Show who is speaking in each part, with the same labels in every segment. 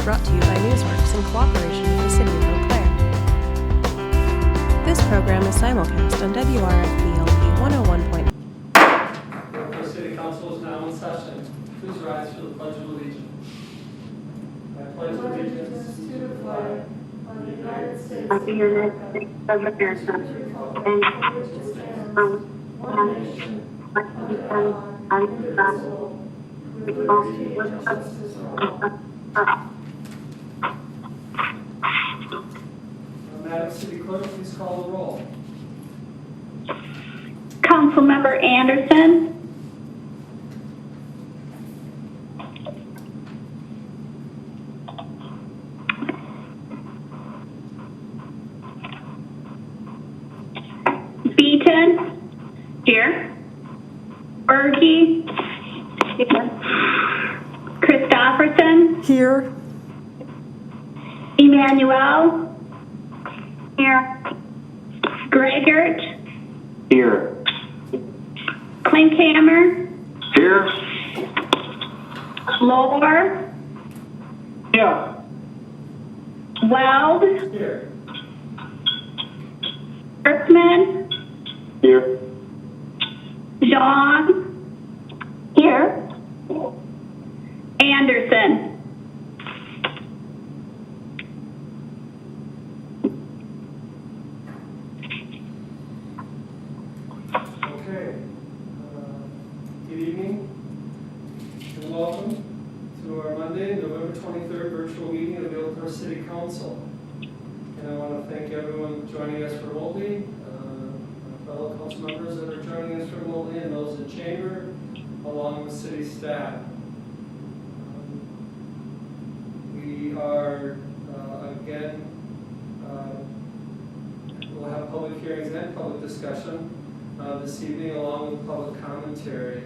Speaker 1: brought to you by Newsworks in cooperation with the City of Eau Claire. This program is simulcast on WRFB-LP 101.
Speaker 2: The City Council is now in session. Please rise for the Pledge of Allegiance. I pledge allegiance to the flag of the United States
Speaker 3: of America and one nation, under God, indivisible, with liberty and justice for all.
Speaker 2: Madam City Clerk, please call the roll.
Speaker 3: Councilmember Anderson. Beaton. Here. Berge. Here. Christofferson.
Speaker 4: Here.
Speaker 3: Emmanuel. Here. Gregert.
Speaker 5: Here.
Speaker 3: Klinkhammer.
Speaker 5: Here.
Speaker 3: Lohr.
Speaker 5: Yeah.
Speaker 3: Weld.
Speaker 2: Here.
Speaker 3: Berkman.
Speaker 5: Here.
Speaker 3: Jean. Here. Anderson.
Speaker 2: Okay. Good evening and welcome to our Monday, November 23rd virtual meeting of the Eau Claire City Council. And I want to thank everyone joining us remotely, our fellow council members that are joining us remotely, and those in chamber, along with city staff. We are, again, we'll have public hearings and public discussion this evening, along with public commentary.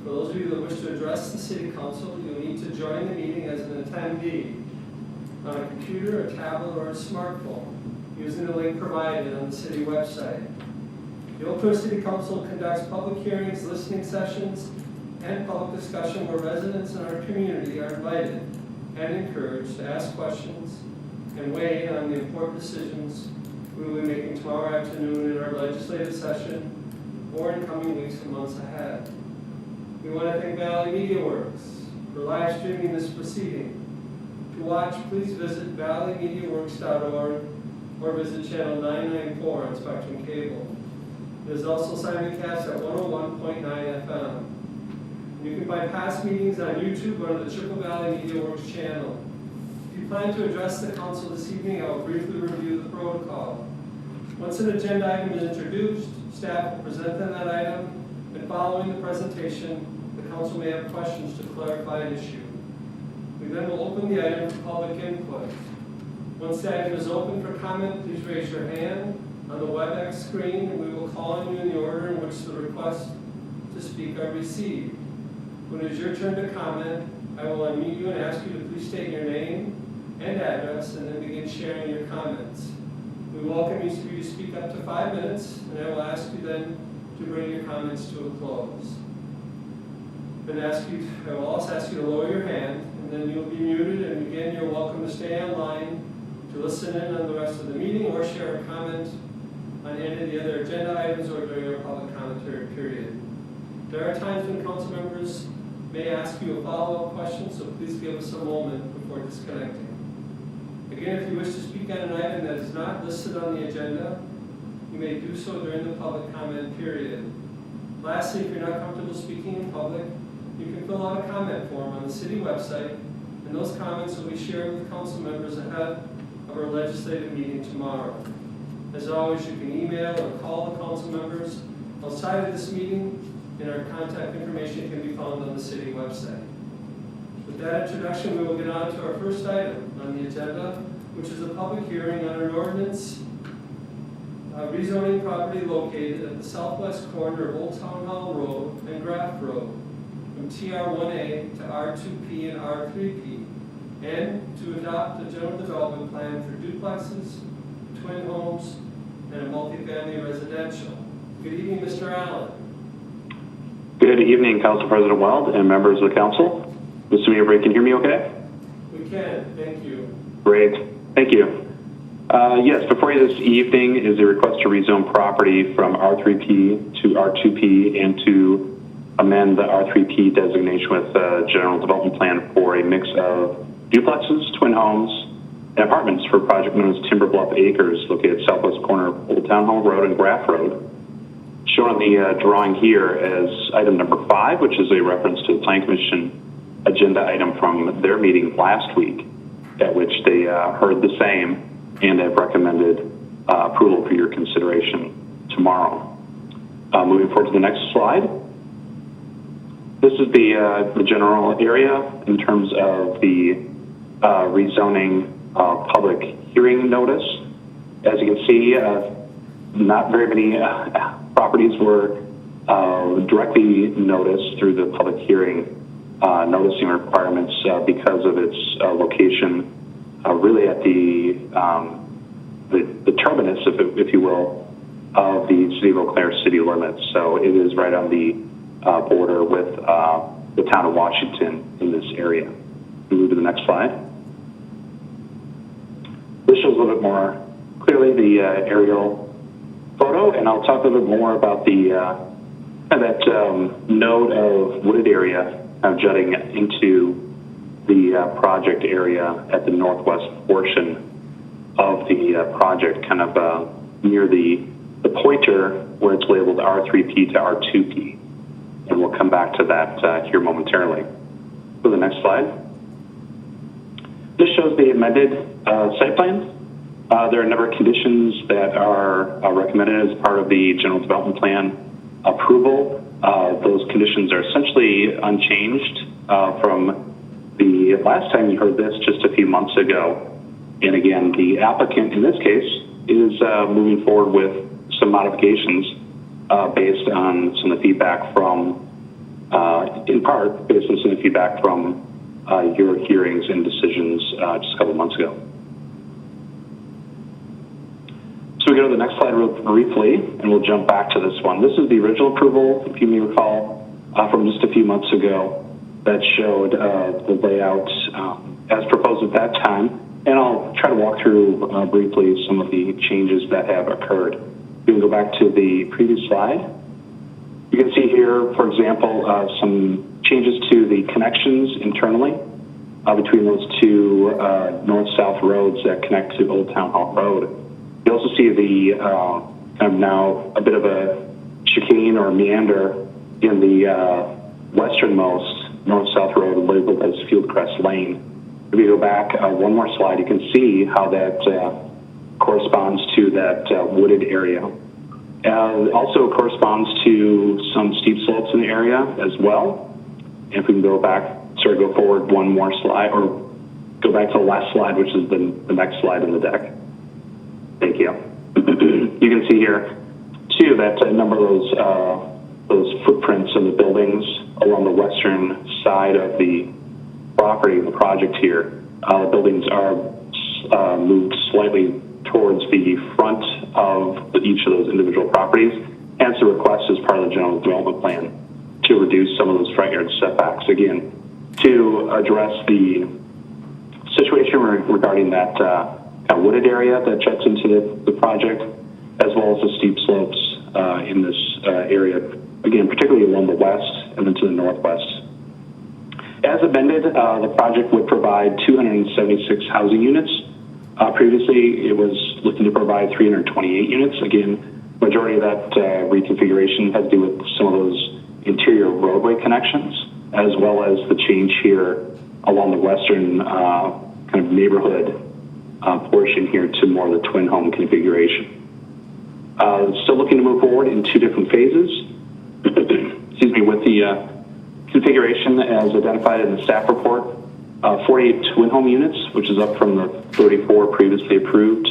Speaker 2: For those of you that wish to address the City Council, you'll need to join the meeting as an attendee on a computer, a tablet, or a smartphone, using the link provided on the city website. The Eau Claire City Council conducts public hearings, listening sessions, and public discussion where residents in our community are invited and encouraged to ask questions and weigh in on the important decisions we will be making tomorrow afternoon in our legislative session or in coming weeks and months ahead. We want to thank Valley Media Works for live streaming this proceeding. To watch, please visit valleymediaworks.org or visit channel 994 on Spectrum Cable. It is also simulcast at 101.9 FM. You can find past meetings on YouTube or the Triple Valley Media Works channel. If you plan to address the council this evening, I will briefly review the protocol. Once an agenda item is introduced, staff will present on that item, and following the presentation, the council may have questions to clarify an issue. We then will open the item for public input. Once the item is open for comment, please raise your hand on the WebEx screen, and we will call on you in the order in which the request to speak are received. When it is your turn to comment, I will unmute you and ask you to please state your name and address, and then begin sharing your comments. We welcome each of you to speak up to 5 minutes, and I will ask you then to bring your comments to a close. I will also ask you to lower your hand, and then you'll be muted, and again, you're welcome to stay online to listen in on the rest of the meeting or share a comment on any of the other agenda items or during our public commentary period. There are times when council members may ask you a follow-up question, so please give us a moment before disconnecting. Again, if you wish to speak on an item that is not listed on the agenda, you may do so during the public comment period. Lastly, if you're not comfortable speaking in public, you can fill out a comment form on the city website, and those comments will be shared with council members ahead of our legislative meeting tomorrow. As always, you can email or call the council members outside of this meeting, and our contact information can be found on the city website. With that introduction, we will get on to our first item on the agenda, which is a public hearing on an ordinance rezoning property located at the southwest corner of Old Town Hall Road and Graff Road from TR1A to R2P and R3P, and to adopt a general development plan for duplexes, twin homes, and a multifamily residential. Good evening, Mr. Allen.
Speaker 5: Good evening, Council President Weld and members of the council. Mr. Mayor, can you hear me okay?
Speaker 2: We can, thank you.
Speaker 5: Great, thank you. Yes, before you this evening is a request to rezone property from R3P to R2P and to amend the R3P designation with a general development plan for a mix of duplexes, twin homes, and apartments for a project known as Timber Bluff Acres, located southwest corner of Old Town Hall Road and Graff Road. Shown on the drawing here as item number 5, which is a reference to the Plan Commission agenda item from their meeting last week, at which they heard the same and have recommended approval for your consideration tomorrow. Moving forward to the next slide. This is the general area in terms of the rezoning public hearing notice. As you can see, not very many properties were directly noticed through the public hearing noticing requirements because of its location really at the terminus, if you will, of the City of Eau Claire city limits. So it is right on the border with the town of Washington in this area. We move to the next slide. This shows a little bit more clearly the aerial photo, and I'll talk a little bit more about the that node of wooded area jutting into the project area at the northwest portion of the project, kind of near the pointer where it's labeled R3P to R2P. And we'll come back to that here momentarily. Go to the next slide. This shows the amended site plan. There are a number of conditions that are recommended as part of the general development plan approval. Those conditions are essentially unchanged from the last time you heard this just a few months ago. And again, the applicant in this case is moving forward with some modifications based on some of the feedback from, in part, based on some of the feedback from your hearings and decisions just a couple months ago. So we go to the next slide real briefly, and we'll jump back to this one. This is the original approval, if you may recall, from just a few months ago that showed the layout as proposed at that time. And I'll try to walk through briefly some of the changes that have occurred. We can go back to the previous slide. You can see here, for example, some changes to the connections internally between those two north-south roads that connect to Old Town Hall Road. You also see the kind of now a bit of a chicane or meander in the westernmost north-south road labeled as Fieldcrest Lane. If you go back one more slide, you can see how that corresponds to that wooded area. Also corresponds to some steep slopes in the area as well. And if we can go back, go forward one more slide, or go back to the last slide, which is the next slide in the deck. Thank you. You can see here, too, that a number of those footprints in the buildings along the western side of the property, the project here, the buildings are moved slightly towards the front of each of those individual properties, and it's a request as part of the general development plan to reduce some of those front yard setbacks, again, to address the situation regarding that kind of wooded area that juts into the project, as well as the steep slopes in this area, again, particularly along the west and then to the northwest. As amended, the project would provide 276 housing units. Previously, it was looking to provide 328 units. Again, majority of that reconfiguration has to do with some of those interior roadway connections, as well as the change here along the western kind of neighborhood portion here to more of the twin home configuration. Still looking to move forward in two different phases. Excuse me, with the configuration as identified in the staff report, 48 twin home units, which is up from the 34 previously approved,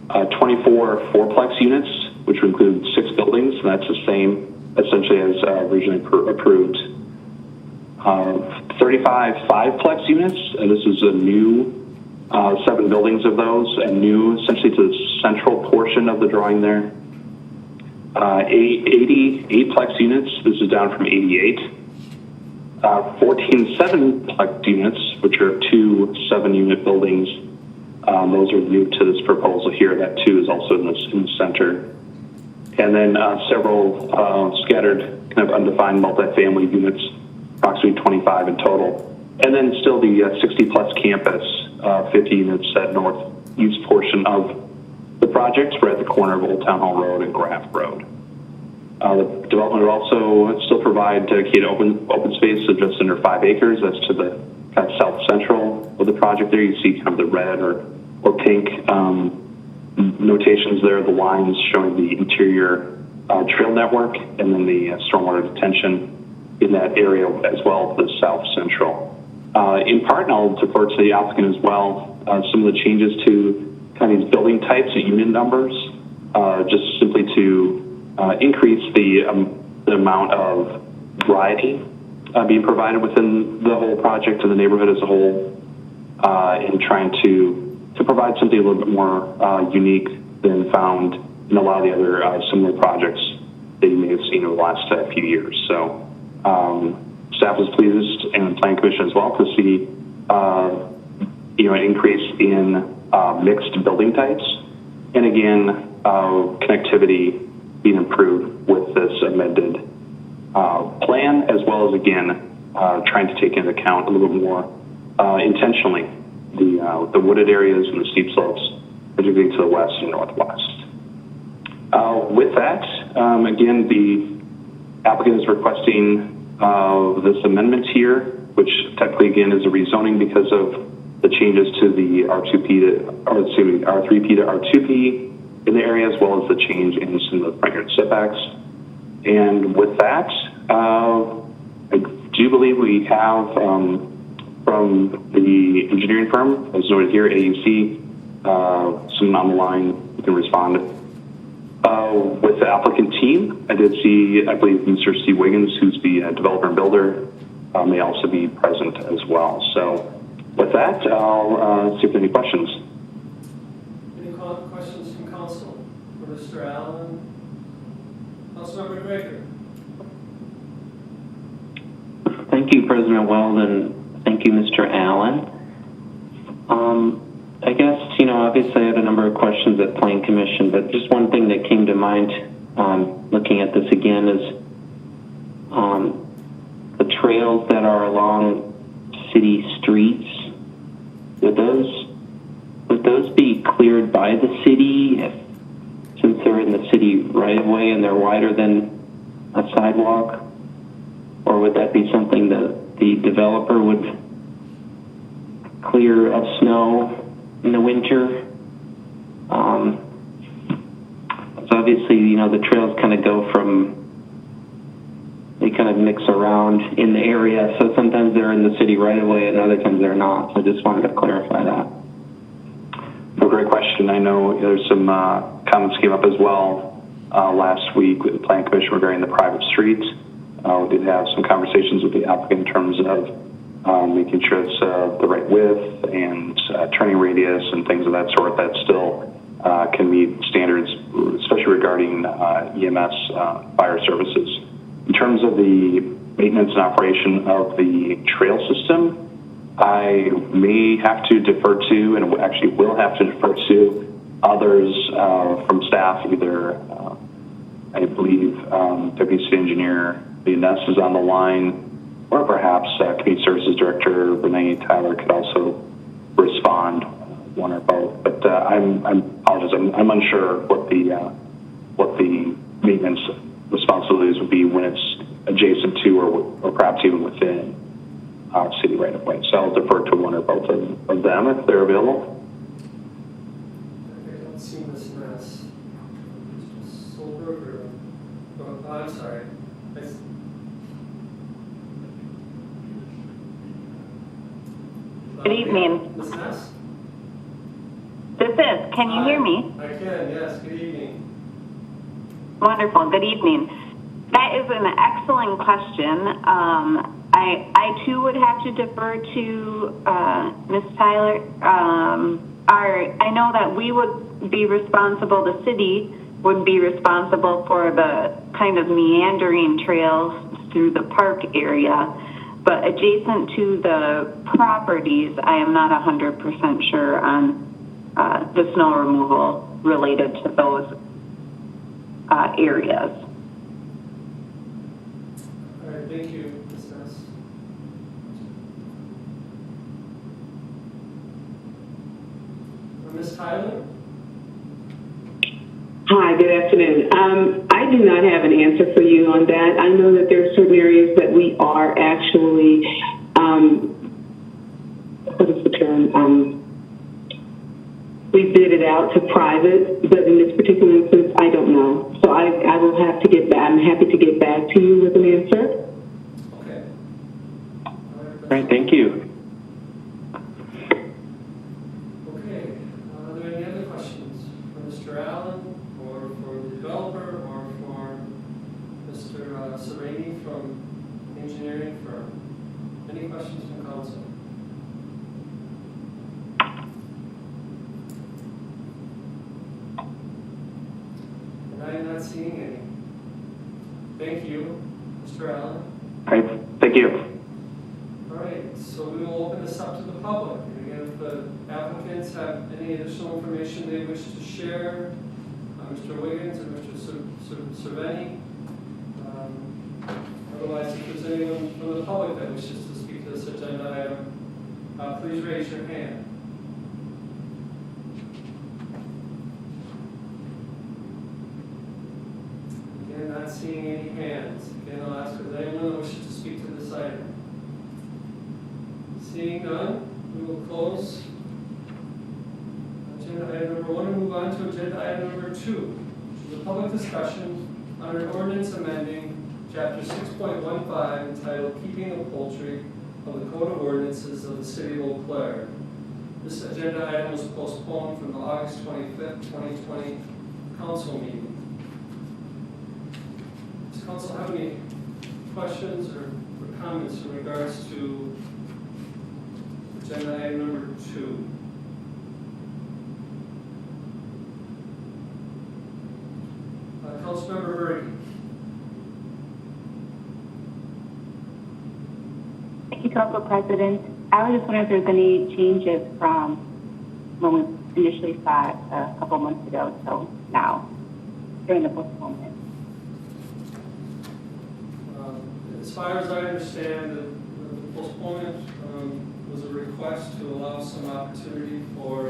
Speaker 5: 24 fourplex units, which would include 6 buildings, and that's the same essentially as originally approved. 35 fiveplex units, and this is a new 7 buildings of those, and new essentially to the central portion of the drawing there. 88plex units, this is down from 88. 14 7-plex units, which are 2 7-unit buildings. Those are new to this proposal here. That 2 is also in the center. And then several scattered kind of undefined multifamily units, approximately 25 in total. And then still the 60-plus campus, 50 units at northeast portion of the projects. We're at the corner of Old Town Hall Road and Graff Road. The development will also still provide dedicated open space of just under 5 acres. That's to the kind of south central of the project there. You see kind of the red or pink notations there, the lines showing the interior trail network, and then the stormwater detention in that area as well, the south central. In part, and I'll defer to the applicant as well, some of the changes to kind of these building types and unit numbers, just simply to increase the amount of variety being provided within the whole project and the neighborhood as a whole, in trying to provide something a little bit more unique than found in a lot of the other similar projects that you may have seen over the last few years. So staff was pleased, and the Planning Commission as well, to see an increase in mixed building types, and again connectivity being improved with this amended plan, as well as again trying to take into account a little bit more intentionally the wooded areas and the steep slopes, particularly to the west and northwest. With that, again, the applicant is requesting this amendment here, which technically again is a rezoning because of the changes to the R3P to R2P in the area, as well as the change in some of the front yard setbacks. And with that, I do believe we have from the engineering firm, as noted here, AUC, someone on the line who can respond. With the applicant team, I did see, I believe, Mr. Steve Wiggins, who's the developer and builder, may also be present as well. So with that, I'll see if there are any questions.
Speaker 2: Any questions from council for Mr. Allen? Councilmember Gregor.
Speaker 4: Thank you, President Weld, and thank you, Mr. Allen. I guess, obviously I had a number of questions at Planning Commission, but just one thing that came to mind looking at this again is the trails that are along city streets. Would those be cleared by the city since they're in the city right of way and they're wider than a sidewalk? Or would that be something that the developer would clear of snow in the winter? So obviously, the trails kind of they kind of mix around in the area. So sometimes they're in the city right away and other times they're not. So I just wanted to clarify that.
Speaker 5: Well, great question. I know there's some comments came up as well last week with the Planning Commission regarding the private streets. We did have some conversations with the applicant in terms of making sure it's the right width and turning radius and things of that sort that still can meet standards, especially regarding EMS fire services. In terms of the maintenance and operation of the trail system, I may have to defer to, and actually will have to defer to, others from staff, either I believe Deputy City Engineer Ness is on the line, or perhaps Community Services Director Renee Tyler could also respond, one or both. But I apologize, I'm unsure what the maintenance responsibilities would be when it's adjacent to or perhaps even within city right of way. So I'll defer to one or both of them if they're available.
Speaker 2: Okay, I don't see Ms. Ness. Mr. Solberg I'm sorry.
Speaker 3: Good evening.
Speaker 2: Ms. Ness?
Speaker 3: This is, can you hear me?
Speaker 2: I can, yes. Good evening.
Speaker 3: Wonderful. Good evening. That is an excellent question. I too would have to defer to Ms. Tyler. I know that we would be responsible, the city would be responsible for the kind of meandering trails through the park area. but adjacent to the properties, I am not 100% sure on the snow removal related to those areas.
Speaker 2: All right, thank you, Ms. Ness. Ms. Tyler?
Speaker 6: Hi, good afternoon. I do not have an answer for you on that. I know that there are certain areas that we are actually, what is the term? We bid it out to private, but in this particular instance, I don't know. So I will have to get back. I'm happy to get back to you with an answer.
Speaker 2: Okay.
Speaker 4: All right, thank you.
Speaker 2: Okay, are there any other questions for Mr. Allen, or for the developer, or for Mr. Sereni from engineering firm? Any questions from council? And I am not seeing any. Thank you, Mr. Allen.
Speaker 5: All right, thank you.
Speaker 2: All right, so we will open this up to the public. And again, if the applicants have any additional information they wish to share, Mr. Wiggins and Mr. Sereni. Otherwise, if there's anyone from the public that wishes to speak to this agenda item, please raise your hand. Again, not seeing any hands. Again, I'll ask if there's anyone that wishes to speak to this item. Seeing none, we will close agenda item number 1 and move on to agenda item number 2, which is a public discussion on an ordinance amending Chapter 6.15 entitled Keeping of Poultry of the Code of Ordinances of the City of Eau Claire. This agenda item was postponed from the August 25th, 2020 council meeting. Does council have any questions or comments in regards to agenda item number 2? Councilmember Bergen.
Speaker 7: Thank you, Council President. I was just wondering if there's any changes from when we initially saw it a couple months ago till now during the postponement.
Speaker 2: As far as I understand, the postponement was a request to allow some opportunity for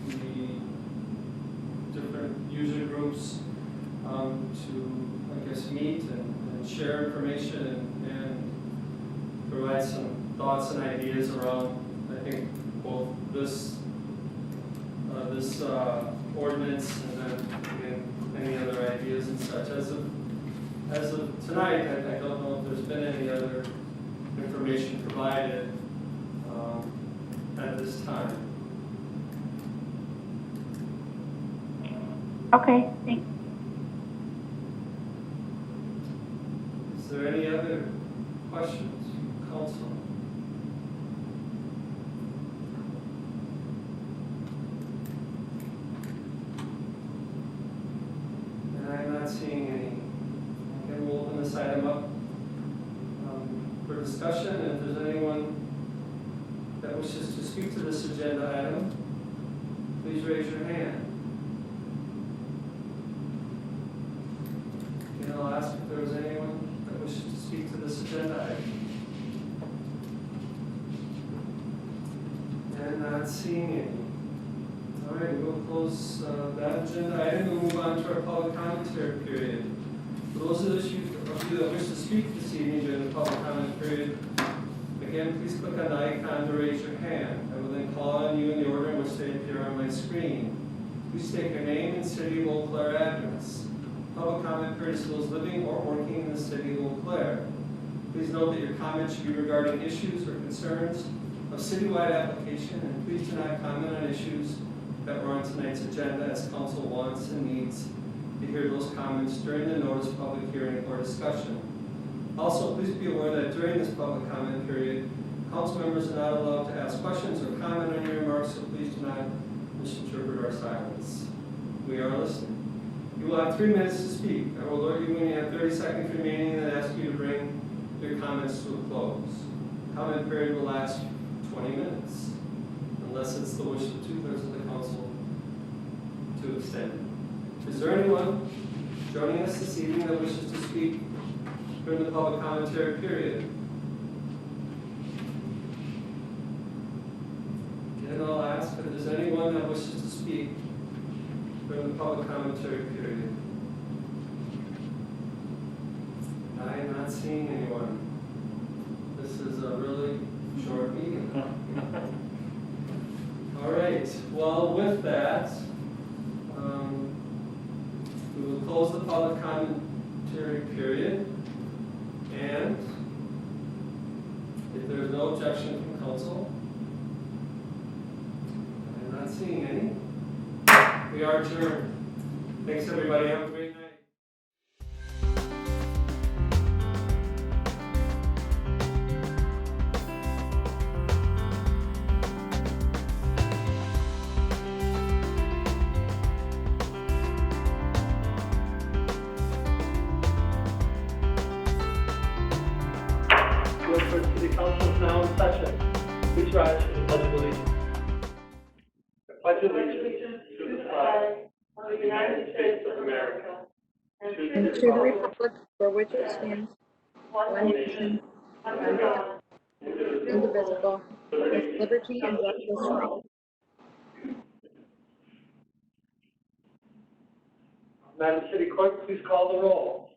Speaker 2: the different user groups to, I guess, meet and share information and provide some thoughts and ideas around, I think, both this ordinance and then again, any other ideas and such. As of tonight, I don't know if there's been any other information provided at this time.
Speaker 7: Okay, thanks.
Speaker 2: Is there any other questions, council? And I'm not seeing any. Okay, we'll open this item up for discussion. And if there's anyone that wishes to speak to this agenda item, please raise your hand. And I'll ask if there was anyone that wishes to speak to this agenda item. And not seeing any. All right, we will close that agenda item and move on to our public commentary period. For those of you that wish to speak this evening during the public comment period, again, please click on the icon to raise your hand. I will then call on you in the order in which they appear on my screen. Please state your name and city of Eau Claire address. Public comment period is those living or working in the city of Eau Claire. Please note that your comments should be regarding issues or concerns of citywide application, and please do not comment on issues that were on tonight's agenda, as council wants and needs to hear those comments during the notice public hearing or discussion. Also, please be aware that during this public comment period, council members are not allowed to ask questions or comment on your remarks, so please do not misinterpret our silence. We are listening. You will have 3 minutes to speak. I will alert you when you have 30 seconds remaining and then ask you to bring your comments to a close. comment period will last 20 minutes, unless it's the wish of 2/3 of the council to extend it. Is there anyone joining us this evening that wishes to speak during the public commentary period? Again, I'll ask if there's anyone that wishes to speak during the public commentary period. I am not seeing anyone. This is a really short meeting. All right, well, with that, we will close the public commentary period. And if there's no objection from council, I'm not seeing any. We are adjourned. Thanks, everybody. Have a great night. Guilford City Council is now in session. Please rise for the Pledge of Allegiance. I pledge allegiance to the flag of the United States of America and to the republic
Speaker 8: for which it stands, one nation, under God, indivisible, with liberty and justice for all.
Speaker 2: Madam City Clerk, please call the roll.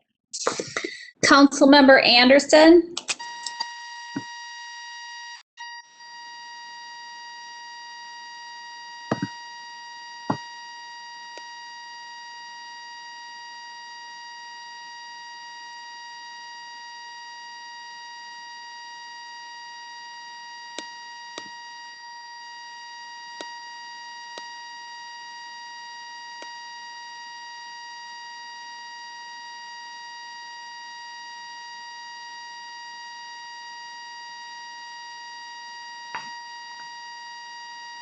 Speaker 9: Councilmember Anderson.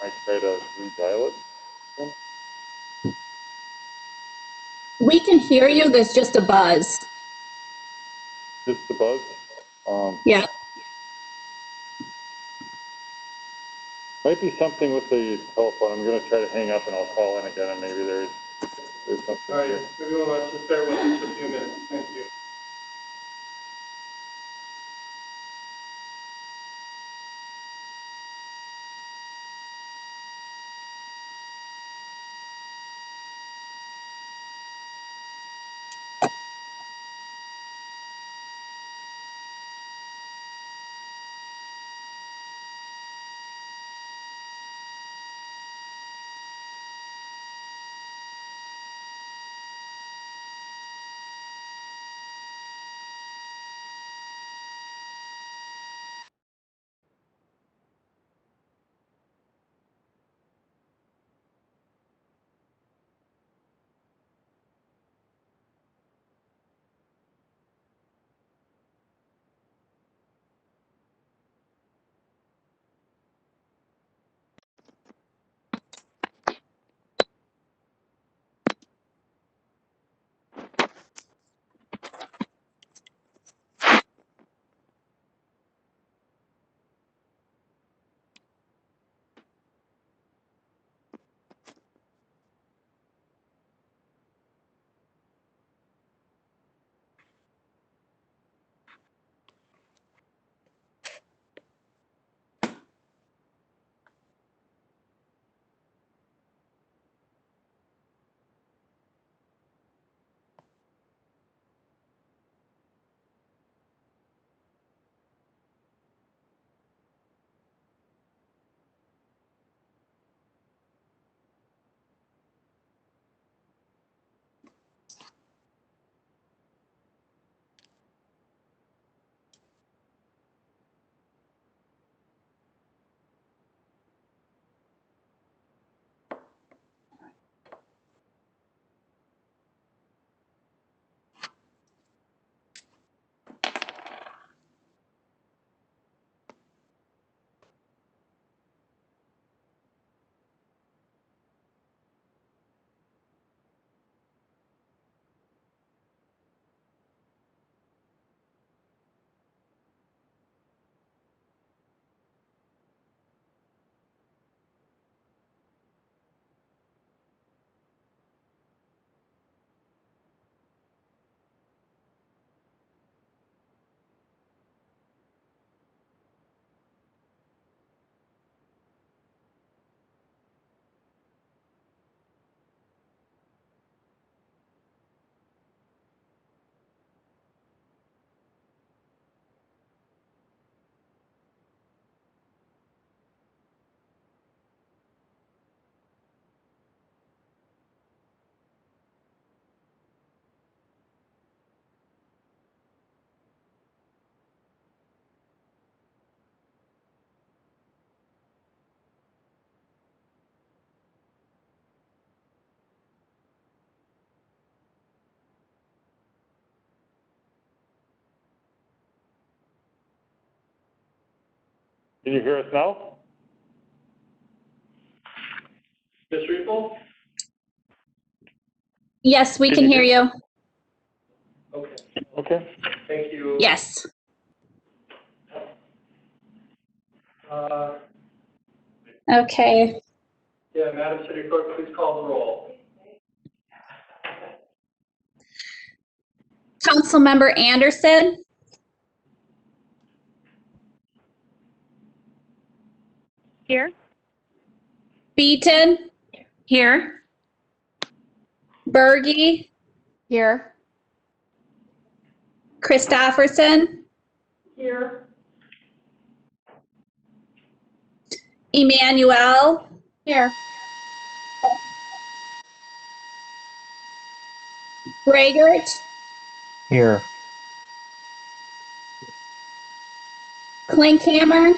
Speaker 10: I try to redial it.
Speaker 9: We can hear you. There's just a buzz.
Speaker 10: Just the buzz.
Speaker 9: Yeah.
Speaker 10: Might be something with the telephone. I'm going to try to hang up and I'll call in again, and maybe there's something.
Speaker 2: All right, everyone, let's just bear with us for a few minutes. Thank you.
Speaker 10: Can you hear us now?
Speaker 2: Ms. Riepel?
Speaker 9: Yes, we can hear you.
Speaker 2: Okay,
Speaker 10: Okay.
Speaker 2: thank you.
Speaker 9: Yes. Okay.
Speaker 2: Yeah, Madam City Clerk, please call the roll.
Speaker 9: Councilmember Anderson,
Speaker 8: Here.
Speaker 9: Beaton. Here. Bergy,
Speaker 8: Here.
Speaker 9: Christofferson,
Speaker 2: Here.
Speaker 9: Emmanuel,
Speaker 8: Here.
Speaker 9: Braegert,
Speaker 11: Here.
Speaker 9: Klinkhammer,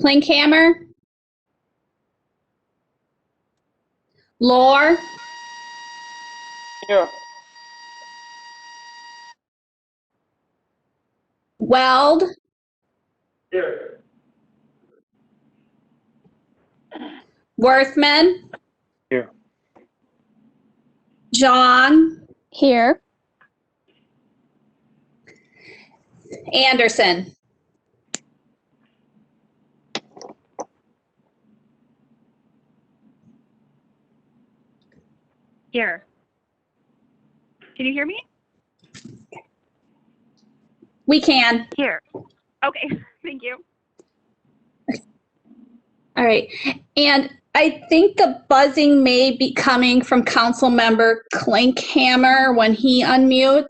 Speaker 9: Klinkhammer, Lore,
Speaker 11: Here.
Speaker 9: Weld,
Speaker 2: Here.
Speaker 9: Worthman,
Speaker 11: Here.
Speaker 9: John,
Speaker 8: Here.
Speaker 9: Anderson.
Speaker 8: Here. Can you hear me?
Speaker 9: We can.
Speaker 8: Here. Okay, thank you.
Speaker 9: All right. And I think the buzzing may be coming from Councilmember Klinkhammer when he unmutes.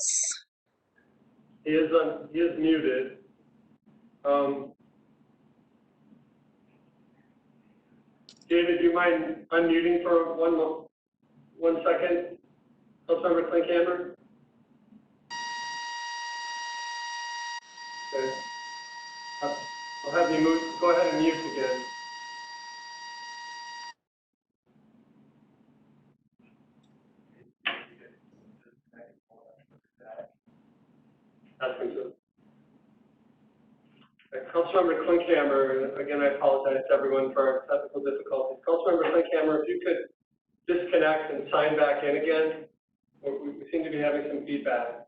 Speaker 2: He is muted. David, do you mind unmuting for one second? Councilmember Klinkhammer? Okay. I'll have you move, go ahead and mute again. That's good. Councilmember Klinkhammer, again, I apologize to everyone for our technical difficulties. Councilmember Klinkhammer, if you could disconnect and sign back in again, we seem to be having some feedback.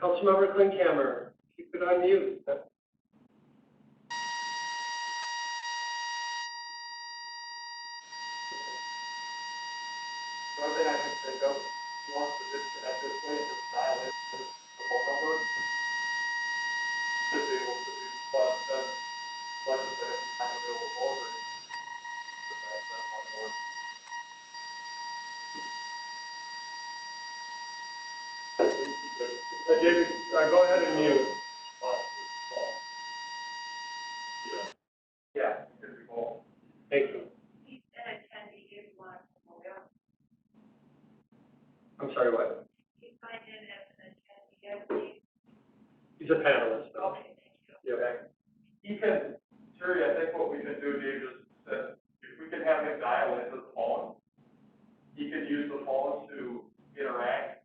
Speaker 2: Councilmember Klinkhammer, you could unmute.
Speaker 10: One thing I can think of, he wants to disconnect this way and just dial in the phone number. Should be able to do, but then, like I said, if you find available over, that's not more.
Speaker 2: David, go ahead and mute.
Speaker 10: Yeah, good to go.
Speaker 2: Thank you. I'm sorry, what? He's a panelist. Okay, thank you.
Speaker 10: Okay. He can, Terry, I think what we can do, Dave, is that if we can have him dial into the phone, he could use the phone to interact,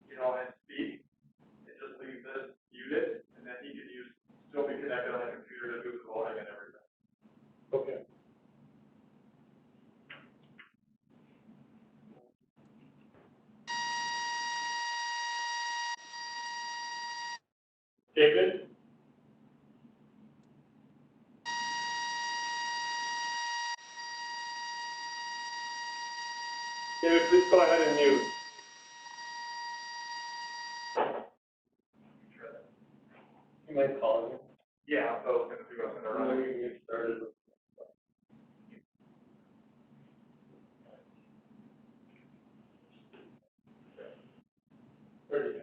Speaker 10: you know, and speak, and just leave this muted, and then he could still be connected on the computer to do the voting and everything.
Speaker 2: Okay. David? David, please go ahead and mute. You might call him.
Speaker 10: Yeah, that's what I was going to do. I was going to run it.
Speaker 2: You get started. Where did you?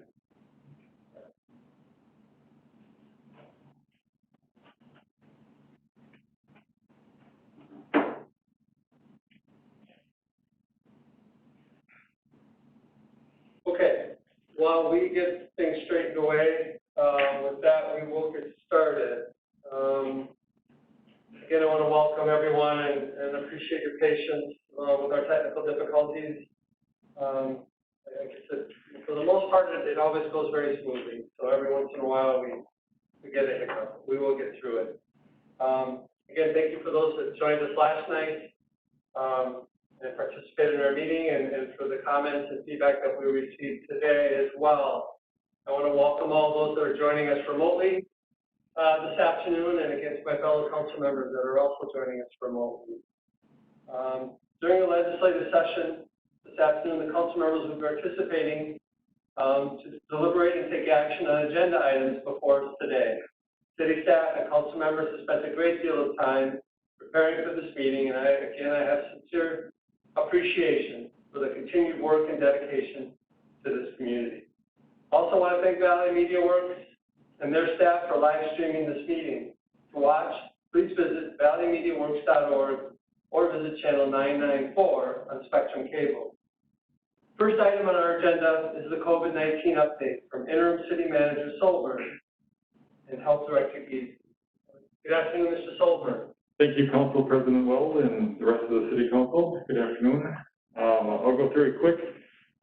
Speaker 2: Okay, while we get things straightened away, with that, we will get started. Again, I want to welcome everyone and appreciate your patience with our technical difficulties. Like I said, for the most part, it always goes very smoothly. So every once in a while, we get a hiccup. We will get through it. Again, thank you for those that joined us last night and participated in our meeting, and for the comments and feedback that we received today as well. I want to welcome all those that are joining us remotely this afternoon, and against my fellow council members that are also joining us remotely. During the legislative session this afternoon, the council members will be participating to deliberate and take action on agenda items before us today. City staff and council members have spent a great deal of time preparing for this meeting, and I have sincere appreciation for the continued work and dedication to this community. Also want to thank Valley Media Works and their staff for live streaming this meeting. To watch, please visit valleymediaworks.org or visit channel 994 on Spectrum Cable. First item on our agenda is the COVID-19 update from Interim City Manager Solberg and Health Director Gies. Good afternoon, Mr. Solberg.
Speaker 10: Thank you, Council President Weld and the rest of the City Council. Good afternoon. I'll go through a quick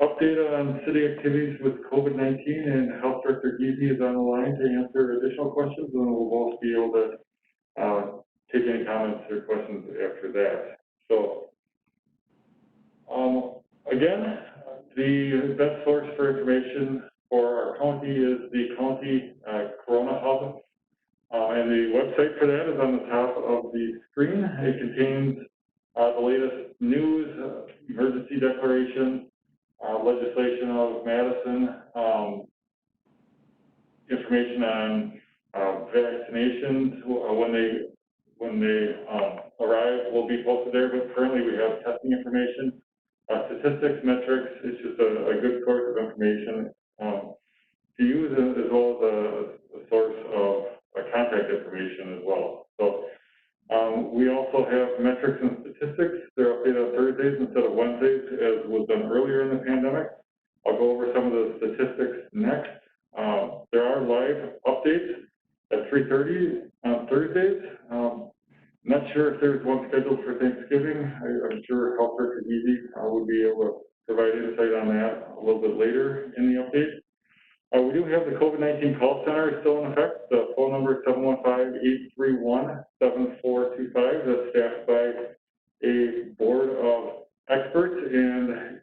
Speaker 10: update on city activities with COVID-19, and Health Director Gies is on the line to answer additional questions, and we'll both be able to take any comments or questions after that. So, again, the best source for information for our county is the County Corona Hub. And the website for that is on the top of the screen. It contains the latest news, emergency declaration, legislation of Madison, information on vaccinations when they arrive will be posted there. But currently we have testing information, statistics, metrics. It's just a good source of information to use, as well as a source of contact information as well. So we also have metrics and statistics. They're updated on Thursdays instead of Wednesdays, as was done earlier in the pandemic. I'll go over some of the statistics next. There are live updates at 3:30 on Thursdays. Not sure if there's one scheduled for Thanksgiving. I'm sure Health Director Gies would be able to provide insight on that a little bit later in the update. We do have the COVID-19 call center still in effect. The phone number is 715-831-7425. That's staffed by a board of experts, and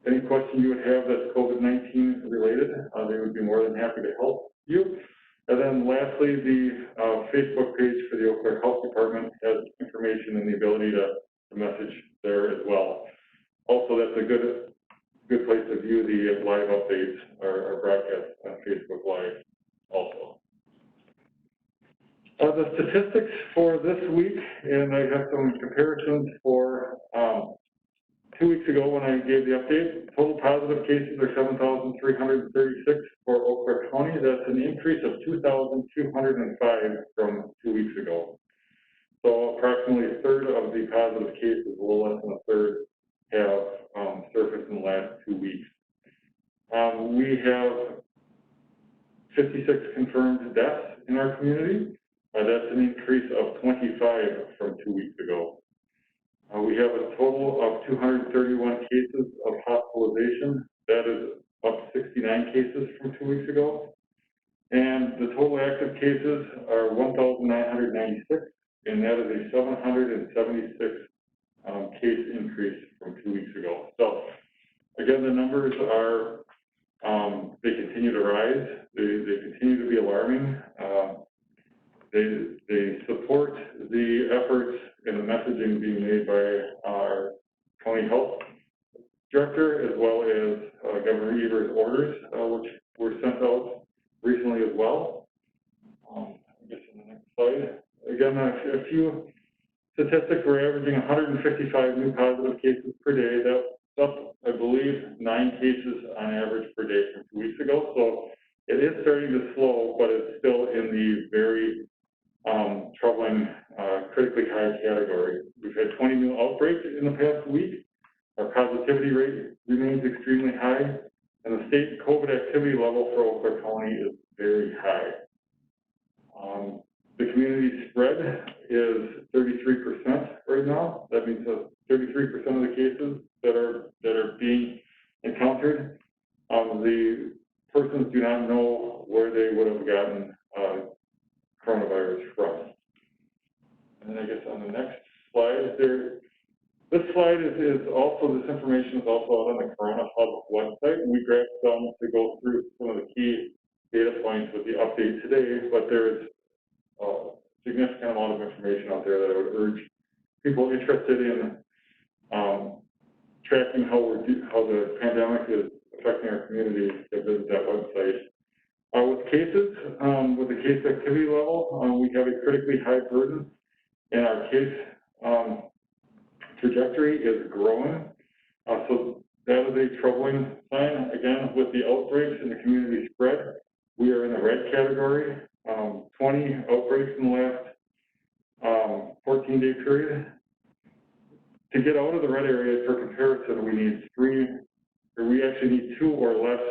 Speaker 10: any question you would have that's COVID-19 related, related, they would be more than happy to help you. And then lastly, the Facebook page for the Eau Claire Health Department has information and the ability to message there as well. Also, that's a good place to view the live updates or broadcast on Facebook Live also. The statistics for this week, and I have some comparisons for 2 weeks ago when I gave the update. Total positive cases are 7,336 for Eau Claire County. That's an increase of 2,205 from 2 weeks ago. So approximately a third of the positive cases, a little less than a third, have surfaced in the last 2 weeks. We have 56 confirmed deaths in our community. That's an increase of 25 from 2 weeks ago. We have a total of 231 cases of hospitalization. That is up 69 cases from 2 weeks ago. And the total active cases are 1,996, and that is a 776 case increase from 2 weeks ago. So again, the numbers are, they continue to rise. They continue to be alarming. They support the efforts and the messaging being made by our county health director, as well as Governor Ever's orders, which were sent out recently as well. I guess on the next slide. Again, a few statistics. We're averaging 155 new positive cases per day. That's up, I believe, 9 cases on average per day from 2 weeks ago. So it is starting to slow, but it's still in the very troubling, critically high category. We've had 20 new outbreaks in the past week. Our positivity rate remains extremely high, and the state COVID activity level for Eau Claire County is very high. The community spread is 33% right now. That means 33% of the cases that are being encountered, the persons do not know where they would have gotten coronavirus from. And then I guess on the next slide, this slide is also, this information is also out on the Corona Hub website, and we grabbed some to go through some of the key data points with the update today, but there is a significant amount of information out there that I would urge people interested in tracking how the pandemic is affecting our community to visit that website. With cases, with the case activity level, we have a critically high burden, and our case trajectory is growing. So that is a troubling sign. Again, with the outbreaks and the community spread, we are in the red category. 20 outbreaks in the last 14-day period. To get out of the red area, for comparison, we actually need 2 or less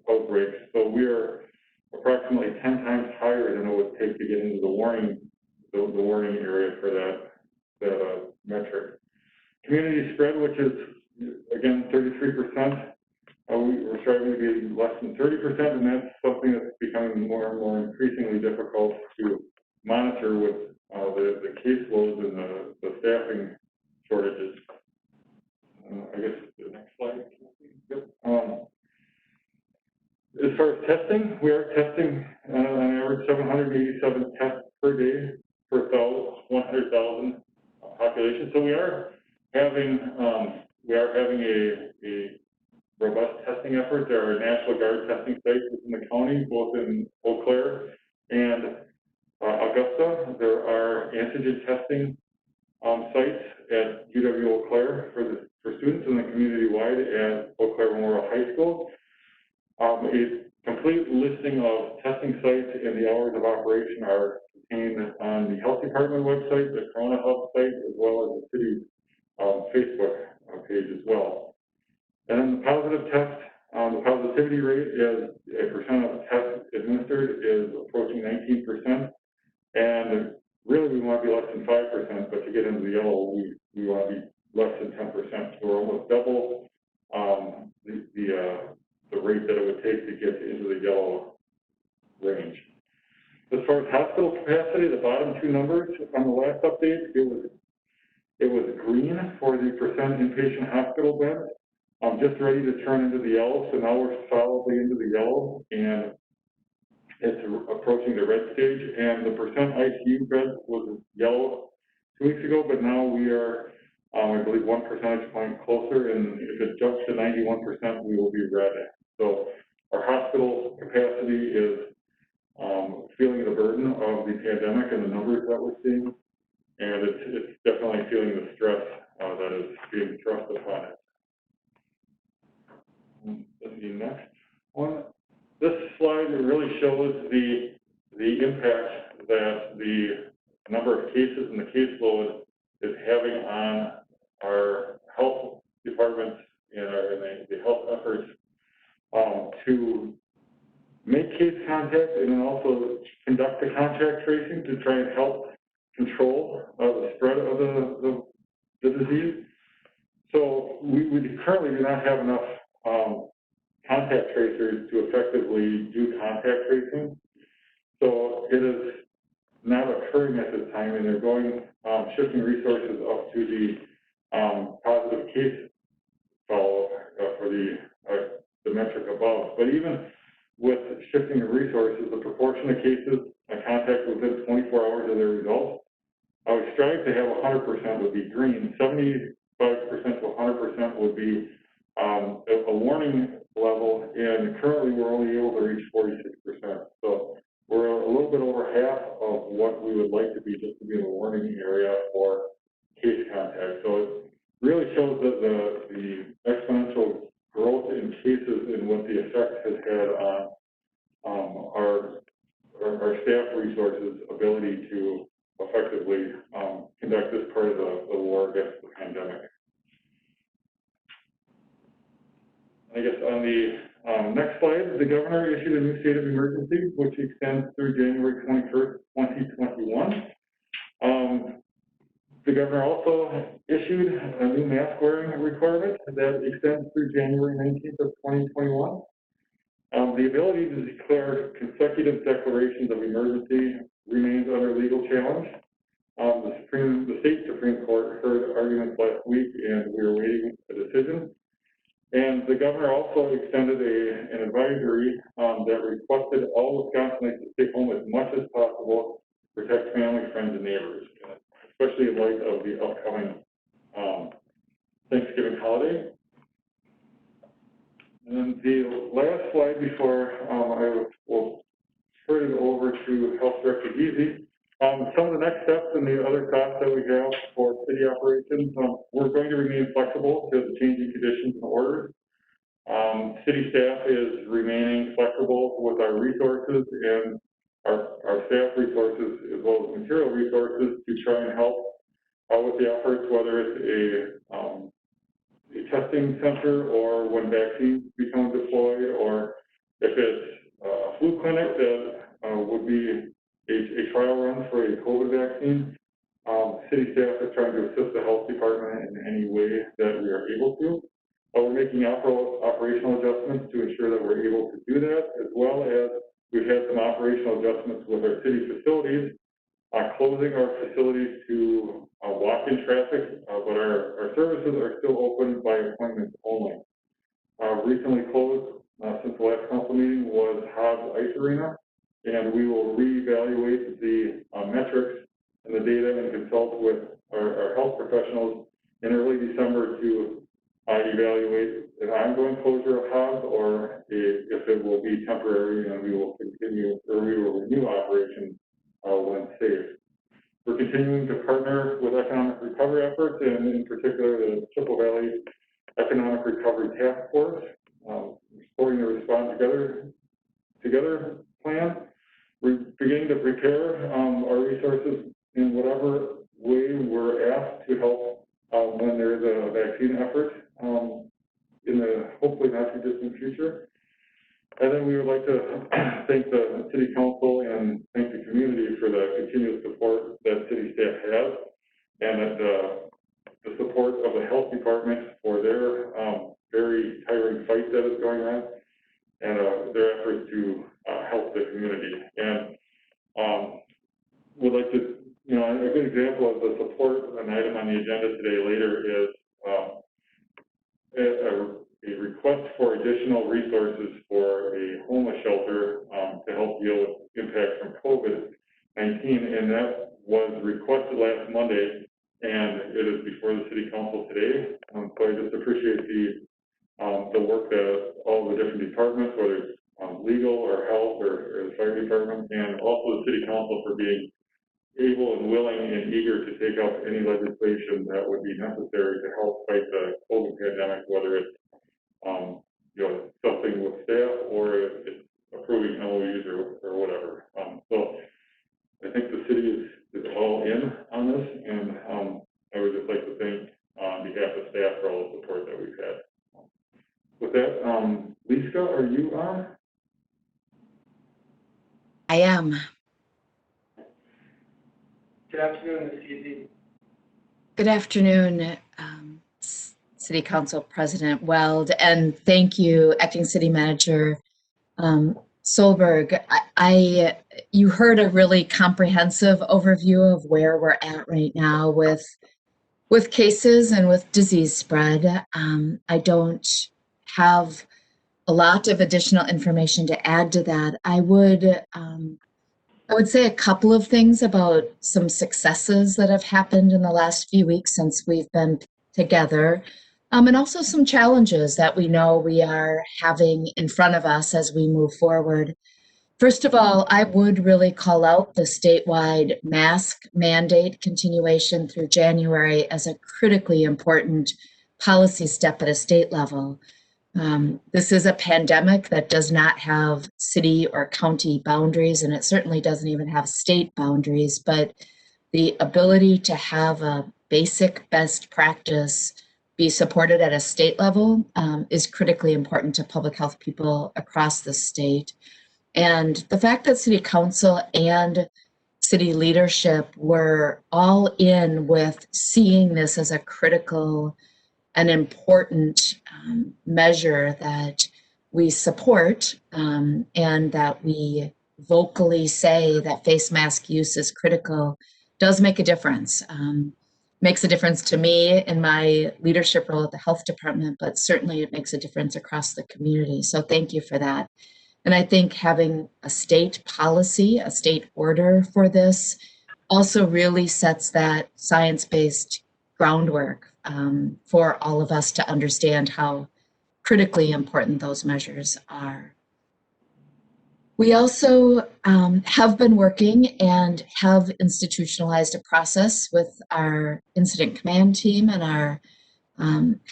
Speaker 10: outbreaks. So we are approximately 10 times higher than it would take to get into the warning area for that metric. Community spread, which is again 33%, we're striving to be less than 30%, and that's something that's becoming more and more increasingly difficult to monitor with the caseloads and the staffing shortages. I guess the next slide. Yep. As far as testing, we are testing on average 787 tests per day per 100,000 population. So we are having a robust testing effort. There are National Guard testing sites within the county, both in Eau Claire and Augusta. There are antigen testing sites at UW Eau Claire for students and then community-wide at Eau Claire Memorial High School. A complete listing of testing sites and the hours of operation are contained on the Health Department website, the Corona Hub site, as well as the city's Facebook page as well. And then the positive test, the positivity rate is a percent of tests administered is approaching 19%. And really we want to be less than 5%, but to get into the yellow, we want to be less than 10%. So we're almost double the rate that it would take to get into the yellow range. As far as hospital capacity, the bottom 2 numbers on the last update, it was green for the percent inpatient hospital beds. just ready to turn into the yellow, so now we're solidly into the yellow, and it's approaching the red stage, and the percent ICU beds was yellow 2 weeks ago, but now we are, I believe, 1 percentage point closer, and if it jumps to 91%, we will be red. So our hospital capacity is feeling the burden of the pandemic and the numbers that we're seeing, and it's definitely feeling the stress that is being thrust upon it. The next one. This slide really shows the impact that the number of cases and the caseload is having on our health departments and the health efforts to make case contact and then also conduct the contact tracing to try and help control the spread of the disease. So we currently do not have enough contact tracers to effectively do contact tracing. So it is not occurring at this time, and they're going, shifting resources up to the positive case follow for the metric above. But even with shifting of resources, the proportion of cases and contact within 24 hours of their results, I would strive to have 100% would be green, 75% to 100% would be a warning level, and currently we're only able to reach 46%. So we're a little bit over half of what we would like to be just to be in the warning area for case contact. So it really shows that the exponential growth in cases and what the effect has had on our staff resources' ability to effectively conduct this part of the war against the pandemic. I guess on the next slide, the governor issued a new state of emergency, which extends through January 21st, 2021. The governor also issued a new mask wearing requirement that extends through January 19th of 2021. The ability to declare consecutive declarations of emergency remains under legal challenge. The state Supreme Court heard arguments last week, and we are waiting a decision. And the governor also extended an advisory that requested all Wisconsinites to stay home as much as possible to protect family, friends, and neighbors, especially in light of the upcoming Thanksgiving holiday. And then the last slide before I will turn it over to Health Director Giese. Some of the next steps and the other thoughts that we have for city operations, we're going to remain flexible to the changing conditions and orders. City staff is remaining flexible with our resources and our staff resources as well as material resources to try and help with the efforts, whether it's a testing center or when vaccines become deployed, or if it's a flu clinic that would be a trial run for a COVID vaccine. City staff is trying to assist the health department in any way that we are able to. We're making operational adjustments to ensure that we're able to do that, as well as we've had some operational adjustments with our city facilities, closing our facilities to walk-in traffic, but our services are still open by appointment only. Recently closed since the last council meeting was Hobbs Ice Arena, and we will reevaluate the metrics and the data and consult with our health professionals in early December to evaluate an ongoing closure of Hobbs or if it will be temporary and we will continue or we will renew operations when safe. We're continuing to partner with economic recovery efforts, and in particular the Chippewa Valley Economic Recovery Task Force, supporting the Respond Together plan. We're beginning to prepare our resources in whatever way we're asked to help when there is a vaccine effort in the hopefully not too distant future. And then we would like to thank the City Council and thank the community for the continuous support that city staff has, and that the support of the health department for their very tiring fight that is going on, and their efforts to help the community. And would like to, a good example of the support, an item on the agenda today later is a request for additional resources for a homeless shelter to help deal with impacts from COVID-19, and that was requested last Monday, and it is before the City Council today. So I just appreciate the work that all the different departments, whether it's legal or health or the fire department, and also the City Council for being able and willing and eager to take up any legislation that would be necessary to help fight the COVID pandemic, whether it's something with staff or if it's approving LOUs or whatever. So I think the city is all in on this, and I would just like to thank on behalf of staff for all the support that we've had. With that, Lisa, are you on?
Speaker 12: I am.
Speaker 2: Good afternoon, Ms. Easy.
Speaker 12: Good afternoon, City Council President Weld, and thank you, Acting City Manager Solberg. You heard a really comprehensive overview of where we're at right now with cases and with disease spread. I don't have a lot of additional information to add to that. I would say a couple of things about some successes that have happened in the last few weeks since we've been together, and also some challenges that we know we are having in front of us as we move forward. First of all, I would really call out the statewide mask mandate continuation through January as a critically important policy step at a state level. This is a pandemic that does not have city or county boundaries, and it certainly doesn't even have state boundaries, but the ability to have a basic best practice be supported at a state level is critically important to public health people across the state. And the fact that City Council and city leadership were all in with seeing this as a critical and important measure that we support and that we vocally say that face mask use is critical does make a difference. Makes a difference to me in my leadership role at the health department, but certainly it makes a difference across the community. So thank you for that. And I think having a state policy, a state order for this also really sets that science-based groundwork for all of us to understand how critically important those measures are. We also have been working and have institutionalized a process with our incident command team and our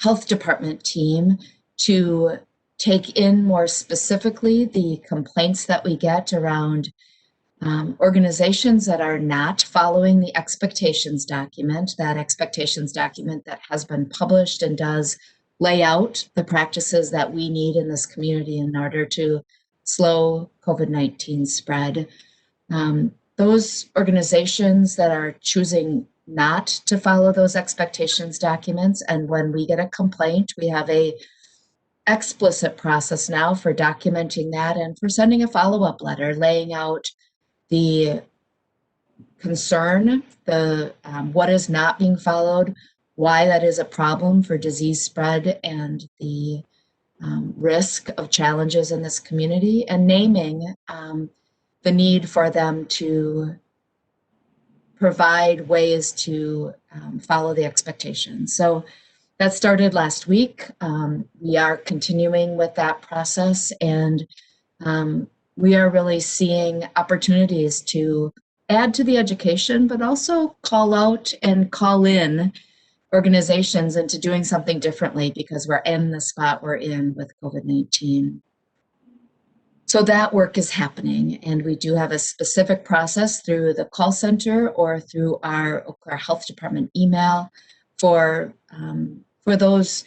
Speaker 12: health department team to take in more specifically the complaints that we get around organizations that are not following the expectations document, that expectations document that has been published and does lay out the practices that we need in this community in order to slow COVID-19 spread. Those organizations that are choosing not to follow those expectations documents, and when we get a complaint, we have a explicit process now for documenting that and for sending a follow-up letter laying out the concern, the what is not being followed, why that is a problem for disease spread and the risk of challenges in this community, and naming the need for them to provide ways to follow the expectations. So that started last week. We are continuing with that process, and we are really seeing opportunities to add to the education, but also call out and call in organizations into doing something differently because we're in the spot we're in with COVID-19. So that work is happening, and we do have a specific process through the call center or through our Eau Claire Health Department email for those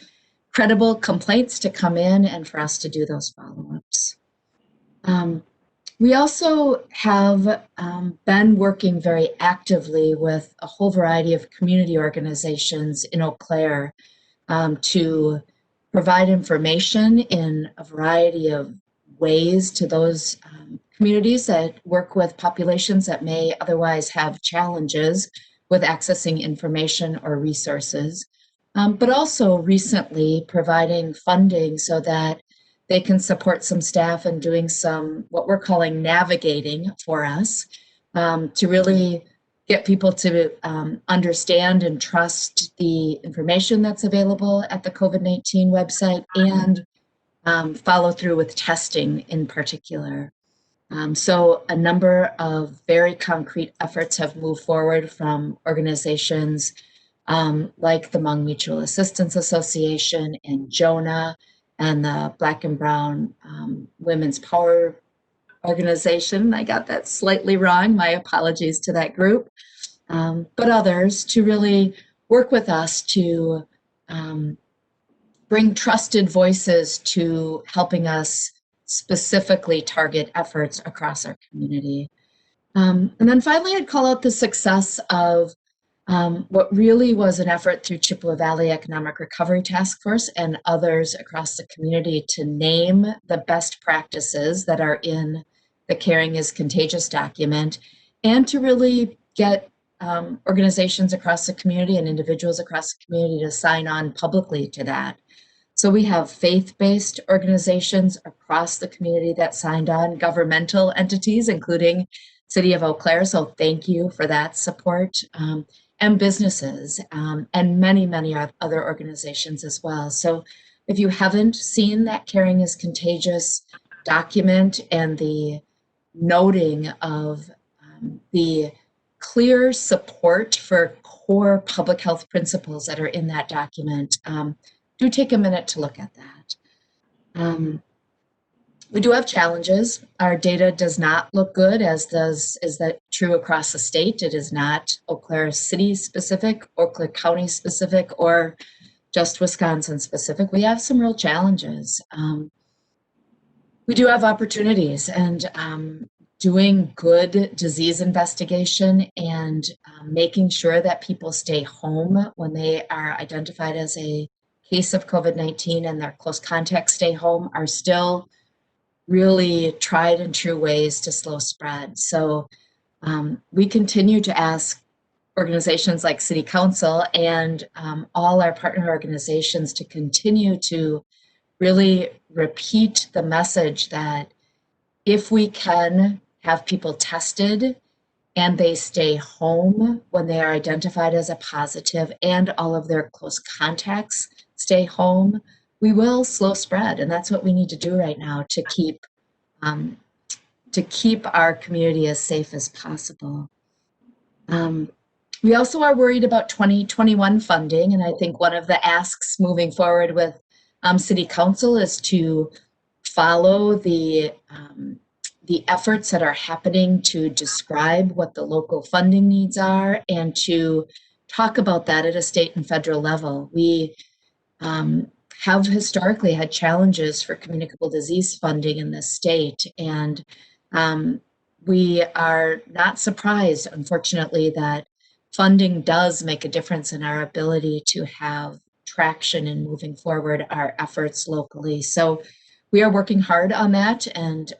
Speaker 12: credible complaints to come in and for us to do those follow-ups. We also have been working very actively with a whole variety of community organizations in Eau Claire to provide information in a variety of ways to those communities that work with populations that may otherwise have challenges with accessing information or resources. but also recently providing funding so that they can support some staff in doing some what we're calling navigating for us to really get people to understand and trust the information that's available at the COVID-19 website and follow through with testing in particular. So a number of very concrete efforts have moved forward from organizations like the Hmong Mutual Assistance Association and JONA and the Black and Brown Women's Power Organization. I got that slightly wrong. My apologies to that group. But others to really work with us to bring trusted voices to helping us specifically target efforts across our community. And then finally, I'd call out the success of what really was an effort through Chippewa Valley Economic Recovery Task Force and others across the community to name the best practices that are in the Caring is Contagious document and to really get organizations across the community and individuals across the community to sign on publicly to that. So we have faith-based organizations across the community that signed on, governmental entities, including City of Eau Claire, so thank you for that support, and businesses, and many, many other organizations as well. So if you haven't seen that Caring is Contagious document and the noting of the clear support for core public health principles that are in that document, do take a minute to look at that. We do have challenges. Our data does not look good, is that true across the state. It is not Eau Claire City specific, Eau Claire County specific, or just Wisconsin specific. We have some real challenges. We do have opportunities, and doing good disease investigation and making sure that people stay home when they are identified as a case of COVID-19 and their close contacts stay home are still really tried and true ways to slow spread. So we continue to ask organizations like City Council and all our partner organizations to continue to really repeat the message that if we can have people tested and they stay home when they are identified as a positive and all of their close contacts stay home, we will slow spread. And that's what we need to do right now to keep our community as safe as possible. We also are worried about 2021 funding. And I think one of the asks moving forward with City Council is to follow the efforts that are happening to describe what the local funding needs are and to talk about that at a state and federal level. We have historically had challenges for communicable disease funding in this state, and we are not surprised, unfortunately, that funding does make a difference in our ability to have traction in moving forward our efforts locally. So we are working hard on that, and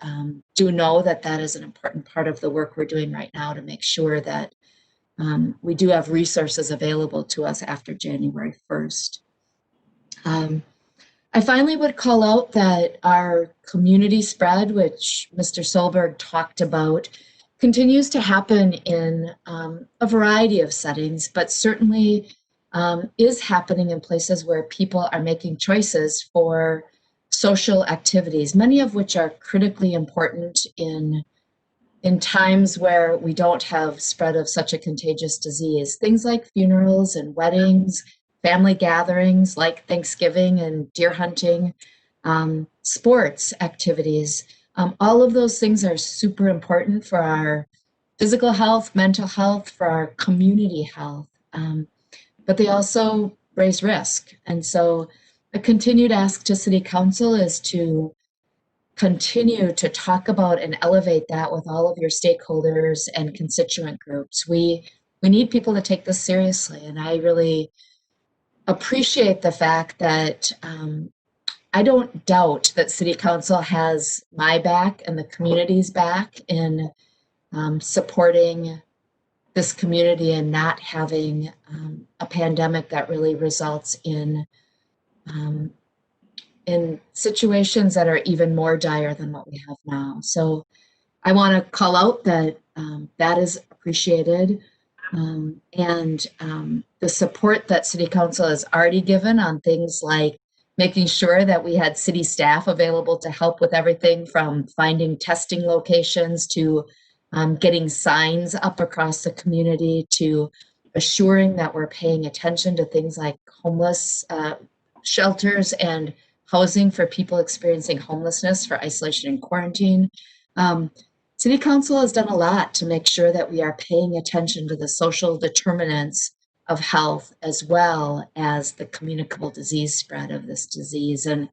Speaker 12: do know that that is an important part of the work we're doing right now to make sure that we do have resources available to us after January 1st. I finally would call out that our community spread, which Mr. Solberg talked about, continues to happen in a variety of settings, but certainly is happening in places where people are making choices for social activities, many of which are critically important in times where we don't have spread of such a contagious disease. Things like funerals and weddings, family gatherings like Thanksgiving and deer hunting, sports activities. All of those things are super important for our physical health, mental health, for our community health, but they also raise risk. And so a continued ask to City Council is to continue to talk about and elevate that with all of your stakeholders and constituent groups. We need people to take this seriously, and I really appreciate the fact that I don't doubt that City Council has my back and the community's back in supporting this community and not having a pandemic that really results in situations that are even more dire than what we have now. So I want to call out that that is appreciated. And the support that City Council has already given on things like making sure that we had city staff available to help with everything from finding testing locations to getting signs up across the community to assuring that we're paying attention to things like homeless shelters and housing for people experiencing homelessness for isolation and quarantine. City Council has done a lot to make sure that we are paying attention to the social determinants of health as well as the communicable disease spread of this disease. And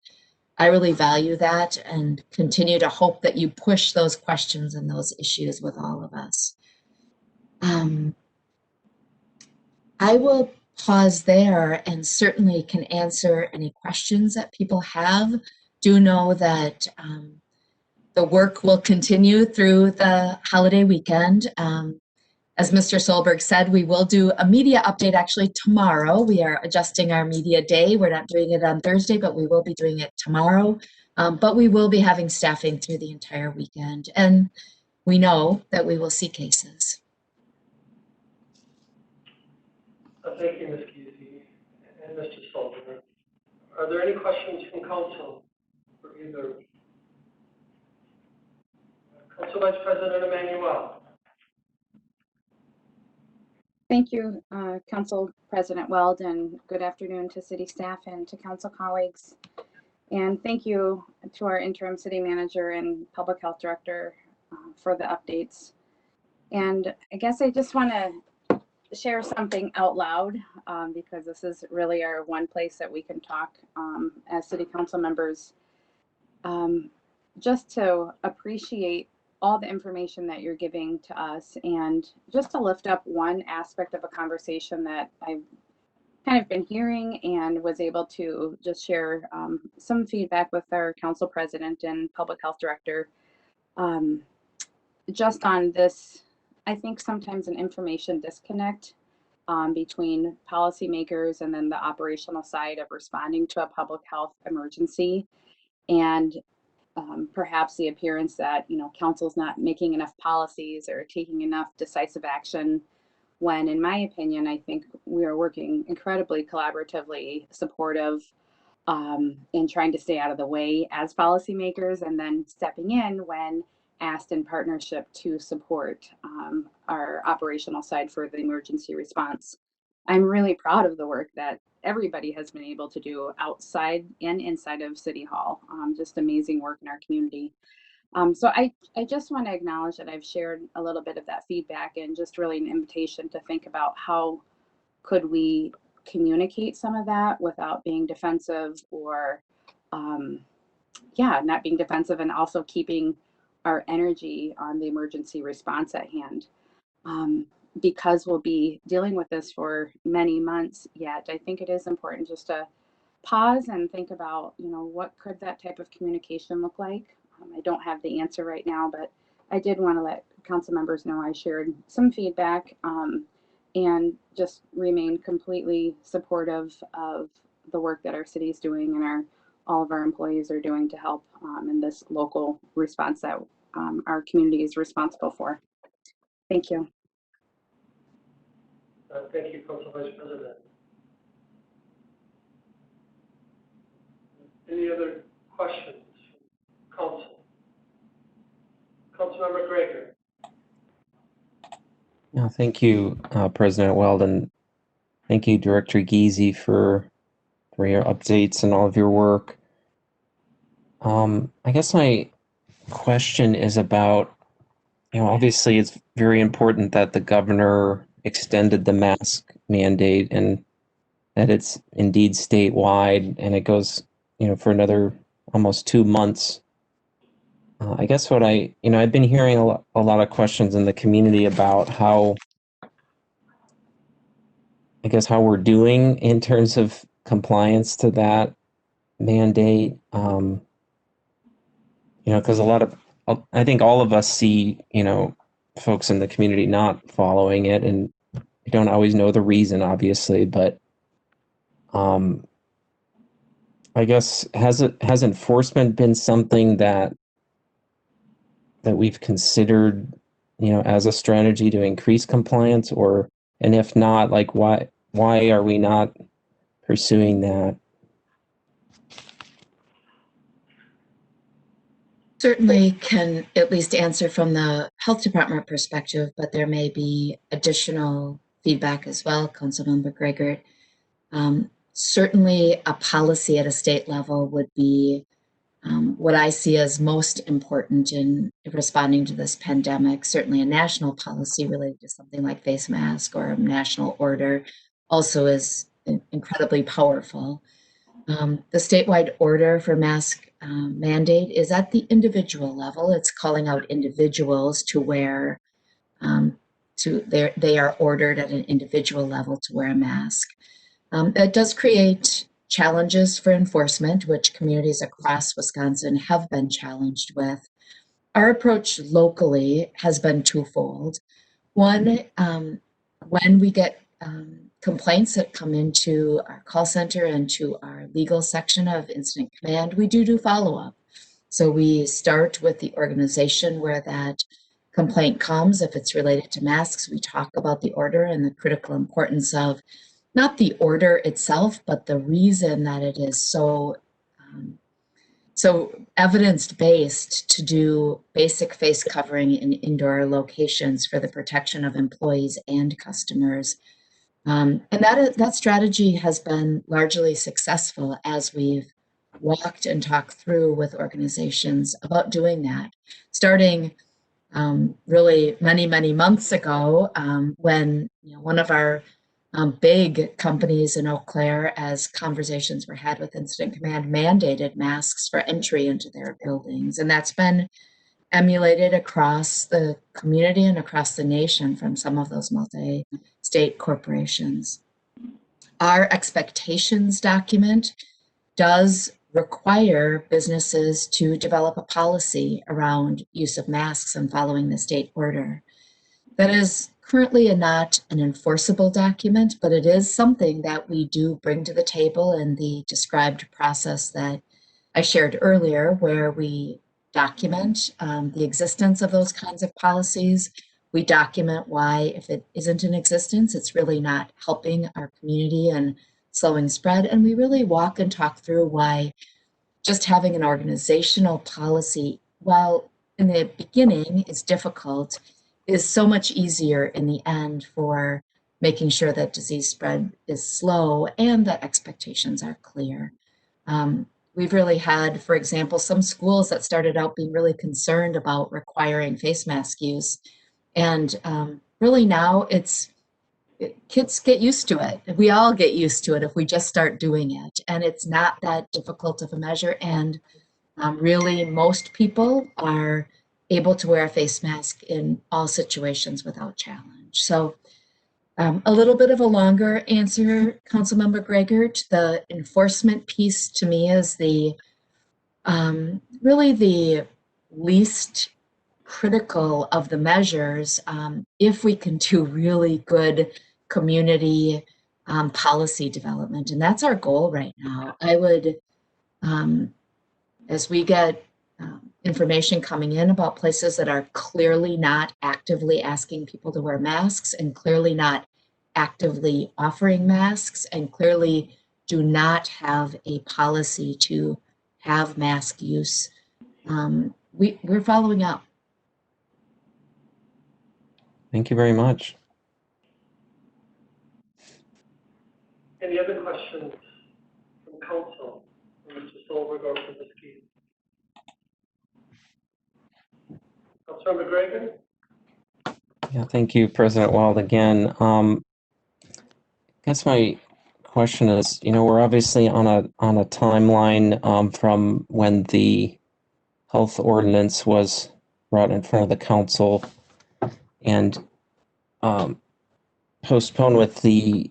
Speaker 12: I really value that and continue to hope that you push those questions and those issues with all of us. I will pause there and certainly can answer any questions that people have. Do know that the work will continue through the holiday weekend. As Mr. Solberg said, we will do a media update actually tomorrow. We are adjusting our media day. We're not doing it on Thursday, but we will be doing it tomorrow. But we will be having staffing through the entire weekend. And we know that we will see cases.
Speaker 2: Thank you, Ms. Giese and Mr. Solberg. Are there any questions from council for either? Council Vice President Emmanuel.
Speaker 8: Thank you, Council President Weld, and good afternoon to city staff and to council colleagues. And thank you to our interim city manager and public health director for the updates. And I guess I just want to share something out loud because this is really our one place that we can talk as city council members, just to appreciate all the information that you're giving to us and just to lift up one aspect of a conversation that I've kind of been hearing and was able to just share some feedback with our council president and public health director just on this, I think sometimes an information disconnect between policymakers and then the operational side of responding to a public health emergency. And perhaps the appearance that, you know, council's not making enough policies or taking enough decisive action, when in my opinion, I think we are working incredibly collaboratively supportive in trying to stay out of the way as policymakers and then stepping in when asked in partnership to support our operational side for the emergency response. I'm really proud of the work that everybody has been able to do outside and inside of City Hall. Just amazing work in our community. So I just want to acknowledge that I've shared a little bit of that feedback and just really an invitation to think about how could we communicate some of that without being defensive or not being defensive and also keeping our energy on the emergency response at hand. Because we'll be dealing with this for many months yet, I think it is important just to pause and think about, you know, what could that type of communication look like? I don't have the answer right now, but I did want to let council members know I shared some feedback and just remain completely supportive of the work that our city is doing and all of our employees are doing to help in this local response that our community is responsible for. Thank you.
Speaker 2: Thank you, Council Vice President. Any other questions from council? Councilmember Gregor.
Speaker 11: Yeah, thank you, President Weldon. Thank you, Director Giese, for your updates and all of your work. I guess my question is about, you know, obviously it's very important that the governor extended the mask mandate and that it's indeed statewide and it goes, you know, for another almost 2 months. I guess what I've been hearing a lot of questions in the community about how we're doing in terms of compliance to that mandate. You know, because I think all of us see, you know, folks in the community not following it, and I don't always know the reason, obviously, but I guess has enforcement been something that we've considered, as a strategy to increase compliance, and if not, like why are we not pursuing that?
Speaker 12: Certainly can at least answer from the health department perspective, but there may be additional feedback as well, Councilmember Gregor. Certainly a policy at a state level would be what I see as most important in responding to this pandemic. Certainly a national policy related to something like face mask or a national order also is incredibly powerful. The statewide order for mask mandate is at the individual level. It's calling out individuals to wear, they are ordered at an individual level to wear a mask. It does create challenges for enforcement, which communities across Wisconsin have been challenged with. Our approach locally has been twofold. One, when we get complaints that come into our call center and to our legal section of Incident Command, we do follow-up. So we start with the organization where that complaint comes. If it's related to masks, we talk about the order and the critical importance of not the order itself, but the reason that it is so evidence-based to do basic face covering in indoor locations for the protection of employees and customers. And that strategy has been largely successful as we've walked and talked through with organizations about doing that, starting really many months ago when one of our big companies in Eau Claire, as conversations were had with Incident Command, mandated masks for entry into their buildings. And that's been emulated across the community and across the nation from some of those multi-state corporations. Our expectations document does require businesses to develop a policy around use of masks and following the state order. That is currently not an enforceable document, but it is something that we do bring to the table in the described process that I shared earlier, where we document the existence of those kinds of policies. We document why, if it isn't in existence, it's really not helping our community and slowing spread. And we really walk and talk through why just having an organizational policy, while in the beginning is difficult, is so much easier in the end for making sure that disease spread is slow and that expectations are clear. We've really had, for example, some schools that started out being really concerned about requiring face mask use. And really now kids get used to it. We all get used to it if we just start doing it. And it's not that difficult of a measure. And really most people are able to wear a face mask in all situations without challenge. So a little bit of a longer answer, Councilmember Gregert. The enforcement piece to me is really the least critical of the measures if we can do really good community policy development. And that's our goal right now. I would, as we get information coming in about places that are clearly not actively asking people to wear masks and clearly not actively offering masks and clearly do not have a policy to have mask use, we're following up.
Speaker 11: Thank you very much.
Speaker 2: Any other questions from council? Mr. Solberg or from Ms. Keith? Councilor McGregor?
Speaker 11: Yeah, thank you, President Wild, again. I guess my question is, we're obviously on a timeline from when the health ordinance was brought in front of the council and postponed with the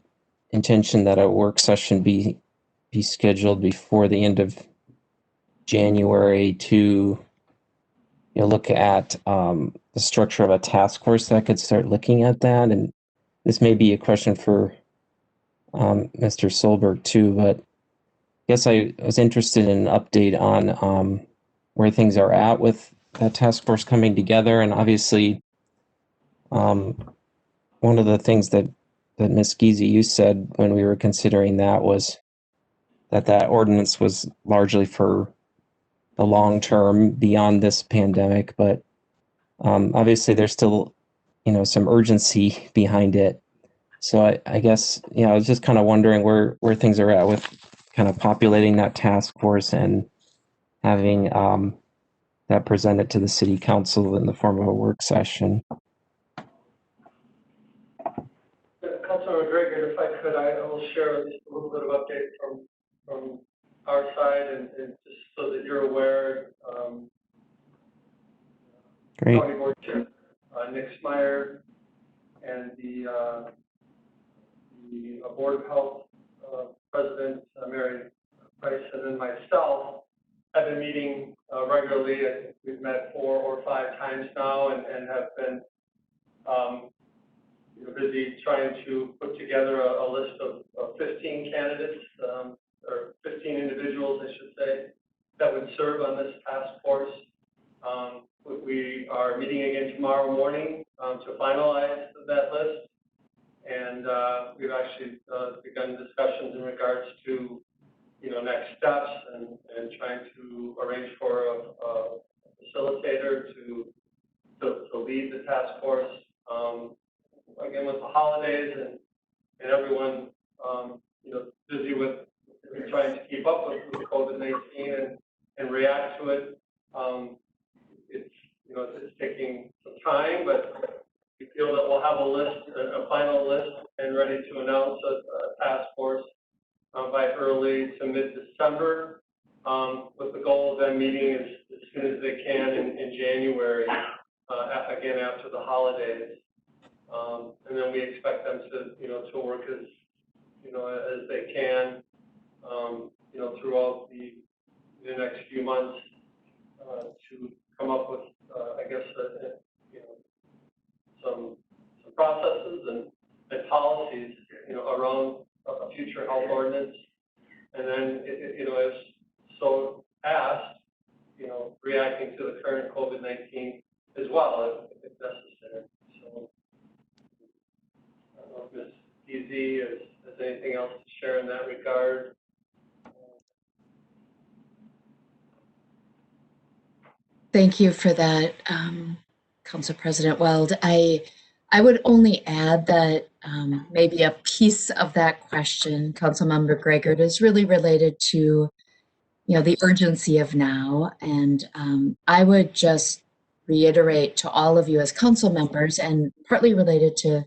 Speaker 11: intention that a work session be scheduled before the end of January to look at the structure of a task force that could start looking at that. And this may be a question for Mr. Solberg too, but I guess I was interested in an update on where things are at with that task force coming together. And obviously, one of the things that Ms. Giese, you said when we were considering that was that ordinance was largely for the long term beyond this pandemic, but obviously there's still, some urgency behind it. So I guess, I was just kind of wondering where things are at with kind of populating that task force and having that presented to the city council in the form of a work session.
Speaker 2: Councilor McGregor, if I could, I will share just a little bit of update from our side and just so that you're aware.
Speaker 11: Great.
Speaker 2: County Board Chair Nick Smyer and the Board of Health President Mary Price and then myself have been meeting regularly. I think we've met 4 or 5 times now and have been busy trying to put together a list of 15 candidates, or 15 individuals, I should say, that would serve on this task force. We are meeting again tomorrow morning to finalize that list. And we've actually begun discussions in regards to, next steps and trying to arrange for a facilitator to lead the task force. Again, with the holidays and everyone, busy with trying to keep up with COVID-19 and react to it, it's taking some time, but we feel that we'll have a final list, and ready to announce a task force by early to mid-December, with the goal of them meeting as soon as they can in January, again after the holidays. And then we expect them to work as they can, throughout the next few months to come up with, some processes and policies, around a future health ordinance, and then if so asked, reacting to the current COVID-19 as well if necessary. So. I don't know if Ms. Giese has anything else to share in that regard.
Speaker 12: Thank you for that, Council President Weld. I would only add that maybe a piece of that question, Councilmember Gregor, is really related to, the urgency of now. And I would just reiterate to all of you as council members, and partly related to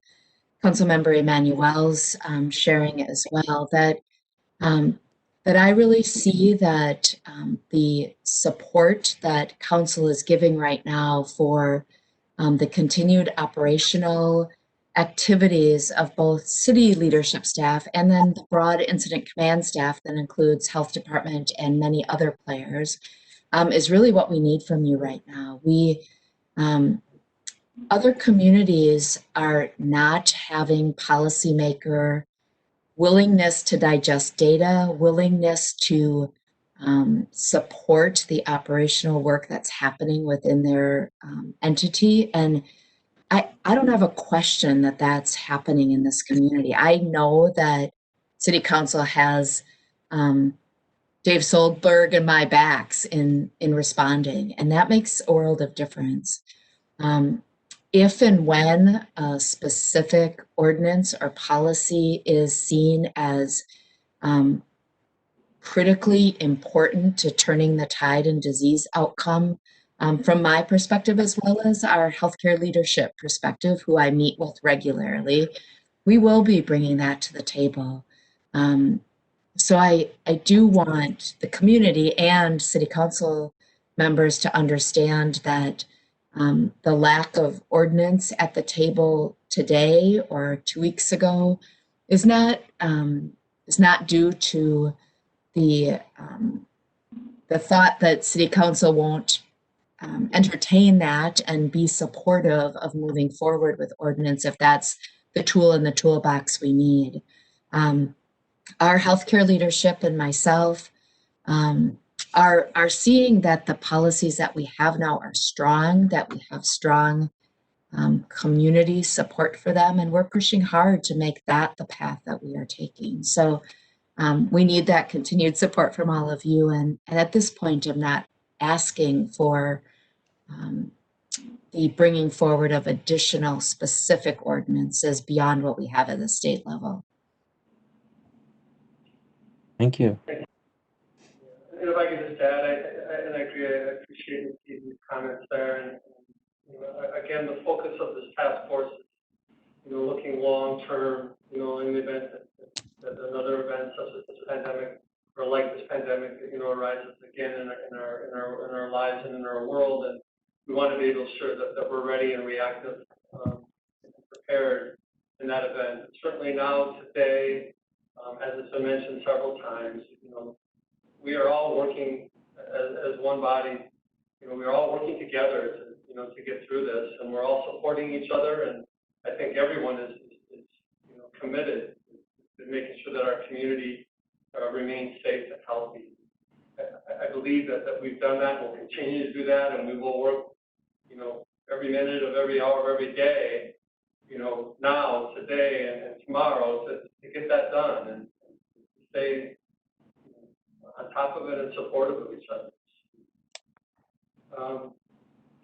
Speaker 12: Councilmember Emmanuel's sharing as well, that I really see that the support that council is giving right now for the continued operational activities of both city leadership staff and then the broad incident command staff that includes health department and many other players is really what we need from you right now. Other communities are not having policymaker willingness to digest data, willingness to support the operational work that's happening within their entity. And I don't have a question that that's happening in this community. I know that City Council has Dave Soldberg and my backs in responding, and that makes a world of difference. If and when a specific ordinance or policy is seen as critically important to turning the tide in disease outcome, from my perspective, as well as our healthcare leadership perspective, who I meet with regularly, we will be bringing that to the table. So I do want the community and City Council members to understand that the lack of ordinance at the table today or 2 weeks ago is not due to the thought that City Council won't entertain that and be supportive of moving forward with ordinance if that's the tool in the toolbox we need. Our healthcare leadership and myself are seeing that the policies that we have now are strong, that we have strong community support for them, and we're pushing hard to make that the path that we are taking. So we need that continued support from all of you. And at this point, I'm not asking for the bringing forward of additional specific ordinances beyond what we have at the state level.
Speaker 11: Thank you.
Speaker 2: And if I could just add, I agree, I appreciate Steve's comments there. And again, the focus of this task force is, looking long term, in the event that another event such as this pandemic or like this pandemic, arises again in our lives and in our world, and we want to be able to ensure that we're ready and reactive and prepared in that event. Certainly now, today, as it's been mentioned several times, we are all working as one body. We're all working together to get through this, and we're all supporting each other. And I think everyone is committed to making sure that our community remains safe and healthy. I believe that we've done that. We'll continue to do that, and we will work, every minute of every hour of every day, now, today, and tomorrow to get that done and stay on top of it and supportive of each other.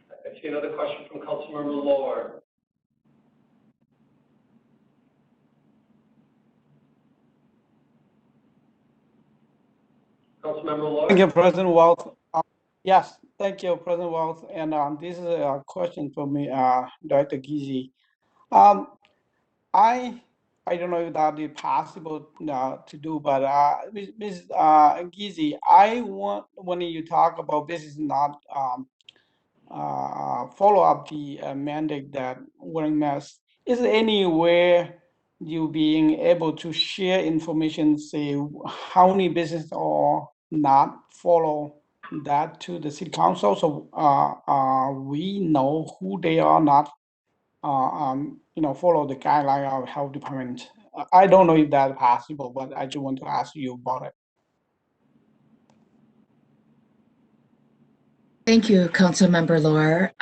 Speaker 2: I see another question from Councilmember Lohr. Councilmember Lohr?
Speaker 13: Thank you, President Walz. Yes, thank you, President Walz. And this is a question for me, Director Giese. I don't know if that is possible to do, but Ms. Giese, when you talk about this is not follow up the mandate that wearing masks, is there anywhere you being able to share information, say how many businesses are not follow that to the city council, so we know who they are not follow the guideline of health department? I don't know if that's possible, but I just want to ask you about it.
Speaker 12: Thank you, Councilmember Lohr.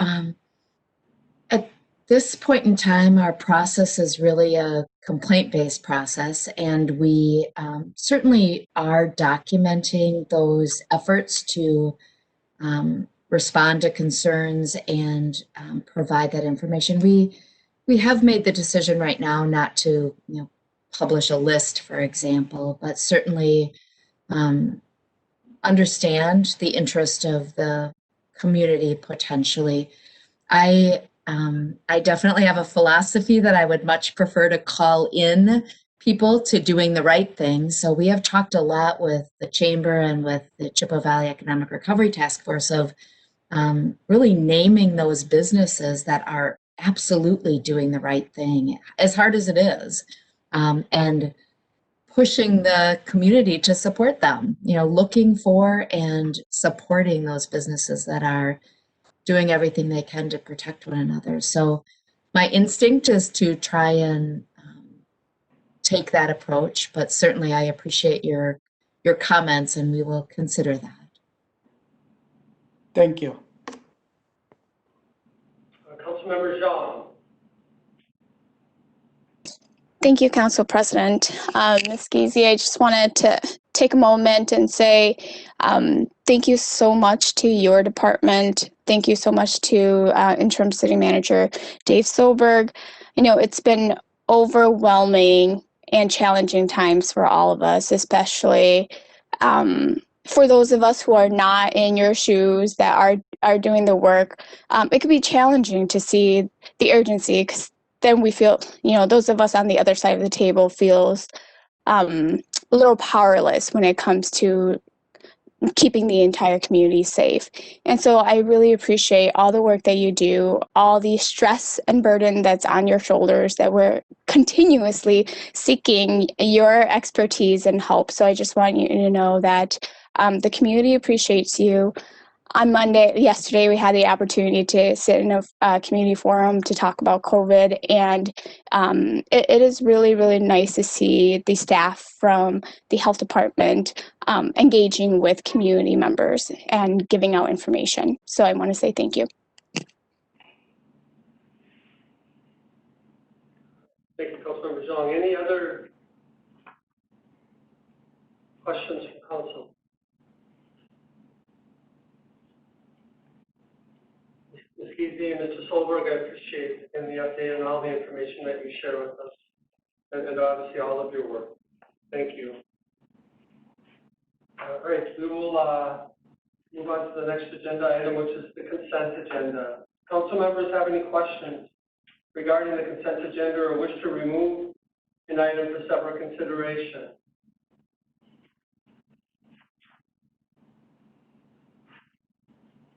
Speaker 12: At this point in time, our process is really a complaint-based process, and we certainly are documenting those efforts to respond to concerns and provide that information. We have made the decision right now not to publish a list, for example, but certainly understand the interest of the community potentially. I definitely have a philosophy that I would much prefer to call in people to doing the right thing. So we have talked a lot with the Chamber and with the Chippewa Valley Economic Recovery Task Force of really naming those businesses that are absolutely doing the right thing, as hard as it is, and pushing the community to support them, looking for and supporting those businesses that are doing everything they can to protect one another. So my instinct is to try and take that approach, but certainly I appreciate your comments and we will consider that.
Speaker 13: Thank you.
Speaker 2: Councilmember Zhang.
Speaker 14: Thank you, Council President. Ms. Giese, I just wanted to take a moment and say thank you so much to your department. Thank you so much to Interim City Manager Dave Solberg. It's been overwhelming and challenging times for all of us, especially for those of us who are not in your shoes, that are doing the work. It can be challenging to see the urgency, because then we feel, those of us on the other side of the table feels a little powerless when it comes to keeping the entire community safe. And so I really appreciate all the work that you do, all the stress and burden that's on your shoulders, that we're continuously seeking your expertise and help. So I just want you to know that the community appreciates you. On yesterday, we had the opportunity to sit in a community forum to talk about COVID, and it is really, really nice to see the staff from the health department engaging with community members and giving out information. So I want to say thank you.
Speaker 2: Thank you, Councilmember Zhang. Any other questions from council? Ms. Geezy and Mr. Solberg, I appreciate in the update and all the information that you share with us, and obviously all of your work. Thank you. All right, we will move on to the next agenda item, which is the consent agenda. Council members have any questions regarding the consent agenda or wish to remove an item for separate consideration?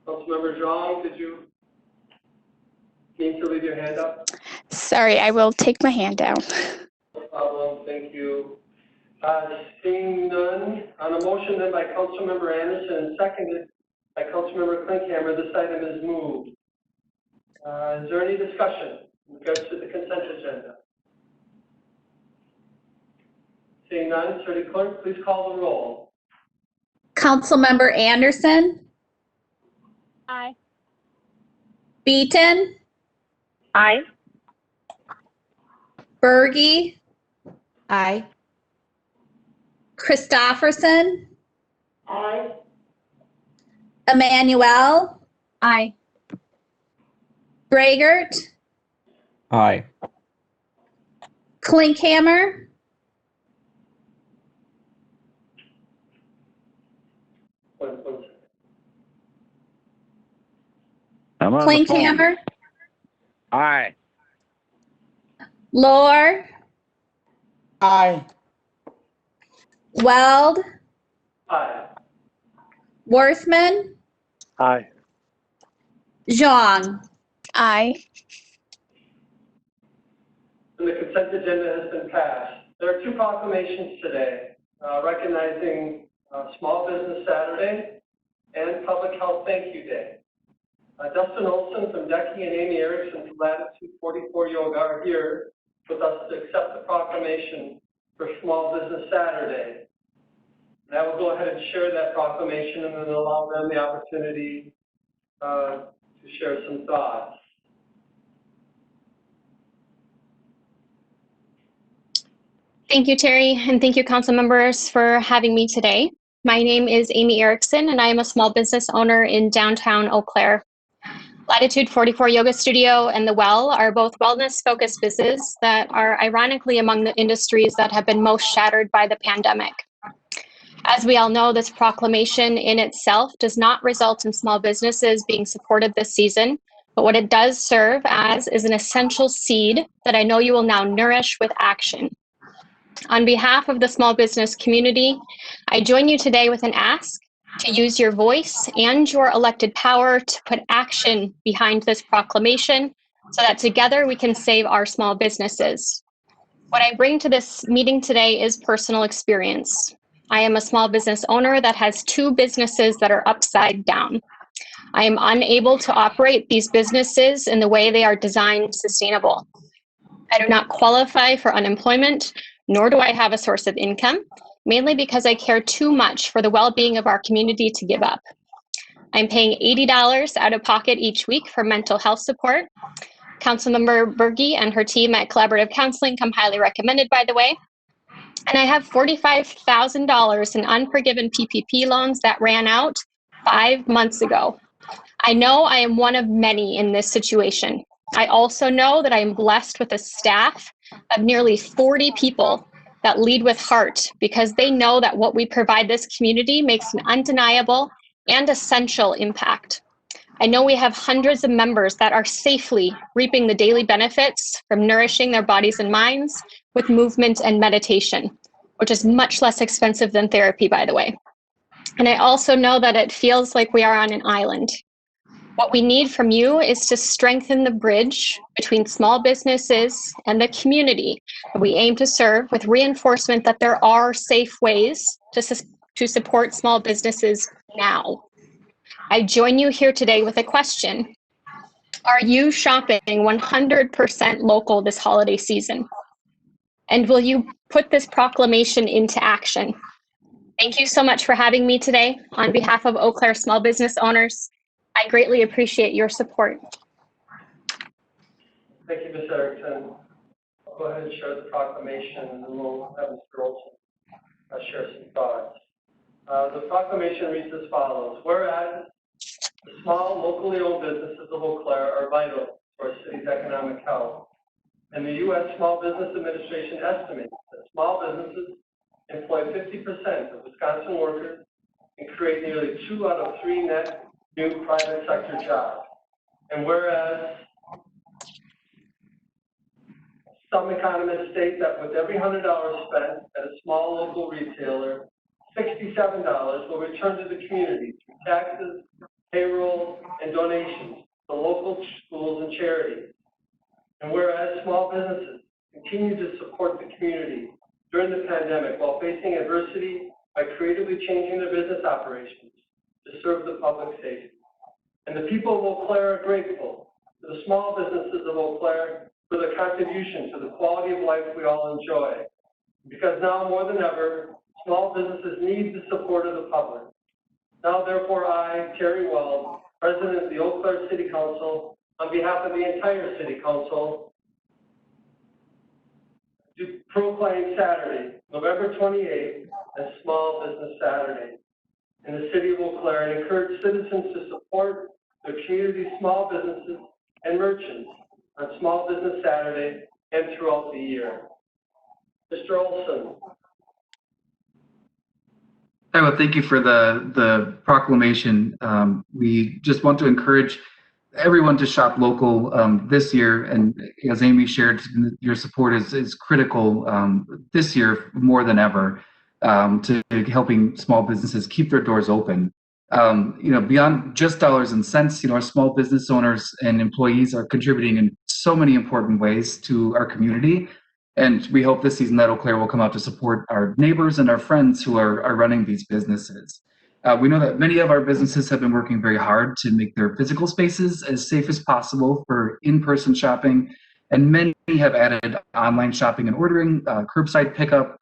Speaker 2: Councilmember Zhang, did you need to leave your hand up?
Speaker 14: Sorry, I will take my hand down.
Speaker 2: No problem, thank you. Seeing none, on a motion then by Councilmember Anderson and seconded by Councilmember Klinkhammer, this item is moved. Is there any discussion in regards to the consent agenda? Seeing none, City Clerk, please call the roll.
Speaker 9: Councilmember Anderson,
Speaker 14: Aye.
Speaker 9: Beaton,
Speaker 14: Aye.
Speaker 9: Berge,
Speaker 1: Aye.
Speaker 9: Christofferson,
Speaker 2: Aye.
Speaker 9: Emmanuel,
Speaker 14: Aye.
Speaker 9: Bragert,
Speaker 11: Aye.
Speaker 9: Klinkhammer,
Speaker 2: One second.
Speaker 15: I'm on the phone.
Speaker 9: Klinkhammer,
Speaker 15: Aye.
Speaker 9: Lohr,
Speaker 13: Aye.
Speaker 9: Weld,
Speaker 2: Aye.
Speaker 9: Worthman,
Speaker 15: Aye.
Speaker 9: Zhang.
Speaker 14: Aye.
Speaker 2: And the consent agenda has been passed. There are two proclamations today, recognizing Small Business Saturday and Public Health Thank You Day. Dustin Olson from Decky and Amy Erickson from Latitude 44 Yoga are here with us to accept the proclamation for Small Business Saturday. And I will go ahead and share that proclamation and then allow them the opportunity to share some thoughts.
Speaker 16: Thank you, Terry, and thank you, council members, for having me today. My name is Amy Erickson, and I am a small business owner in downtown Eau Claire. Latitude 44 Yoga Studio and The Well are both wellness-focused businesses that are ironically among the industries that have been most shattered by the pandemic. As we all know, this proclamation in itself does not result in small businesses being supported this season, but what it does serve as is an essential seed that I know you will now nourish with action. On behalf of the small business community, I join you today with an ask to use your voice and your elected power to put action behind this proclamation so that together we can save our small businesses. What I bring to this meeting today is personal experience. I am a small business owner that has two businesses that are upside down. I am unable to operate these businesses in the way they are designed sustainable. I do not qualify for unemployment, nor do I have a source of income, mainly because I care too much for the well-being of our community to give up. I'm paying $80 out of pocket each week for mental health support. Councilmember Berge and her team at Collaborative Counseling come highly recommended, by the way. And I have $45,000 in unforgiven PPP loans that ran out 5 months ago. I know I am one of many in this situation. I also know that I am blessed with a staff of nearly 40 people that lead with heart because they know that what we provide this community makes an undeniable and essential impact. I know we have hundreds of members that are safely reaping the daily benefits from nourishing their bodies and minds with movement and meditation, which is much less expensive than therapy, by the way. And I also know that it feels like we are on an island. What we need from you is to strengthen the bridge between small businesses and the community that we aim to serve with reinforcement that there are safe ways to support small businesses now. I join you here today with a question. Are you shopping 100% local this holiday season? And will you put this proclamation into action? Thank you so much for having me today. On behalf of Eau Claire small business owners, I greatly appreciate your support.
Speaker 2: Thank you, Ms. Erickson. I'll go ahead and share the proclamation, and then we'll have Mr. Olson share some thoughts. The proclamation reads as follows. Whereas the small, locally owned businesses of Eau Claire are vital to our city's economic health, and the U.S. Small Business Administration estimates that small businesses employ 50% of Wisconsin workers and create nearly 2 out of 3 net new private sector jobs. And whereas some economists state that with every $100 spent at a small local retailer, $67 will return to the community through taxes, payroll, and donations to local schools and charities. And whereas small businesses continue to support the community during the pandemic while facing adversity by creatively changing their business operations to serve the public safety. And the people of Eau Claire are grateful to the small businesses of Eau Claire for their contribution to the quality of life we all enjoy. Because now more than ever, small businesses need the support of the public. Now, therefore, I, Terry Weld, President of the Eau Claire City Council, on behalf of the entire City Council, do proclaim Saturday, November 28th, as Small Business Saturday in the city of Eau Claire and encourage citizens to support their community's small businesses and merchants on Small Business Saturday and throughout the year. Mr. Olson.
Speaker 17: Well, thank you for the proclamation. We just want to encourage everyone to shop local this year, and as Amy shared, your support is critical this year more than ever to helping small businesses keep their doors open. Beyond just dollars and cents, our small business owners and employees are contributing in so many important ways to our community. And we hope this season that Eau Claire will come out to support our neighbors and our friends who are running these businesses. We know that many of our businesses have been working very hard to make their physical spaces as safe as possible for in-person shopping, and many have added online shopping and ordering, curbside pickup,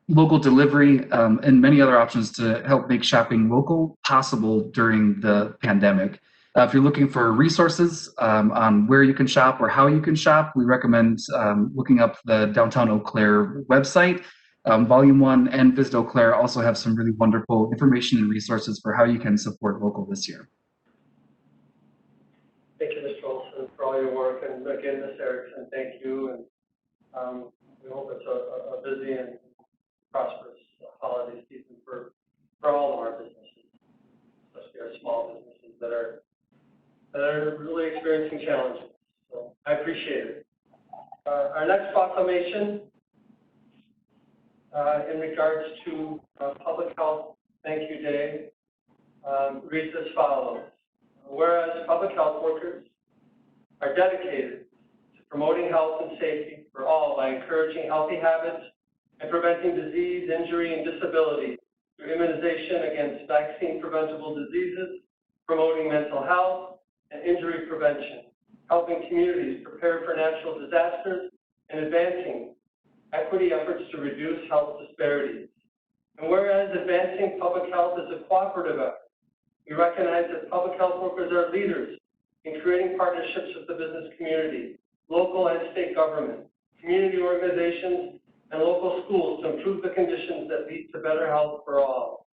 Speaker 17: local delivery, and many other options to help make shopping local possible during the pandemic. If you're looking for resources on where you can shop or how you can shop, we recommend looking up the Downtown Eau Claire website. Volume 1 and Visit Eau Claire also have some really wonderful information and resources for how you can support local this year.
Speaker 2: Thank you, Mr. Olson, for all your work. And again, Ms. Erickson, thank you. And we hope it's a busy and prosperous holiday season for all of our businesses, especially our small businesses that are really experiencing challenges. So I appreciate it. Our next proclamation in regards to Public Health Thank You Day reads as follows. Whereas public health workers are dedicated to promoting health and safety for all by encouraging healthy habits and preventing disease, injury, and disability through immunization against vaccine-preventable diseases, promoting mental health and injury prevention, helping communities prepare for natural disasters, and advancing equity efforts to reduce health disparities. And whereas advancing public health is a cooperative effort, we recognize that public health workers are leaders in creating partnerships with the business community, local and state government, community organizations, and local schools to improve the conditions that lead to better health for all.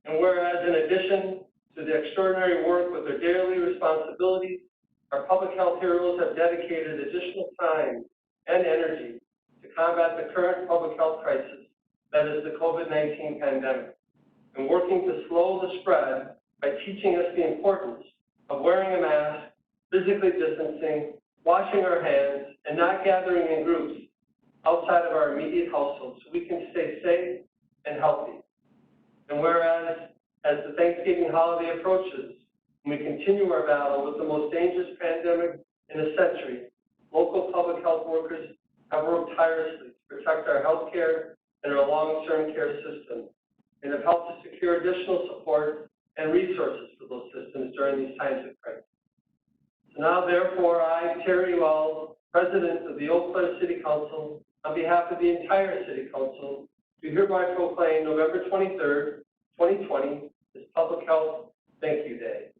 Speaker 2: And whereas in addition to the extraordinary work with their daily responsibilities, our public health heroes have dedicated additional time and energy to combat the current public health crisis that is the COVID-19 pandemic, and working to slow the spread by teaching us the importance of wearing a mask, physically distancing, washing our hands, and not gathering in groups outside of our immediate households so we can stay safe and healthy. And whereas, as the Thanksgiving holiday approaches, and we continue our battle with the most dangerous pandemic in a century, local public health workers have worked tirelessly to protect our health care and our long-term care system, and have helped to secure additional support and resources for those systems during these times of crisis. So now, therefore, I, Terry Weld, President of the Eau Claire City Council, on behalf of the entire City Council, do hereby proclaim November 23rd, 2020 as Public Health Thank You Day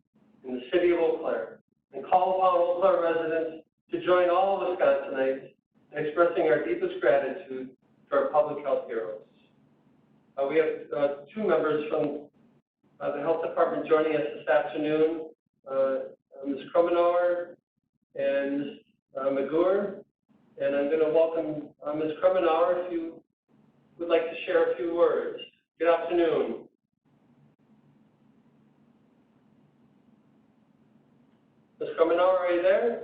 Speaker 2: in the City of Eau Claire, and call upon Eau Claire residents to join all Wisconsinites in expressing our deepest gratitude to our public health heroes. We have two members from the Health Department joining us this afternoon, Ms. Krummenauer and Ms. Magur. And I'm going to welcome Ms. Krummenauer if you would like to share a few words. Good afternoon. Ms. Krummenauer, are you there?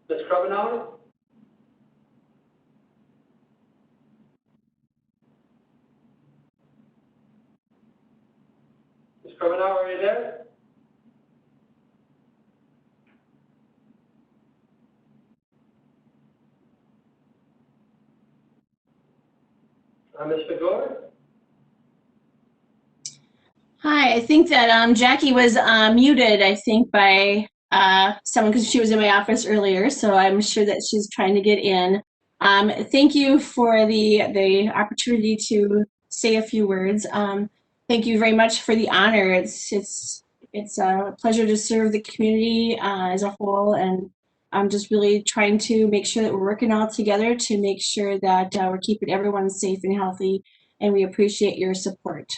Speaker 2: Ms. Krummenauer? Ms. Krummenauer, are you there? Ms. Magur?
Speaker 18: Hi, I think that Jackie was muted, I think, by someone because she was in my office earlier, so I'm sure that she's trying to get in. Thank you for the opportunity to say a few words. Thank you very much for the honor. It's a pleasure to serve the community as a whole, and I'm just really trying to make sure that we're working all together to make sure that we're keeping everyone safe and healthy, and we appreciate your support.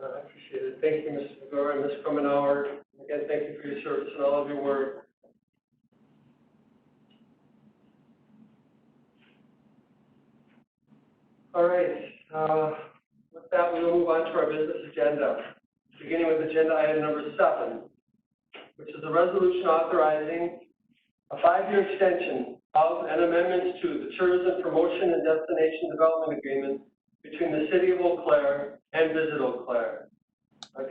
Speaker 2: I appreciate it. Thank you, Ms. Magur and Ms. Krummenauer. Again, thank you for your service and all of your work. All right. With that, we will move on to our business agenda, beginning with agenda item number 7, which is a resolution authorizing a 5-year extension of and amendments to the Tourism Promotion and Destination Development Agreement between the City of Eau Claire and Visit Eau Claire.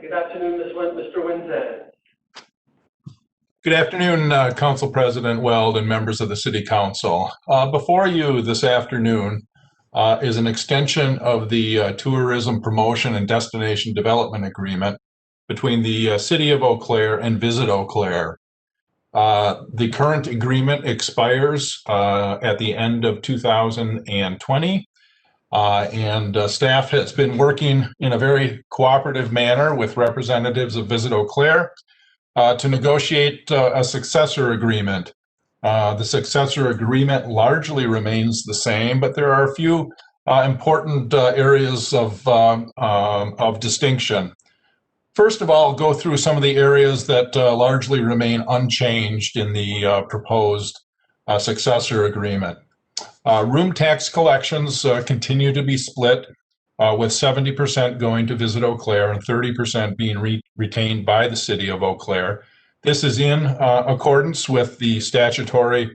Speaker 2: Good afternoon, Mr. Winzan.
Speaker 19: Good afternoon, Council President Weld and members of the City Council. Before you this afternoon is an extension of the Tourism Promotion and Destination Development Agreement between the City of Eau Claire and Visit Eau Claire. The current agreement expires at the end of 2020. And staff has been working in a very cooperative manner with representatives of Visit Eau Claire to negotiate a successor agreement. The successor agreement largely remains the same, but there are a few important areas of distinction. First of all, I'll go through some of the areas that largely remain unchanged in the proposed successor agreement. Room tax collections continue to be split, with 70% going to Visit Eau Claire and 30% being retained by the City of Eau Claire. This is in accordance with the statutory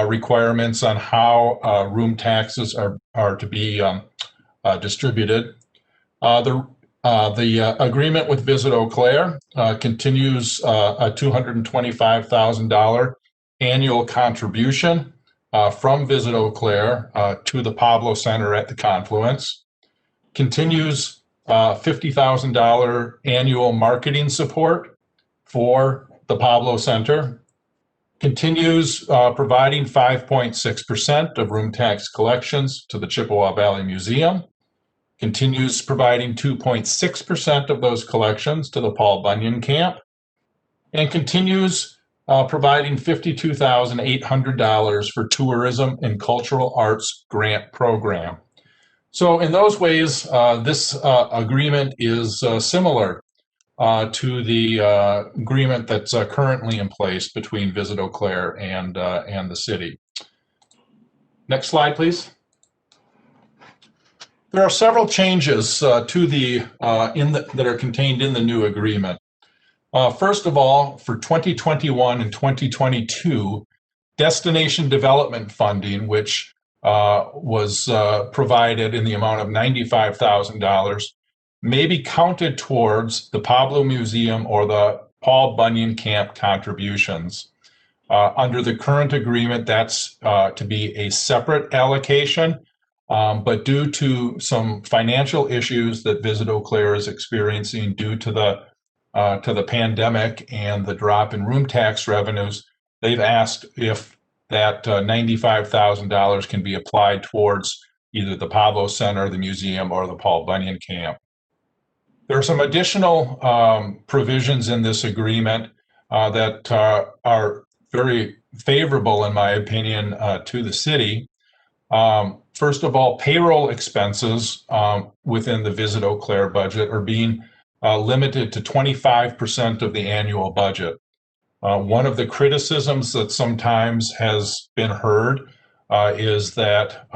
Speaker 19: requirements on how room taxes are to be distributed. The agreement with Visit Eau Claire continues a $225,000 annual contribution from Visit Eau Claire to the Pablo Center at the Confluence, continues $50,000 annual marketing support for the Pablo Center, continues providing 5.6% of room tax collections to the Chippewa Valley Museum, continues providing 2.6% of those collections to the Paul Bunyan Camp, and continues providing $52,800 for tourism and cultural arts grant program. So in those ways, this agreement is similar to the agreement that's currently in place between Visit Eau Claire and the city. Next slide, please. There are several changes to the that are contained in the new agreement. First of all, for 2021 and 2022, destination development funding, which was provided in the amount of $95,000, may be counted towards the Pablo Museum or the Paul Bunyan Camp contributions. Under the current agreement, that's to be a separate allocation, but due to some financial issues that Visit Eau Claire is experiencing due to the pandemic and the drop in room tax revenues, they've asked if that $95,000 can be applied towards either the Pablo Center, the museum, or the Paul Bunyan Camp. There are some additional provisions in this agreement that are very favorable, in my opinion, to the city. First of all, payroll expenses within the Visit Eau Claire budget are being limited to 25% of the annual budget. One of the criticisms that sometimes has been heard is that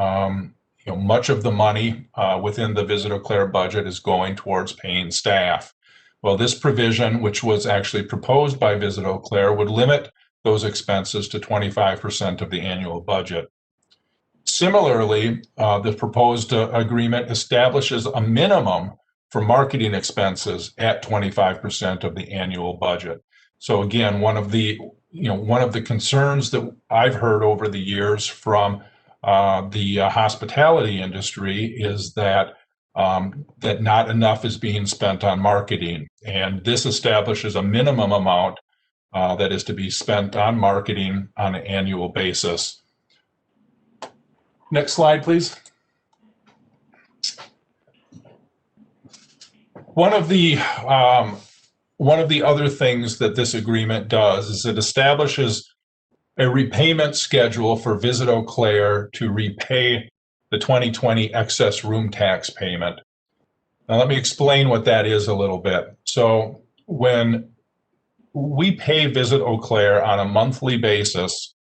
Speaker 19: much of the money within the Visit Eau Claire budget is going towards paying staff. Well, this provision, which was actually proposed by Visit Eau Claire, would limit those expenses to 25% of the annual budget. Similarly, the proposed agreement establishes a minimum for marketing expenses at 25% of the annual budget. So again, one of the concerns that I've heard over the years from the hospitality industry is that that not enough is being spent on marketing, and this establishes a minimum amount that is to be spent on marketing on an annual basis. Next slide, please. One of the other things that this agreement does is it establishes a repayment schedule for Visit Eau Claire to repay the 2020 excess room tax payment. Now, let me explain what that is a little bit. So when we pay Visit Eau Claire on a monthly basis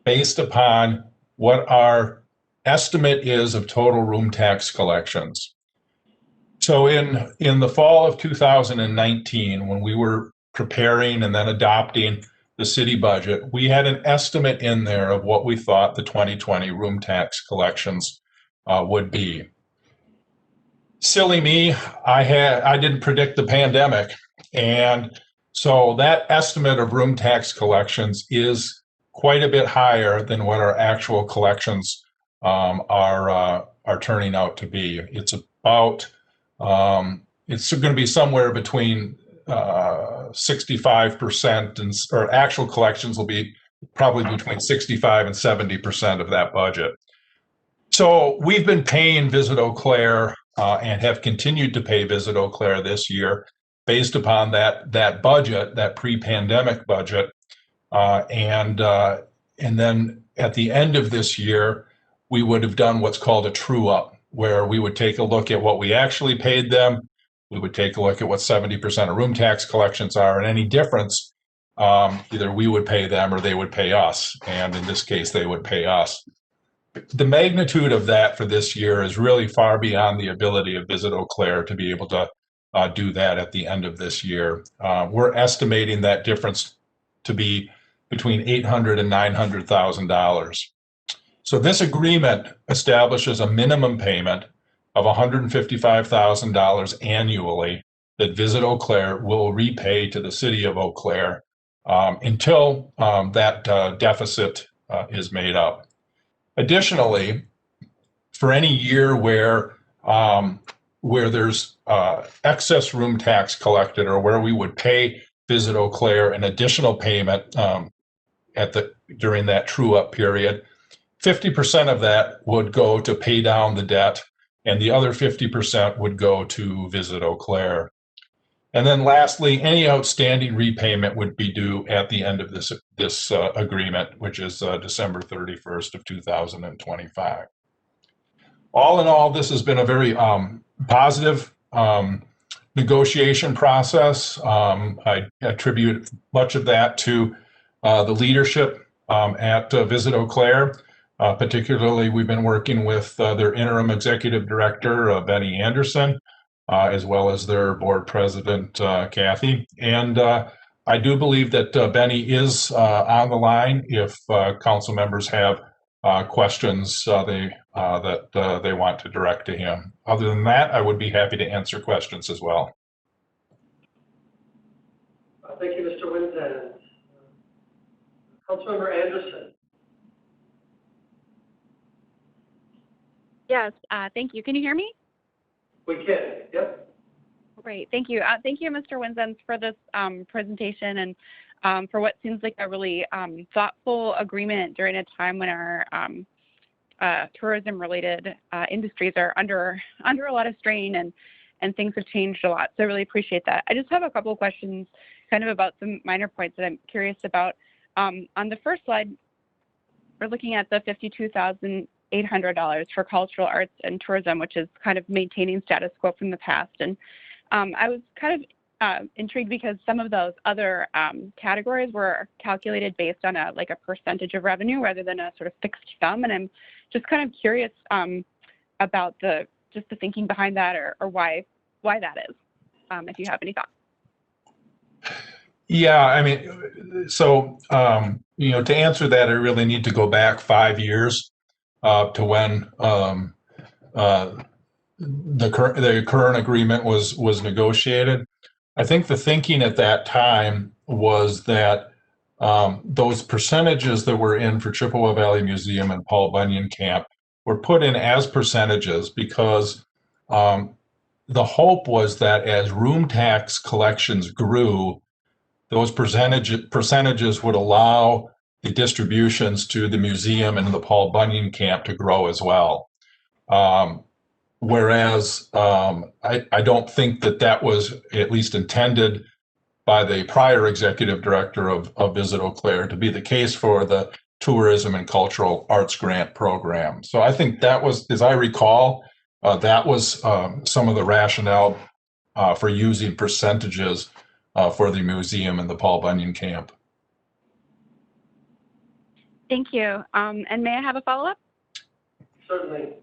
Speaker 19: based upon what our estimate is of total room tax collections. So in the fall of 2019, when we were preparing and then adopting the city budget, we had an estimate in there of what we thought the 2020 room tax collections would be. Silly me, I didn't predict the pandemic, and so that estimate of room tax collections is quite a bit higher than what our actual collections are turning out to be. It's about it's going to be somewhere between 65% or actual collections will be probably between 65 and 70% of that budget. So we've been paying Visit Eau Claire and have continued to pay Visit Eau Claire this year based upon that budget, that pre-pandemic budget, and then at the end of this year, we would have done what's called a true-up, where we would take a look at what we actually paid them. We would take a look at what 70% of room tax collections are, and any difference, either we would pay them or they would pay us. And in this case, they would pay us. The magnitude of that for this year is really far beyond the ability of Visit Eau Claire to be able to do that at the end of this year. We're estimating that difference to be between $800,000 and $900,000. So this agreement establishes a minimum payment of $155,000 annually that Visit Eau Claire will repay to the city of Eau Claire until that deficit is made up. Additionally, for any year where there's excess room tax collected, or where we would pay Visit Eau Claire an additional payment during that true-up period, 50% of that would go to pay down the debt, and the other 50% would go to Visit Eau Claire. And then lastly, any outstanding repayment would be due at the end of this agreement, which is December 31st of 2025. All in all, this has been a very positive negotiation process. I attribute much of that to the leadership at Visit Eau Claire. Particularly, we've been working with their interim executive director, Benny Anderson, as well as their board president, Kathy. And I do believe that Benny is on the line if council members have questions that they want to direct to him. Other than that, I would be happy to answer questions as well.
Speaker 2: Thank you, Mr. Wintan. Councilmember Anderson.
Speaker 20: Yes, thank you. Can you hear me?
Speaker 2: We can. Yep.
Speaker 20: Great, thank you. Thank you, Mr. Winzens, for this presentation and for what seems like a really thoughtful agreement during a time when our tourism-related industries are under a lot of strain and things have changed a lot. So I really appreciate that. I just have a couple of questions kind of about some minor points that I'm curious about. On the first slide, we're looking at the $52,800 for cultural arts and tourism, which is kind of maintaining status quo from the past. And I was kind of intrigued because some of those other categories were calculated based on a percentage of revenue rather than a sort of fixed sum. And I'm just kind of curious about the thinking behind that or why that is, if you have any thoughts.
Speaker 19: Yeah, I mean, so, to answer that, I really need to go back 5 years to when the current agreement was negotiated. I think the thinking at that time was that those percentages that were in for Chippewa Valley Museum and Paul Bunyan Camp were put in as percentages because the hope was that as room tax collections grew, those percentages would allow the distributions to the museum and the Paul Bunyan Camp to grow as well. Whereas I don't think that was at least intended by the prior executive director of Visit Eau Claire to be the case for the Tourism and Cultural Arts Grant Program. So I think that was, as I recall, that was some of the rationale for using percentages for the museum and the Paul Bunyan Camp.
Speaker 20: Thank you. And may I have a follow-up?
Speaker 2: Certainly.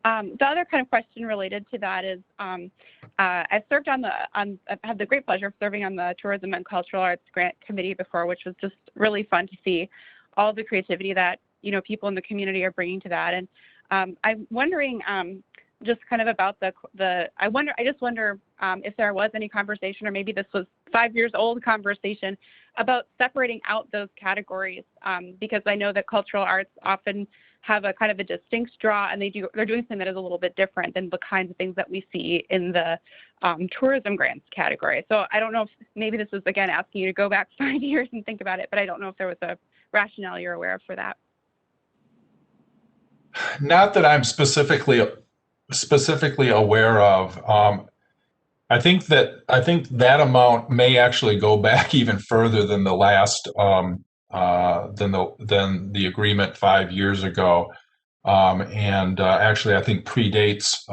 Speaker 20: The other kind of question related to that is, I've served I've had the great pleasure of serving on the Tourism and Cultural Arts Grant Committee before, which was just really fun to see all the creativity that, people in the community are bringing to that. And I'm wondering just kind of about I just wonder if there was any conversation, or maybe this was 5 years old conversation about separating out those categories, because I know that cultural arts often have a kind of a distinct draw, and they're doing something that is a little bit different than the kinds of things that we see in the tourism grants category. So I don't know if maybe this is, again, asking you to go back 5 years and think about it, but I don't know if there was a rationale you're aware of for that.
Speaker 19: Not that I'm specifically aware of. I think that amount may actually go back even further than the last than the agreement 5 years ago, and actually I think predates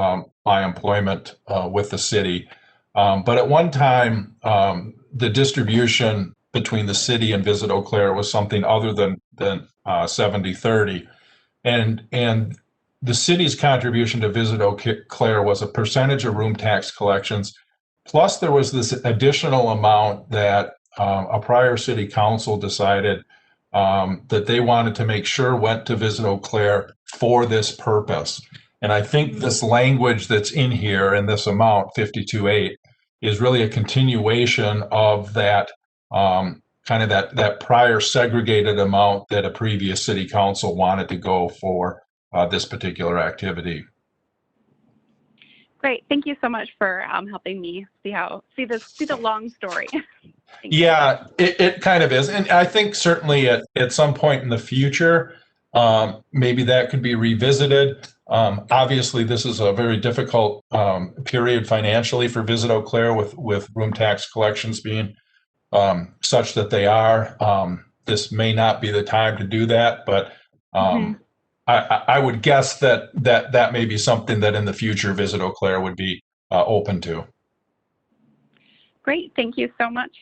Speaker 19: my employment with the city. But at one time, the distribution between the city and Visit Eau Claire was something other than 70-30, and the city's contribution to Visit Eau Claire was a percentage of room tax collections, plus there was this additional amount that a prior city council decided that they wanted to make sure went to Visit Eau Claire for this purpose. And I think this language that's in here and this amount, 52.8, is really a continuation of that kind of that prior segregated amount that a previous city council wanted to go for this particular activity.
Speaker 20: Great, thank you so much for helping me see the long story.
Speaker 19: Yeah, it kind of is, and I think certainly at some point in the future, maybe that could be revisited. Obviously, this is a very difficult period financially for Visit Eau Claire with room tax collections being such that they are. This may not be the time to do that, but I would guess that may be something that in the future Visit Eau Claire would be open to.
Speaker 20: Great, thank you so much.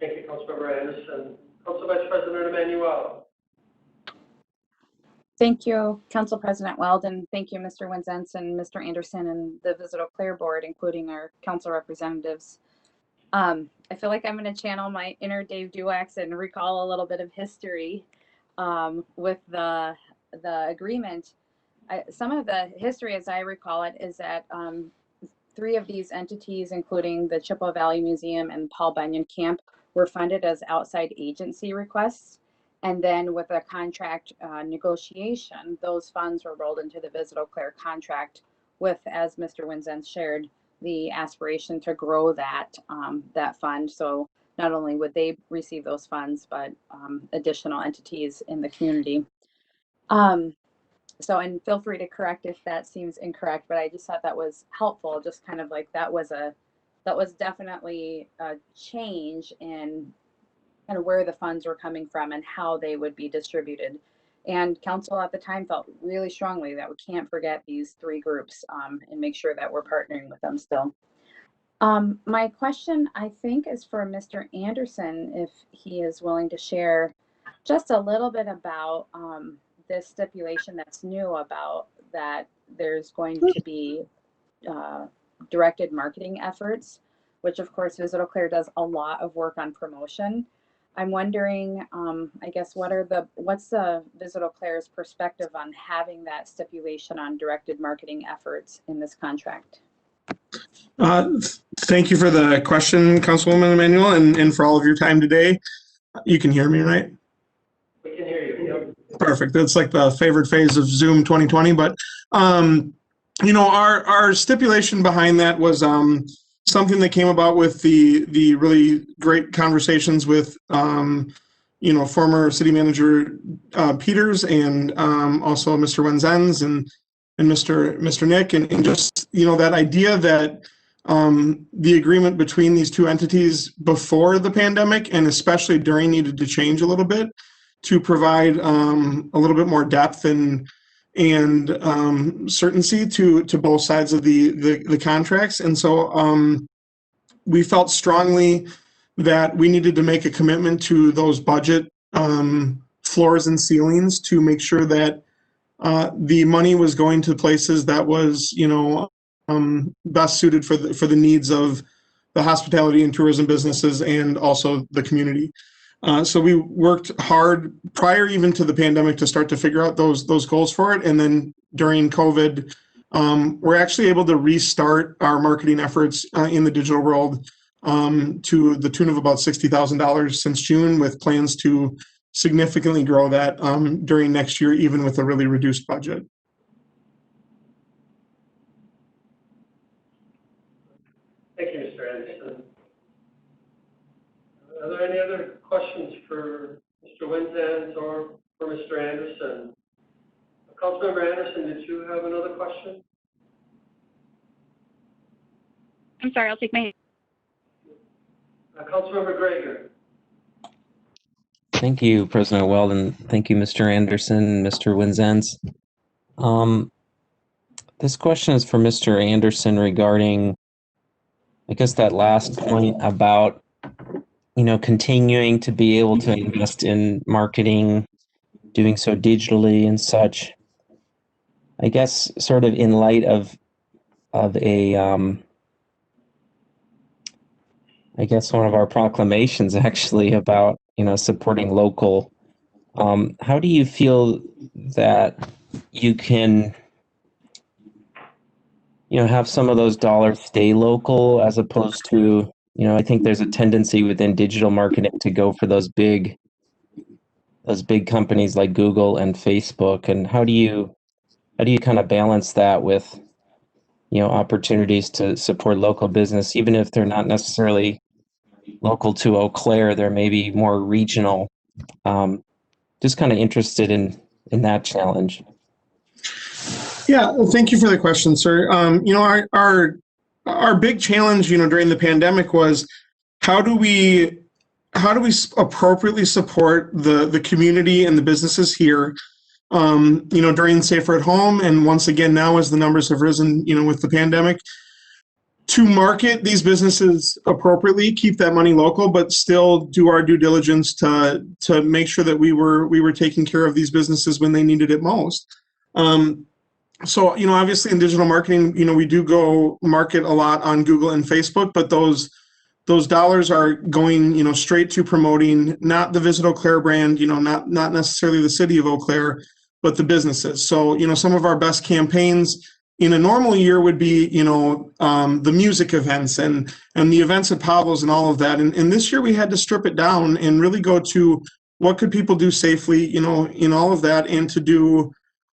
Speaker 2: Thank you, Councilmember Anderson. Council Vice President Emanuel.
Speaker 8: Thank you, Council President Weld, and thank you, Mr. Winzens and Mr. Anderson and the Visit Eau Claire Board, including our council representatives. I feel like I'm going to channel my inner Dave Duax and recall a little bit of history with the agreement. Some of the history, as I recall it, is that 3 of these entities, including the Chippewa Valley Museum and Paul Bunyan Camp, were funded as outside agency requests. And then with a contract negotiation, those funds were rolled into the Visit Eau Claire contract with, as Mr. Winzen shared, the aspiration to grow that fund. So not only would they receive those funds, but additional entities in the community. So, and feel free to correct if that seems incorrect, but I just thought that was helpful. Just kind of like that was definitely a change in kind of where the funds were coming from and how they would be distributed. And council at the time felt really strongly that we can't forget these three groups and make sure that we're partnering with them still. My question, I think, is for Mr. Anderson, if he is willing to share just a little bit about this stipulation that's new about that there's going to be directed marketing efforts, which of course Visit Eau Claire does a lot of work on promotion. I'm wondering, I guess, what's the Visit Eau Claire's perspective on having that stipulation on directed marketing efforts in this contract?
Speaker 3: Thank you for the question, Councilwoman Emanuel, and for all of your time today. You can hear me, right?
Speaker 2: We can hear you. Yep.
Speaker 3: Perfect. That's like the favorite phase of Zoom 2020. But, you know, our stipulation behind that was something that came about with the really great conversations with, you know, former city manager Peters and also Mr. Wenzens and Mr. Nick, and just, you know, that idea that the agreement between these two entities before the pandemic and especially during needed to change a little bit to provide a little bit more depth and certainty to both sides of the contracts. And so we felt strongly that we needed to make a commitment to those budget floors and ceilings to make sure that the money was going to places that was, you know, best suited for the needs of the hospitality and tourism businesses and also the community. So we worked hard prior even to the pandemic to start to figure out those goals for it. And then during COVID, we're actually able to restart our marketing efforts in the digital world to the tune of about $60,000 since June, with plans to significantly grow that during next year, even with a really reduced budget.
Speaker 2: Thank you, Mr. Anderson. Are there any other questions for Mr. Wenzens or for Mr. Anderson? Councilmember Anderson, did you have another question?
Speaker 20: I'm sorry, I'll take my hand.
Speaker 2: Councilmember Greger.
Speaker 11: Thank you, President Weld, and thank you, Mr. Anderson, Mr. Wenzens. This question is for Mr. Anderson regarding, I guess, that last point about, you know, continuing to be able to invest in marketing, doing so digitally and such. I guess sort of in light of a, I guess one of our proclamations actually about, you know, supporting local. How do you feel that you can, you know, have some of those dollars stay local as opposed to, you know, I think there's a tendency within digital marketing to go for those big companies like Google and Facebook. And how do you kind of balance that with, you know, opportunities to support local business, even if they're not necessarily local to Eau Claire, they're maybe more regional. Just kind of interested in that challenge.
Speaker 3: Yeah, well, thank you for the question, sir. You know, our big challenge, you know, during the pandemic was how do we appropriately support the community and the businesses here, you know, during Safer at Home, and once again now as the numbers have risen, you know, with the pandemic, to market these businesses appropriately, keep that money local, but still do our due diligence to make sure that we were taking care of these businesses when they needed it most. So, you know, obviously in digital marketing, you know, we do go market a lot on Google and Facebook, but those dollars are going, you know, straight to promoting not the Visit Eau Claire brand, you know, not necessarily the city of Eau Claire, but the businesses. So, you know, some of our best campaigns in a normal year would be, the music events and the events at Pablo's and all of that. And this year we had to strip it down and really go to what could people do safely, in all of that, and to do,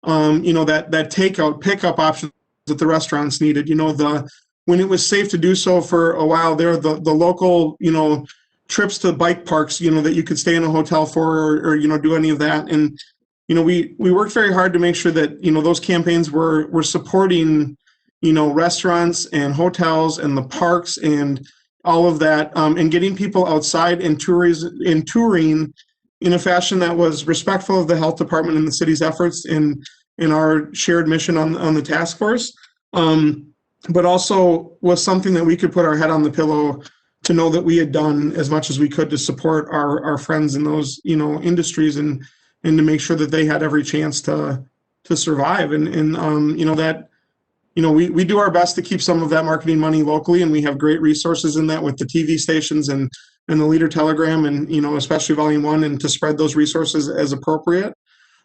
Speaker 3: that takeout, pickup options that the restaurants needed. When it was safe to do so for a while there, the local, trips to bike parks, that you could stay in a hotel for, or do any of that. And we worked very hard to make sure that, those campaigns were supporting, restaurants and hotels and the parks and all of that, and getting people outside and touring in a fashion that was respectful of the health department and the city's efforts in our shared mission on the task force, but also was something that we could put our head on the pillow to know that we had done as much as we could to support our friends in those, industries and to make sure that they had every chance to survive. And that, we do our best to keep some of that marketing money locally, and we have great resources in that with the TV stations and the Leader Telegram and, especially Volume 1, and to spread those resources as appropriate.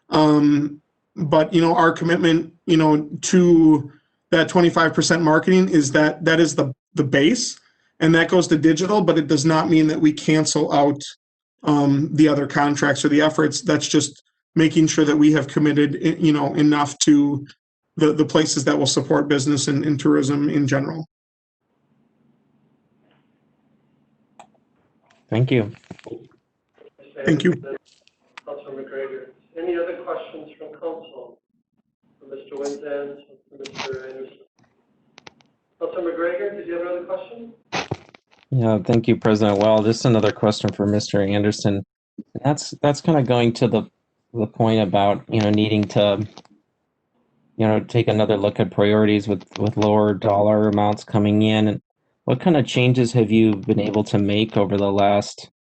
Speaker 3: But, our commitment, to that 25% marketing is that is the base, and that goes to digital, but it does not mean that we cancel out the other contracts or the efforts. That's just making sure that we have committed, enough to the places that will support business and tourism in general.
Speaker 11: Thank you.
Speaker 3: Thank you.
Speaker 2: Councilor McGregor. Any other questions from council? For Mr. Winzans, for Mr. Anderson? Councilor McGregor, did you have another question?
Speaker 11: Yeah, thank you, President Weld. Just another question for Mr. Anderson. That's kind of going to the point about, needing to, take another look at priorities with lower dollar amounts coming in. And what kind of changes have you been able to make over the last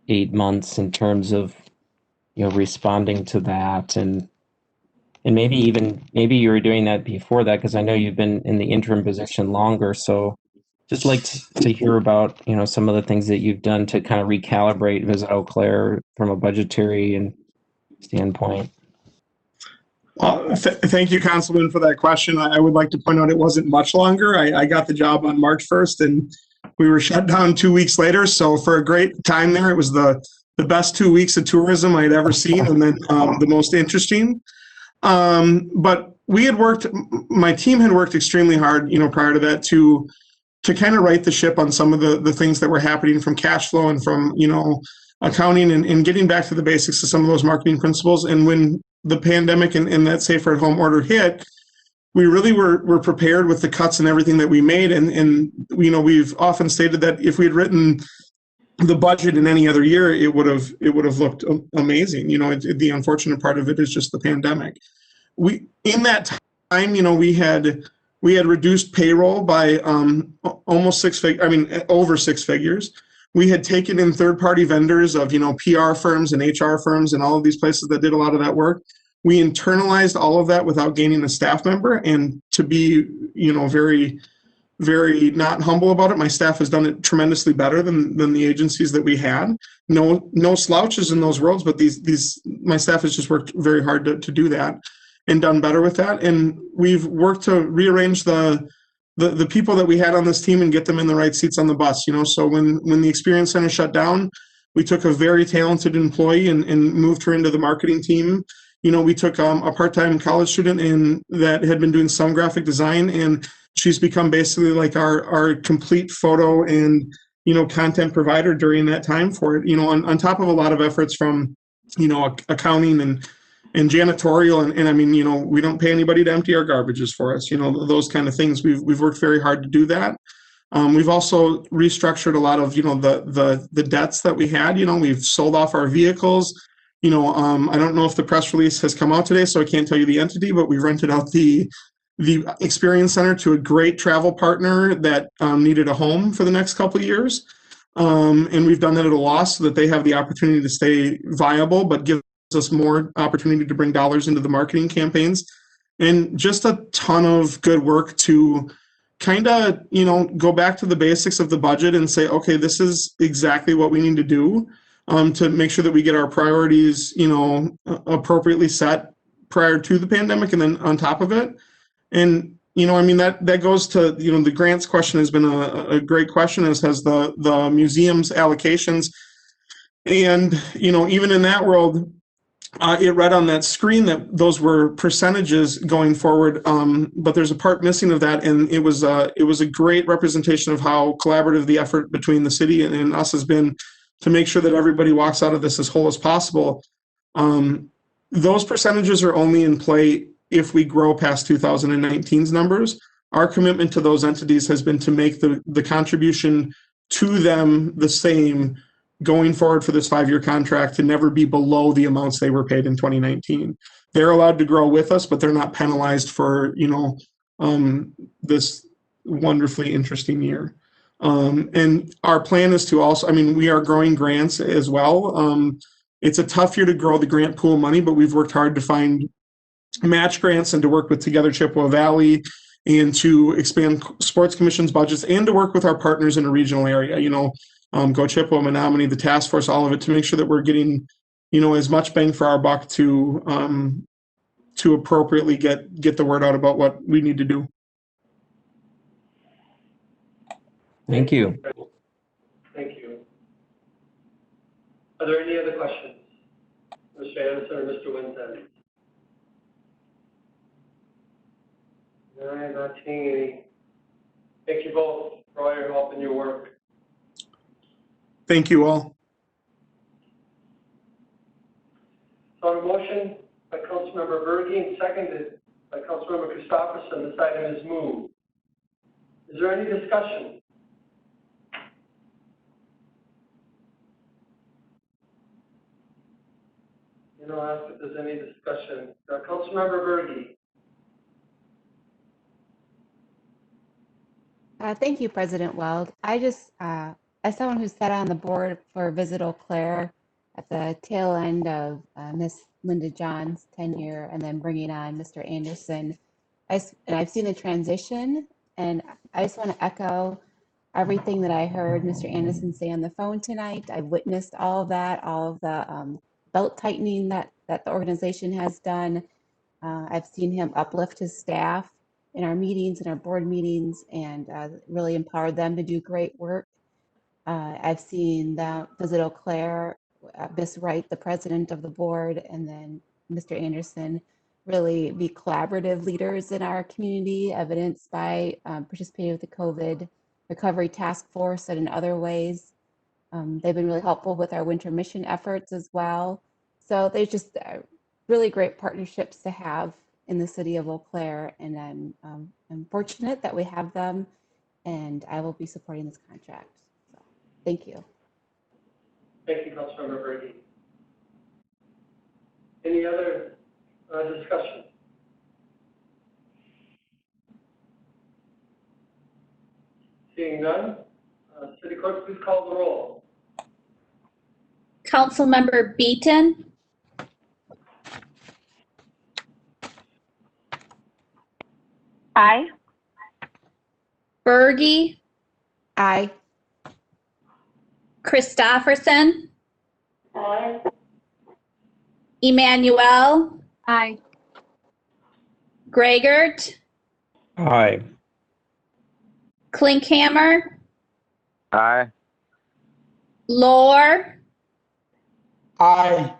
Speaker 11: 8 months in terms of, responding to that? And maybe you were doing that before that, because I know you've been in the interim position longer. So just like to hear about, some of the things that you've done to kind of recalibrate Visit Eau Claire from a budgetary and standpoint.
Speaker 3: Thank you, Councilman, for that question. I would like to point out it wasn't much longer. I got the job on March 1st, and we were shut down 2 weeks later. So for a great time there, it was the best 2 weeks of tourism I had ever seen, and then the most interesting. But my team had worked extremely hard, prior to that to kind of right the ship on some of the things that were happening from cash flow and from, accounting and getting back to the basics of some of those marketing principles. And when the pandemic and that safer at home order hit, we really were prepared with the cuts and everything that we made. And we've often stated that if we had written the budget in any other year, it would have looked amazing. The unfortunate part of it is just the pandemic. In that time, we had reduced payroll by almost over 6 figures. We had taken in third-party vendors of, PR firms and HR firms and all of these places that did a lot of that work. We internalized all of that without gaining a staff member. And to be, very, very not humble about it, my staff has done it tremendously better than the agencies that we had. No slouches in those worlds, but my staff has just worked very hard to do that and done better with that. And we've worked to rearrange the people that we had on this team and get them in the right seats on the bus. So when the Experience Center shut down, we took a very talented employee and moved her into the marketing team. We took a part-time college student that had been doing some graphic design, and she's become basically like our complete photo and, content provider during that time for it, on top of a lot of efforts from, accounting and janitorial. And I mean, we don't pay anybody to empty our garbages for us, those kind of things. We've worked very hard to do that. We've also restructured a lot of, the debts that we had. We've sold off our vehicles. I don't know if the press release has come out today, so I can't tell you the entity, but we rented out the Experience Center to a great travel partner that needed a home for the next couple of years. And we've done that at a loss so that they have the opportunity to stay viable, but give us more opportunity to bring dollars into the marketing campaigns. And just a ton of good work to kind of, go back to the basics of the budget and say, okay, this is exactly what we need to do to make sure that we get our priorities, appropriately set prior to the pandemic and then on top of it. And I mean, that goes to, the grants question has been a great question, as has the museum's allocations. And, even in that world, it read on that screen that those were percentages going forward, but there's a part missing of that, and it was a great representation of how collaborative the effort between the city and us has been to make sure that everybody walks out of this as whole as possible. Those percentages are only in play if we grow past 2019's numbers. Our commitment to those entities has been to make the contribution to them the same going forward for this 5-year contract, to never be below the amounts they were paid in 2019. They're allowed to grow with us, but they're not penalized for, this wonderfully interesting year. And our plan is to also, we are growing grants as well. It's a tough year to grow the grant pool money, but we've worked hard to find match grants and to work with Together Chippewa Valley and to expand sports commission's budgets and to work with our partners in a regional area, Go Chippewa, Menominee, the task force, all of it, to make sure that we're getting, as much bang for our buck to appropriately get the word out about what we need to do.
Speaker 11: Thank you.
Speaker 2: Thank you. Are there any other questions? Mr. Anderson or Mr. Winton? No, I'm not seeing any. Thank you both for all your help and your work.
Speaker 3: Thank you all.
Speaker 2: So on a motion by Councilmember Berge and seconded by Councilmember Christopherson, this item is moved. Is there any discussion? I'll ask if there's any discussion. Councilmember Berge.
Speaker 7: Thank you, President Weld. I just, as someone who sat on the board for Visit Eau Claire at the tail end of Miss Linda John's tenure and then bringing on Mr. Anderson, and I've seen the transition, and I just want to echo everything that I heard Mr. Anderson say on the phone tonight. I've witnessed all of that, all of the belt tightening that the organization has done. I've seen him uplift his staff in our meetings, in our board meetings, and really empowered them to do great work. I've seen the Visit Eau Claire, Miss Wright, the president of the board, and then Mr. Anderson really be collaborative leaders in our community, evidenced by participating with the COVID Recovery Task Force and in other ways. They've been really helpful with our winter mission efforts as well. So there's just really great partnerships to have in the city of Eau Claire, and I'm fortunate that we have them, and I will be supporting this contract. So, thank you.
Speaker 2: Thank you, Councilmember Berge. Any other discussion? Seeing none, City Clerk, please call the roll.
Speaker 9: Councilmember Beaton,
Speaker 14: Aye.
Speaker 9: Berge,
Speaker 7: Aye.
Speaker 9: Christopherson,
Speaker 18: Aye.
Speaker 9: Emmanuel,
Speaker 14: Aye.
Speaker 9: Gregert,
Speaker 11: Aye.
Speaker 9: Klinkhammer,
Speaker 15: Aye.
Speaker 9: Lohr,
Speaker 13: Aye.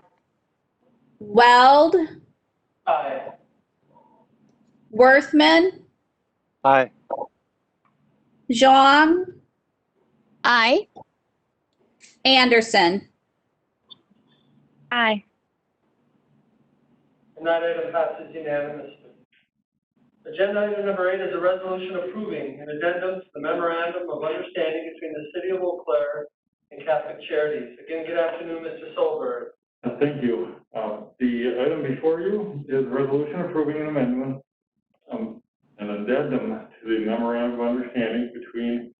Speaker 9: Weld,
Speaker 2: Aye.
Speaker 9: Worthman,
Speaker 15: Aye.
Speaker 9: Zhang,
Speaker 14: Aye.
Speaker 9: Anderson.
Speaker 14: Aye.
Speaker 2: And that item passes unanimously. Agenda item number 8 is a resolution approving an addendum to the Memorandum of Understanding between the City of Eau Claire and Catholic Charities. Again, good afternoon, Mr. Solberg.
Speaker 10: Thank you. The item before you is a resolution approving an amendment, an addendum to the Memorandum of Understanding between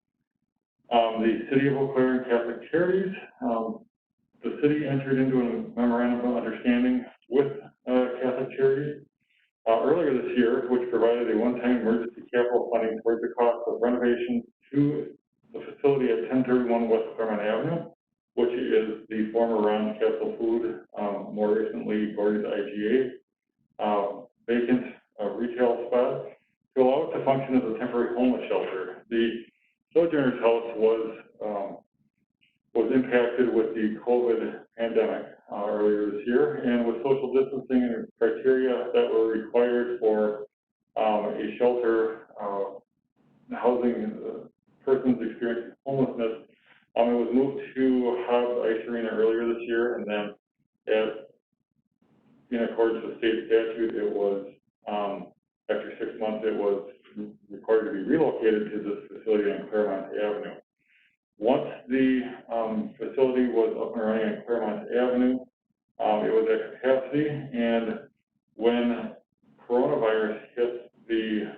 Speaker 10: the City of Eau Claire and Catholic Charities. The city entered into a Memorandum of Understanding with Catholic Charities earlier this year, which provided a one-time emergency capital funding towards the cost of renovation to the facility at 1031 West Claremont Avenue, which is the former Ron's Castle Food, more recently Gordy's IGA, vacant retail spot to allow it to function as a temporary homeless shelter. The Sojourner's House was impacted with the COVID pandemic earlier this year, and with social distancing and criteria that were required for a shelter housing persons experiencing homelessness, it was moved to Hobbs Ice Arena earlier this year, and then in accordance with state statute, it was, after 6 months, it was required to be relocated to this facility on Claremont Avenue. Once the facility was up and running on Claremont Avenue, it was at capacity, and when coronavirus hit the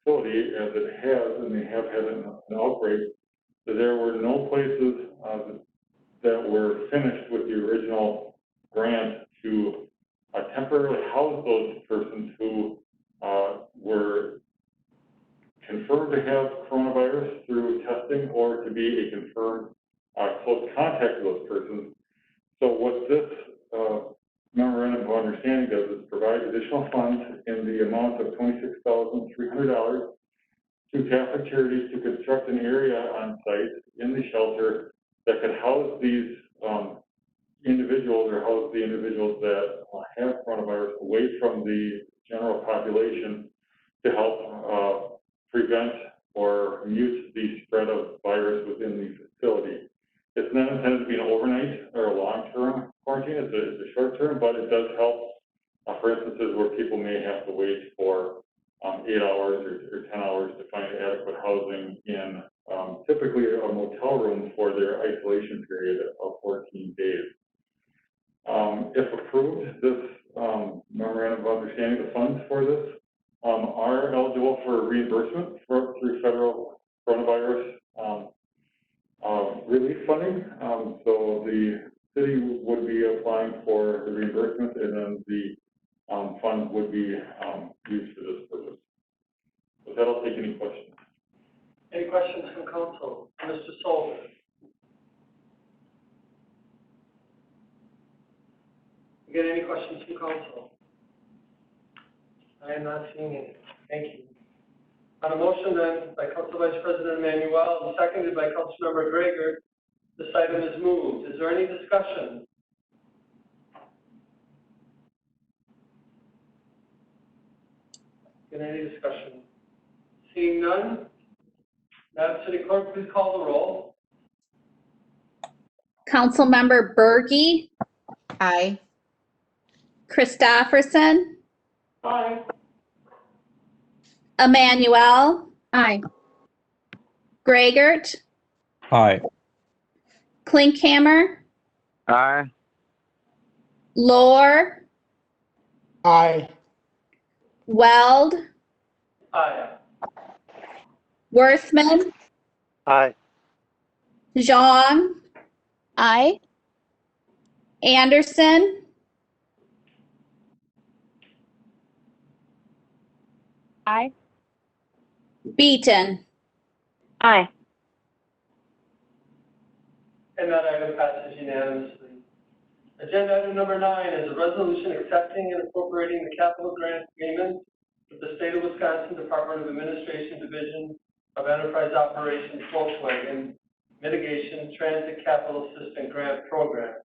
Speaker 10: facility, as it has, and they have had an outbreak, there were no places that were finished with the original grant to temporarily house those persons who were confirmed to have coronavirus through testing or to be a confirmed close contact with those persons. So what this memorandum of understanding does is provide additional funds in the amount of $26,300 to Catholic Charities to construct an area on site in the shelter that could house these individuals, or house the individuals that have coronavirus away from the general population, to help prevent or mute the spread of virus within the facility. It's not intended to be an overnight or a long-term quarantine. It's a short-term, but it does help for instances where people may have to wait for 8 hours or 10 hours to find adequate housing in typically a motel room for their isolation period of 14 days. If approved, this memorandum of understanding, the funds for this are eligible for reimbursement through federal coronavirus relief funding. So the city would be applying for the reimbursement, and then the funds would be used for this purpose. With that, I'll take any questions.
Speaker 2: Any questions from council? Mr. Sullivan? Again, any questions from council? I am not seeing any. Thank you. On a motion then by Council Vice President Emanuel and seconded by Councilmember Gregor, this item is moved. Is there any discussion? Any discussion? Seeing none, Madam City Clerk, please call the roll.
Speaker 9: Councilmember Berge,
Speaker 7: Aye.
Speaker 9: Christofferson,
Speaker 2: Aye.
Speaker 9: Emmanuel,
Speaker 14: Aye.
Speaker 9: Gregert,
Speaker 11: Aye.
Speaker 9: Klinkhammer,
Speaker 15: Aye.
Speaker 9: Lohr,
Speaker 13: Aye.
Speaker 9: Weld,
Speaker 2: Aye.
Speaker 9: Worthman,
Speaker 15: Aye.
Speaker 9: Zhang,
Speaker 14: Aye.
Speaker 9: Anderson,
Speaker 14: Aye.
Speaker 9: Beaton.
Speaker 14: Aye.
Speaker 2: And that item passes unanimously. Agenda item number 9 is a resolution accepting and appropriating the capital grant agreement with the State of Wisconsin Department of Administration Division of Enterprise Operations Volkswagen Mitigation Transit Capital Assistance Grant Program.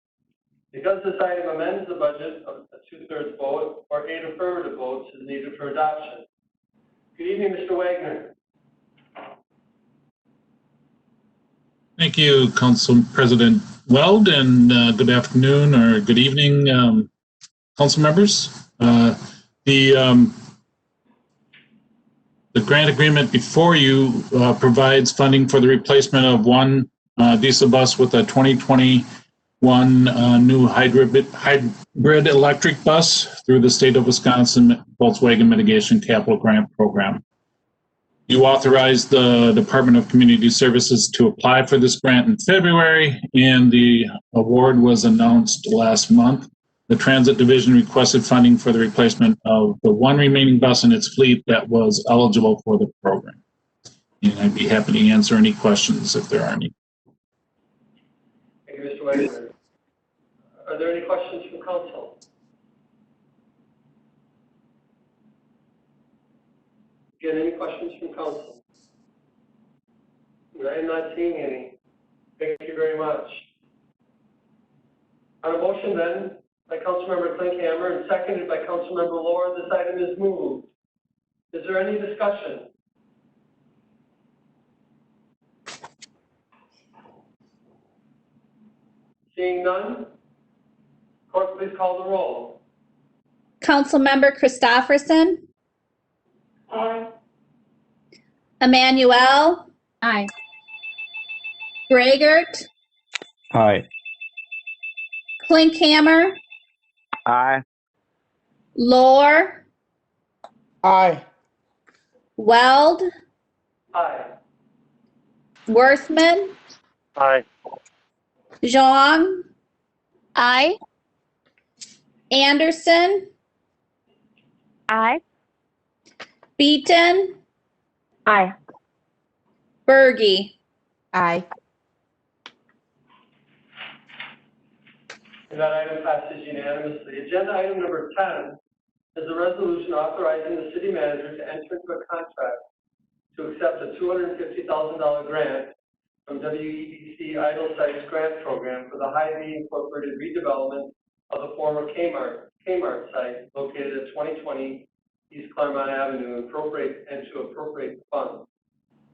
Speaker 2: Because this item amends the budget, of a 2/3 vote or 8 affirmative votes is needed for adoption. Good evening, Mr. Wagner.
Speaker 3: Thank you, Council President Weld, and good afternoon or good evening, council members. The grant agreement before you provides funding for the replacement of one diesel bus with a 2021 new hybrid electric bus through the State of Wisconsin Volkswagen Mitigation Capital Grant Program. You authorized the Department of Community Services to apply for this grant in February, and the award was announced last month. The Transit Division requested funding for the replacement of the one remaining bus in its fleet that was eligible for the program. And I'd be happy to answer any questions if there are any.
Speaker 2: Thank you, Mr. Wagner. Are there any questions from council? Again, any questions from council? I am not seeing any. Thank you very much. On a motion then, by Councilmember Klinkhammer and seconded by Councilmember Lohr, this item is moved. Is there any discussion? Seeing none, clerk, please call the roll.
Speaker 9: Councilmember Christopherson,
Speaker 2: Aye.
Speaker 9: Emmanuel,
Speaker 8: Aye.
Speaker 9: Gragert,
Speaker 11: Aye.
Speaker 9: Klinkhammer,
Speaker 15: Aye.
Speaker 9: Lohr,
Speaker 13: Aye.
Speaker 9: Weld,
Speaker 2: Aye.
Speaker 9: Worthman,
Speaker 15: Aye.
Speaker 9: Zhang,
Speaker 14: Aye.
Speaker 9: Anderson,
Speaker 16: Aye.
Speaker 9: Beaton,
Speaker 16: Aye.
Speaker 9: Berge.
Speaker 7: Aye.
Speaker 2: And that item passes unanimously. Agenda item number 10 is a resolution authorizing the city manager to enter into a contract to accept a $250,000 grant from WEDC Idle Sites Grant Program for the Hy-Vee Incorporated redevelopment of the former Kmart site located at 2020 East Claremont Avenue and to appropriate the funds.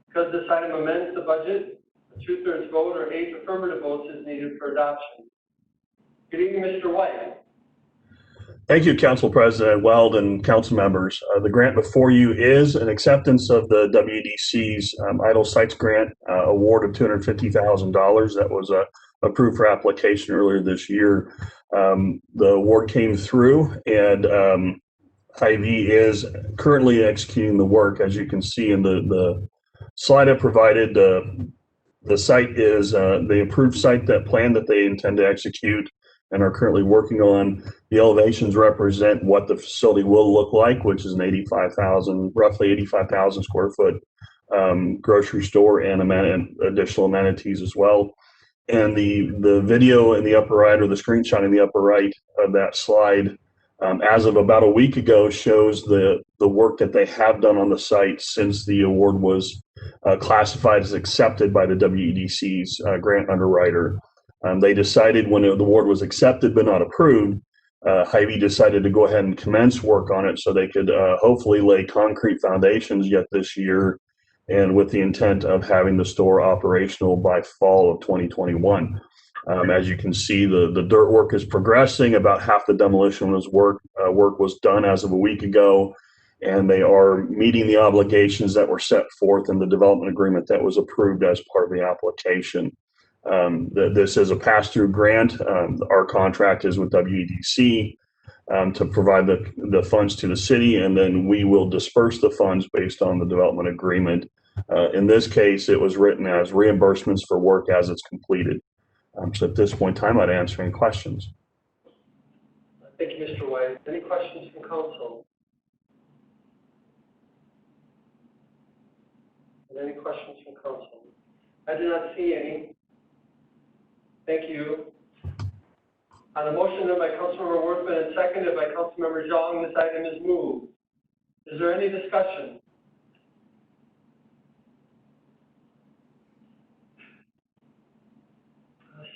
Speaker 2: Because this item amends the budget, a 2/3 vote or 8 affirmative votes is needed for adoption. Good evening, Mr. White.
Speaker 17: Thank you, Council President Weld and council members. The grant before you is an acceptance of the WDC's Idle Sites Grant award of $250,000 that was approved for application earlier this year. The award came through, and Hy-Vee is currently executing the work. As you can see in the slide I provided, the site is the approved site plan that they intend to execute and are currently working on. The elevations represent what the facility will look like, which is an roughly 85,000 square foot grocery store and additional amenities as well. And the video in the upper right, or the screenshot in the upper right of that slide, as of about a week ago, shows the work that they have done on the site since the award was classified as accepted by the WEDC's grant underwriter. They decided when the award was accepted but not approved, Hy-Vee decided to go ahead and commence work on it so they could hopefully lay concrete foundations yet this year, and with the intent of having the store operational by fall of 2021. As you can see, the dirt work is progressing. About half the demolition work was done as of a week ago, and they are meeting the obligations that were set forth in the development agreement that was approved as part of the application. This is a pass-through grant. Our contract is with WEDC to provide the funds to the city, and then we will disperse the funds based on the development agreement. In this case, it was written as reimbursements for work as it's completed. So at this point in time, I'd answer any questions.
Speaker 2: Thank you, Mr. White. Any questions from council? Any questions from council? I do not see any. Thank you. On a motion by Councilmember Worthman and seconded by Councilmember Zhang, this item is moved. Is there any discussion?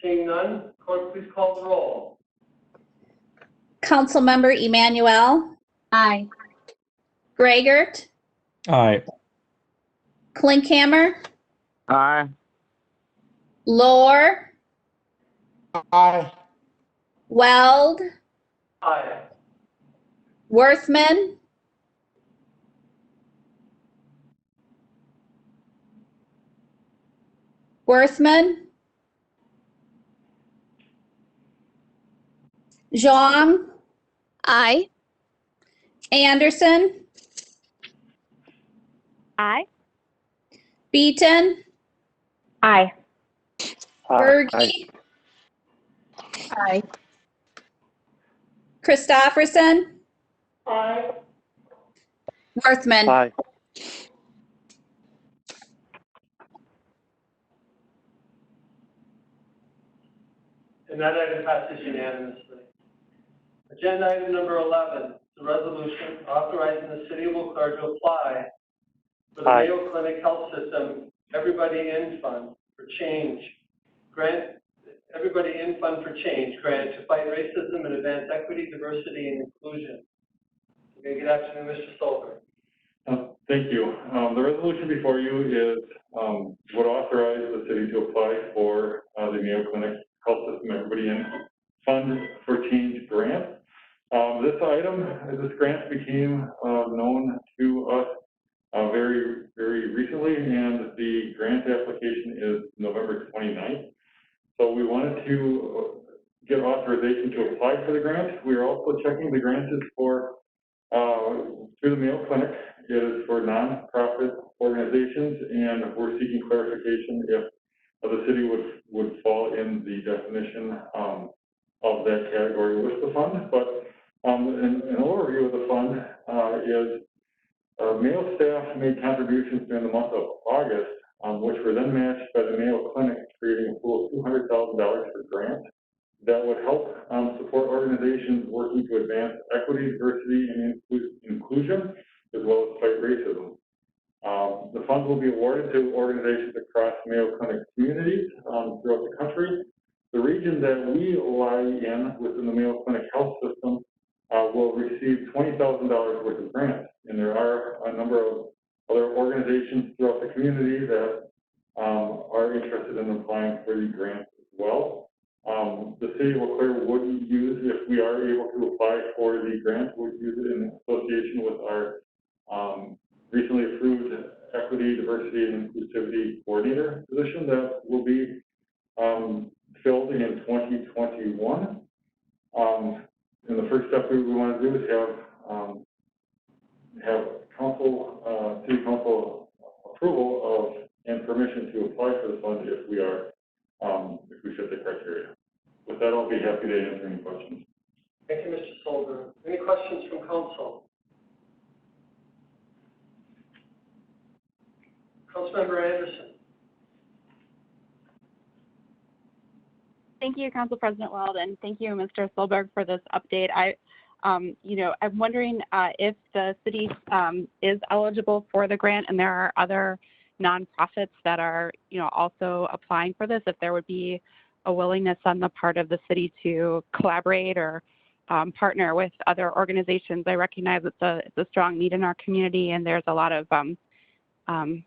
Speaker 2: Seeing none, clerk, please call the roll.
Speaker 9: Councilmember Emmanuel,
Speaker 8: Aye.
Speaker 9: Gragert,
Speaker 11: Aye.
Speaker 9: Klinkhammer,
Speaker 15: Aye.
Speaker 9: Lohr,
Speaker 13: Aye.
Speaker 9: Weld,
Speaker 2: Aye.
Speaker 9: Worthman, Zhang,
Speaker 14: Aye.
Speaker 9: Anderson,
Speaker 16: Aye.
Speaker 9: Beaton,
Speaker 16: Aye.
Speaker 9: Berge,
Speaker 7: Aye.
Speaker 9: Christopherson, Worthman.
Speaker 15: Aye.
Speaker 2: And that item passes unanimously. Agenda item number 11 is a resolution authorizing the city of Eau Claire to apply For the Mayo Clinic Health System, Everybody in Fund for Change, grant, Everybody in Fund for Change, grant to fight racism and advance equity, diversity, and inclusion. Okay, good afternoon, Mr. Solberg.
Speaker 10: Thank you. The resolution before you is would authorize the city to apply for the Mayo Clinic Health System Everybody in Fund for Change grant. This grant became known to us very, very recently, and the grant application is November 29th. So we wanted to get authorization to apply for the grant. We are also checking the grant is for through the Mayo Clinic. It is for nonprofit organizations, and we're seeking clarification if the city would fall in the definition of that category with the fund. But an overview of the fund is Mayo staff made contributions during the month of August, which were then matched by the Mayo Clinic, creating a pool of $200,000 for grants that would help support organizations working to advance equity, diversity, and inclusion, as well as fight racism. The funds will be awarded to organizations across Mayo Clinic communities throughout the country. The region that we lie in within the Mayo Clinic Health System will receive $20,000 worth of grants. And there are a number of other organizations throughout the community that are interested in applying for the grants as well. The city of Eau Claire would use, if we are able to apply for the grant, would use it in association with our recently approved Equity, Diversity, and Inclusivity Coordinator position that will be filled in 2021. And the first step we want to do is have city council approval of and permission to apply for the fund if we are if we fit the criteria. With that, I'll be happy to answer any questions.
Speaker 2: Thank you, Mr. Solberg. Any questions from council? Councilmember Anderson.
Speaker 20: Thank you, Council President Weld, and thank you, Mr. Solberg, for this update. I'm wondering if the city is eligible for the grant, and there are other nonprofits that are, also applying for this. If there would be a willingness on the part of the city to collaborate or partner with other organizations. I recognize it's a strong need in our community, and there's a lot of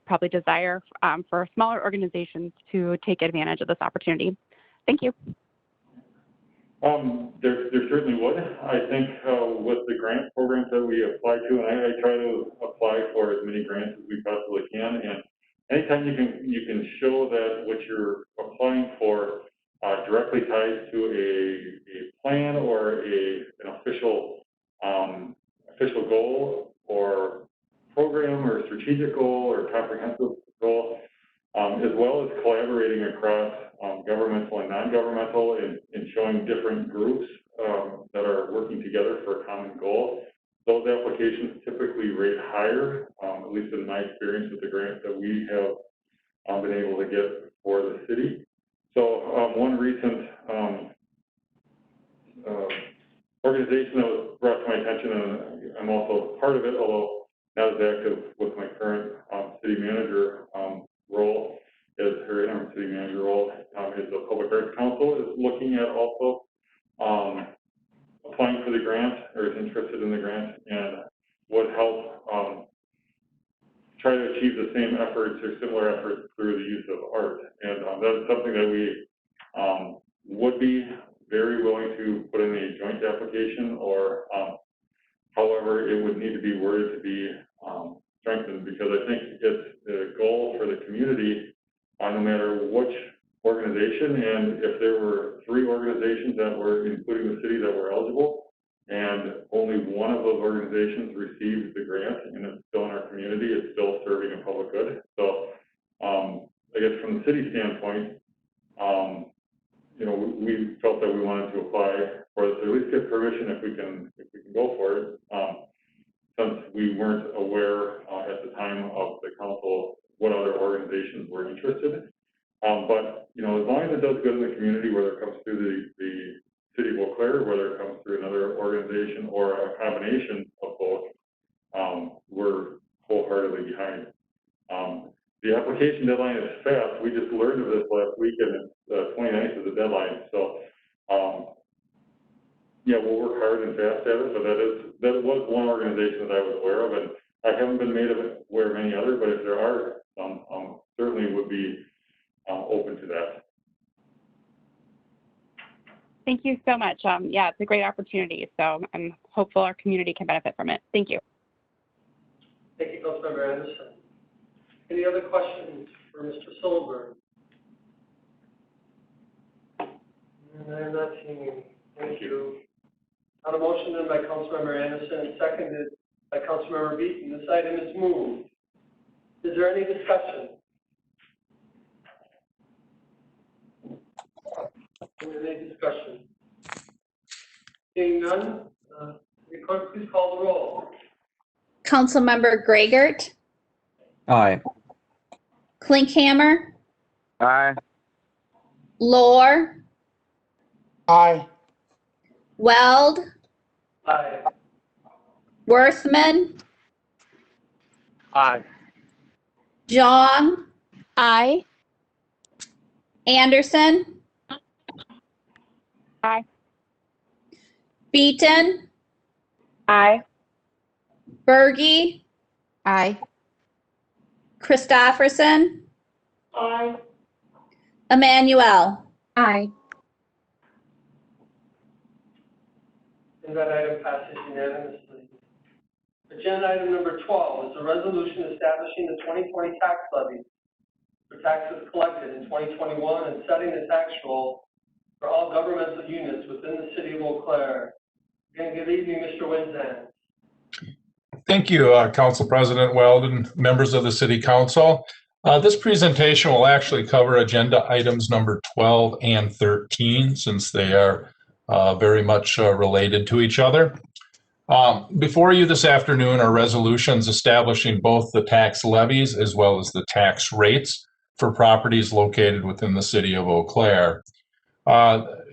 Speaker 20: probably desire for smaller organizations to take advantage of this opportunity. Thank you.
Speaker 10: There certainly would. I think with the grant programs that we apply to, and I try to apply for as many grants as we possibly can. And anytime you can show that what you're applying for directly ties to a plan or an official goal or program or strategic goal or comprehensive goal, as well as collaborating across governmental and non-governmental and showing different groups that are working together for a common goal. Those applications typically rate higher, at least in my experience with the grants that we have been able to get for the city. So one recent organization that was brought to my attention, and I'm also part of it, although not as active with my current city manager role, is her interim city manager role, is the Public Arts Council is looking at also applying for the grant, or is interested in the grant, and would help try to achieve the same efforts or similar efforts through the use of art. And that is something that we would be very willing to put in a joint application, or however it would need to be worded to be strengthened, because I think it's a goal for the community, no matter which organization, and if there were 3 organizations that were, including the city, that were eligible, and only one of those organizations received the grant, and it's still in our community, it's still serving a public good. So I guess from the city standpoint, we felt that we wanted to apply for this, or at least get permission if we can go for it, since we weren't aware at the time of the council what other organizations were interested. But as long as it does good in the community, whether it comes through the city of Eau Claire, whether it comes through another organization or a combination of both, we're wholeheartedly behind notification deadline is fast. We just learned of this last week, and it's 29th is the deadline. So, yeah, we'll work hard and fast at it, but that was one organization that I was aware of, and I haven't been made aware of any other, but if there are, certainly would be open to that.
Speaker 20: Thank you so much. Yeah, it's a great opportunity, so I'm hopeful our community can benefit from it. Thank you.
Speaker 2: Thank you, Councilmember Anderson. Any other questions for Mr. Silver? I'm not seeing any. Thank you. On a motion then by Councilmember Anderson and seconded by Councilmember Beaton, this item is moved. Is there any discussion? Any discussion? Seeing none, clerk, please call the roll.
Speaker 9: Councilmember Greigert,
Speaker 11: Aye.
Speaker 9: Klinkhammer,
Speaker 15: Aye.
Speaker 9: Lohr,
Speaker 13: Aye.
Speaker 9: Weld,
Speaker 2: Aye.
Speaker 9: Worthman,
Speaker 15: Aye.
Speaker 9: Jong,
Speaker 14: Aye.
Speaker 9: Anderson,
Speaker 20: Aye.
Speaker 9: Beaton,
Speaker 20: Aye.
Speaker 9: Berge,
Speaker 7: Aye.
Speaker 9: Christofferson,
Speaker 2: Aye.
Speaker 9: Emmanuel.
Speaker 14: Aye.
Speaker 2: And that item passes unanimously. Agenda item number 12 is a resolution establishing the 2020 tax levy for taxes collected in 2021 and setting the tax roll for all governmental units within the city of Eau Claire. Again, good evening, Mr. Winzan.
Speaker 19: Thank you, Council President Weld and members of the City Council. This presentation will actually cover agenda items number 12 and 13 since they are very much related to each other. Before you this afternoon are resolutions establishing both the tax levies as well as the tax rates for properties located within the city of Eau Claire.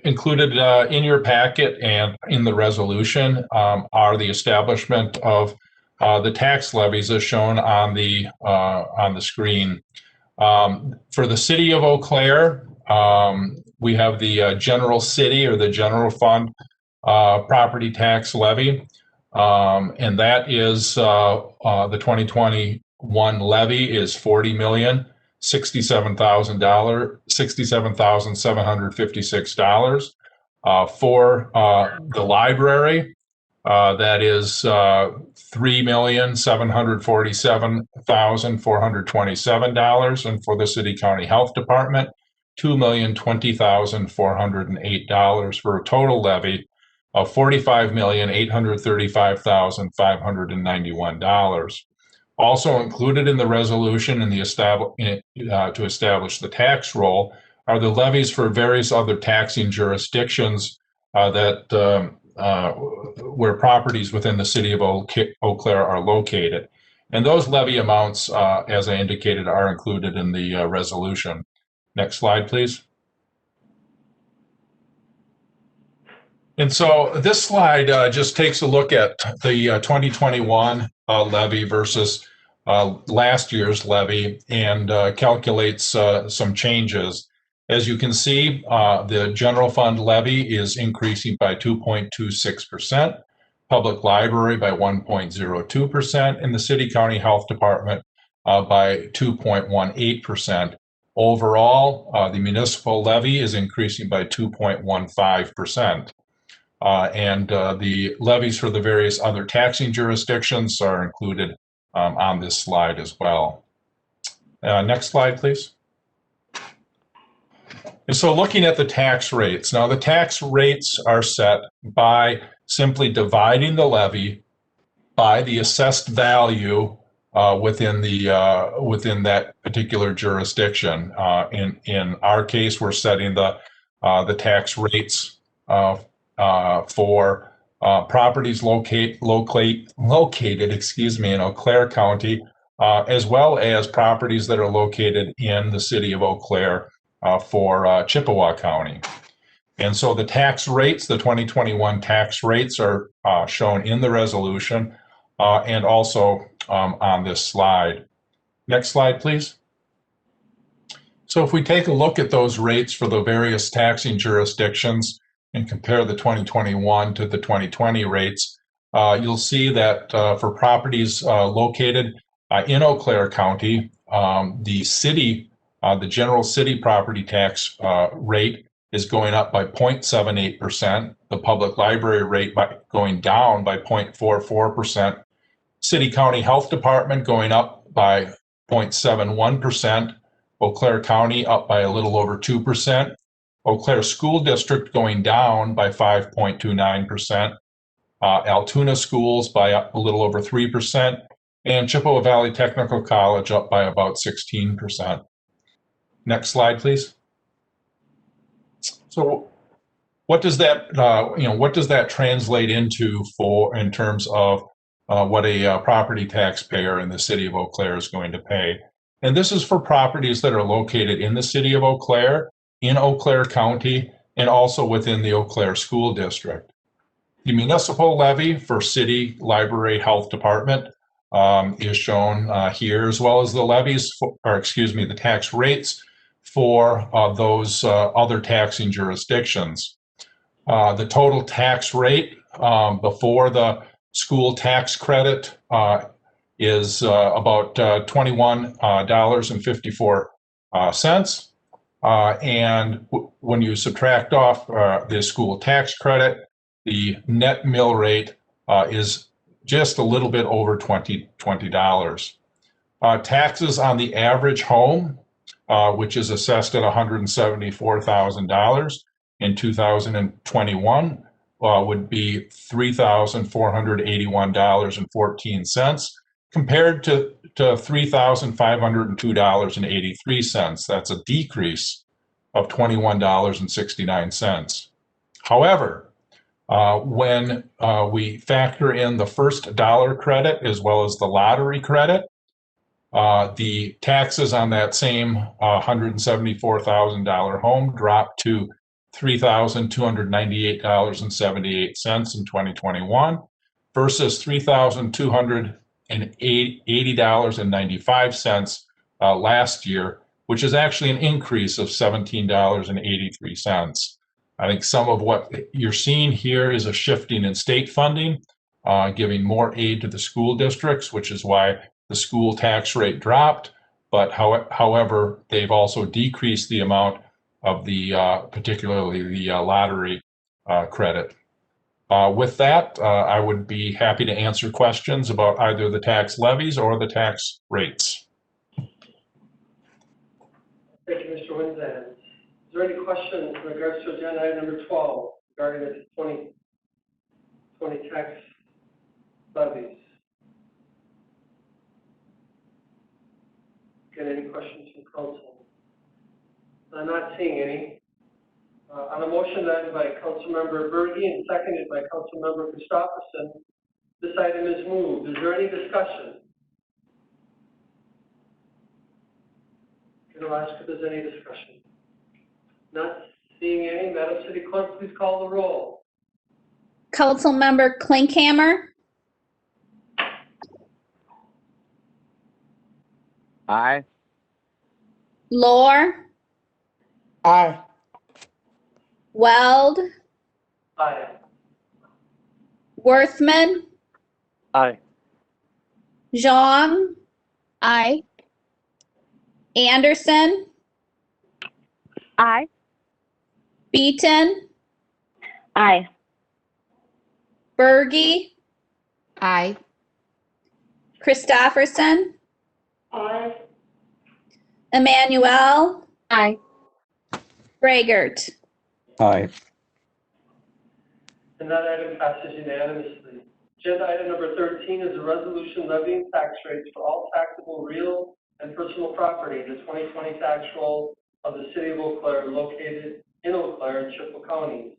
Speaker 19: Included in your packet and in the resolution are the establishment of the tax levies as shown on the screen. For the city of Eau Claire, we have the general city or the general fund property tax levy, and that is the 2021 levy is $40,067,756. For the library, that is $3,747,427, and for the city county health department, $2,020,408, for a total levy of $45,835,591. Also included in the resolution and to establish the tax roll are the levies for various other taxing jurisdictions where properties within the city of Eau Claire are located. And those levy amounts, as I indicated, are included in the resolution. Next slide, please. And so this slide just takes a look at the 2021 levy versus last year's levy and calculates some changes. As you can see, the general fund levy is increasing by 2.26%, public library by 1.02%, and the city county health department by 2.18%. Overall, the municipal levy is increasing by 2.15%. And the levies for the various other taxing jurisdictions are included on this slide as well. Next slide, please. And so looking at the tax rates, now the tax rates are set by simply dividing the levy by the assessed value within that particular jurisdiction. In our case, we're setting the tax rates for properties located in Eau Claire County, as well as properties that are located in the city of Eau Claire for Chippewa County. And so the tax rates, the 2021 tax rates are shown in the resolution and also on this slide. Next slide, please. So if we take a look at those rates for the various taxing jurisdictions and compare the 2021 to the 2020 rates, you'll see that for properties located in Eau Claire County, the general city property tax rate is going up by 0.78%, the public library rate going down by 0.44%, City County Health Department going up by 0.71%, Eau Claire County up by a little over 2%, Eau Claire School District going down by 5.29%, Altoona Schools by a little over 3%, and Chippewa Valley Technical College up by about 16%. Next slide, please. So what does that, what does that translate into in terms of what a property taxpayer in the city of Eau Claire is going to pay? And this is for properties that are located in the city of Eau Claire, in Eau Claire County, and also within the Eau Claire School District. The municipal levy for city, library, health department is shown here, as well as the levies, the tax rates for those other taxing jurisdictions. The total tax rate before the school tax credit is about $21.54. And when you subtract off the school tax credit, the net mill rate is just a little bit over $20. Taxes on the average home, which is assessed at $174,000 in 2021, would be $3,481.14 compared to $3,502.83. That's a decrease of $21.69. However, when we factor in the first dollar credit as well as the lottery credit, the taxes on that same $174,000 home drop to $3,298.78 in 2021 versus $3,280.95 last year, which is actually an increase of $17.83. I think some of what you're seeing here is a shifting in state funding, giving more aid to the school districts, which is why the school tax rate dropped. But however, they've also decreased the amount of the, particularly the lottery credit. With that, I would be happy to answer questions about either the tax levies or the tax rates.
Speaker 2: Thank you, Mr. Winzan. Is there any questions in regards to agenda item number 12 regarding the 2020 tax levies? Get any questions from council? I'm not seeing any. On a motion led by Councilmember Berge and seconded by Councilmember Christopherson, this item is moved. Is there any discussion? I'll ask if there's any discussion. Not seeing any. Madam City Clerk, please call the roll.
Speaker 9: Councilmember Klinkhammer,
Speaker 15: Aye.
Speaker 9: Lohr,
Speaker 13: Aye.
Speaker 9: Weld,
Speaker 2: Aye.
Speaker 9: Worthman,
Speaker 15: Aye.
Speaker 9: Zhang,
Speaker 14: Aye.
Speaker 9: Anderson,
Speaker 20: Aye.
Speaker 9: Beaton,
Speaker 14: Aye.
Speaker 9: Berge,
Speaker 7: Aye.
Speaker 9: Christopherson,
Speaker 2: Aye.
Speaker 9: Emmanuel,
Speaker 14: Aye.
Speaker 9: Braegert.
Speaker 11: Aye.
Speaker 2: And that item passes unanimously. Agenda item number 13 is a resolution levying tax rates for all taxable real and personal property in the 2020 tax roll of the city of Eau Claire located in Eau Claire and Chippewa counties.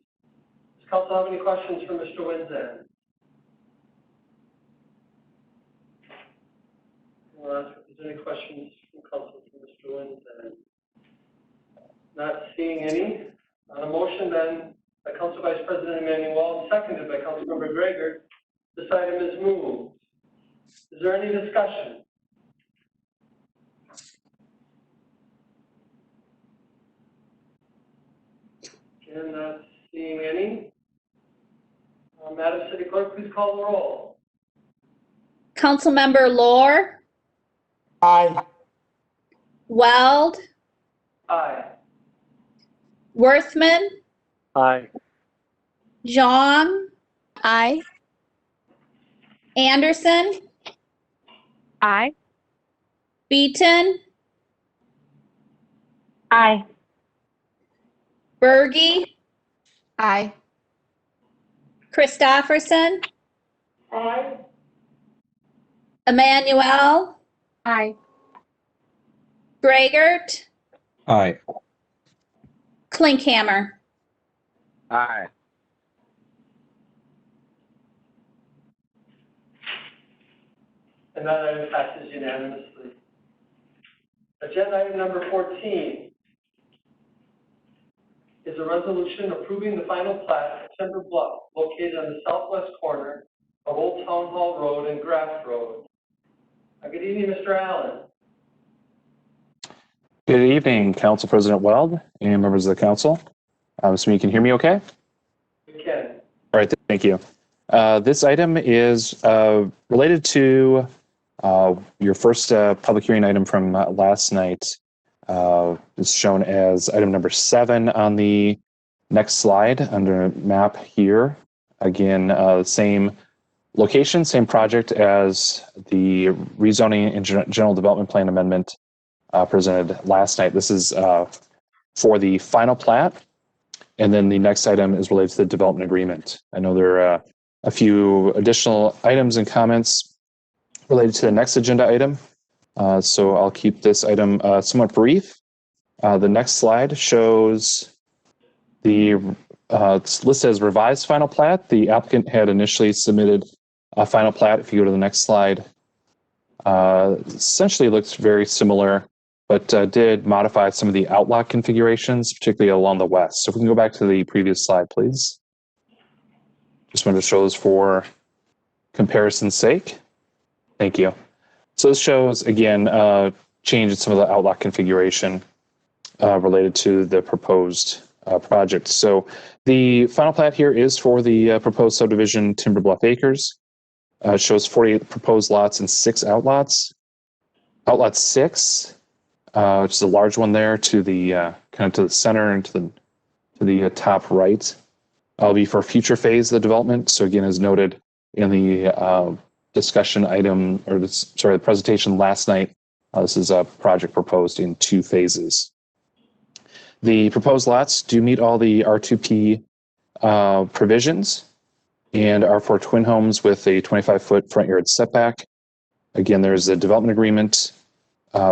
Speaker 2: Does council have any questions for Mr. Winzan? I'll ask if there's any questions from council for Mr. Winzan. Not seeing any. On a motion then by Council Vice President Emmanuel, seconded by Councilmember Drager, this item is moved. Is there any discussion? Again, not seeing any. Madam City Clerk, please call the roll.
Speaker 9: Councilmember Lohr,
Speaker 13: Aye.
Speaker 9: Weld,
Speaker 2: Aye.
Speaker 9: Worthman,
Speaker 15: Aye.
Speaker 9: Zhang,
Speaker 14: Aye.
Speaker 9: Anderson,
Speaker 20: Aye.
Speaker 9: Beaton,
Speaker 20: Aye.
Speaker 9: Berge,
Speaker 7: Aye.
Speaker 9: Christofferson,
Speaker 2: Aye.
Speaker 9: Emmanuel,
Speaker 20: Aye.
Speaker 9: Gregert,
Speaker 11: Aye.
Speaker 9: Klinkhammer.
Speaker 15: Aye.
Speaker 2: And that item passes unanimously. Agenda item number 14 is a resolution approving the final plat of Timber Bluff located on the southwest corner of Old Town Hall Road and Graff Road. Good evening, Mr. Allen.
Speaker 5: Good evening, Council President Weld and members of the council. So you can hear me okay?
Speaker 2: We can.
Speaker 5: All right, thank you. This item is related to your first public hearing item from last night. It's shown as item number 7 on the next slide under map here. Again, same location, same project as the rezoning and general development plan amendment presented last night. This is for the final plat. And then the next item is related to the development agreement. I know there are a few additional items and comments related to the next agenda item. So I'll keep this item somewhat brief. The next slide shows it's listed as revised final plat. The applicant had initially submitted a final plat. If you go to the next slide, essentially looks very similar, but did modify some of the outlot configurations, particularly along the west. So if we can go back to the previous slide, please. Just wanted to show this for comparison's sake. Thank you. So this shows, again, change in some of the outlot configuration related to the proposed project. So the final plat here is for the proposed subdivision Timber Bluff Acres. It shows 48 proposed lots and 6 outlots. Outlot 6, which is a large one there to the kind of to the center and to the top right, will be for future phase of the development. So again, as noted in the discussion item, or the presentation last night, this is a project proposed in 2 phases. The proposed lots do meet all the R2P provisions and are for twin homes with a 25-foot front yard setback. Again, there's a development agreement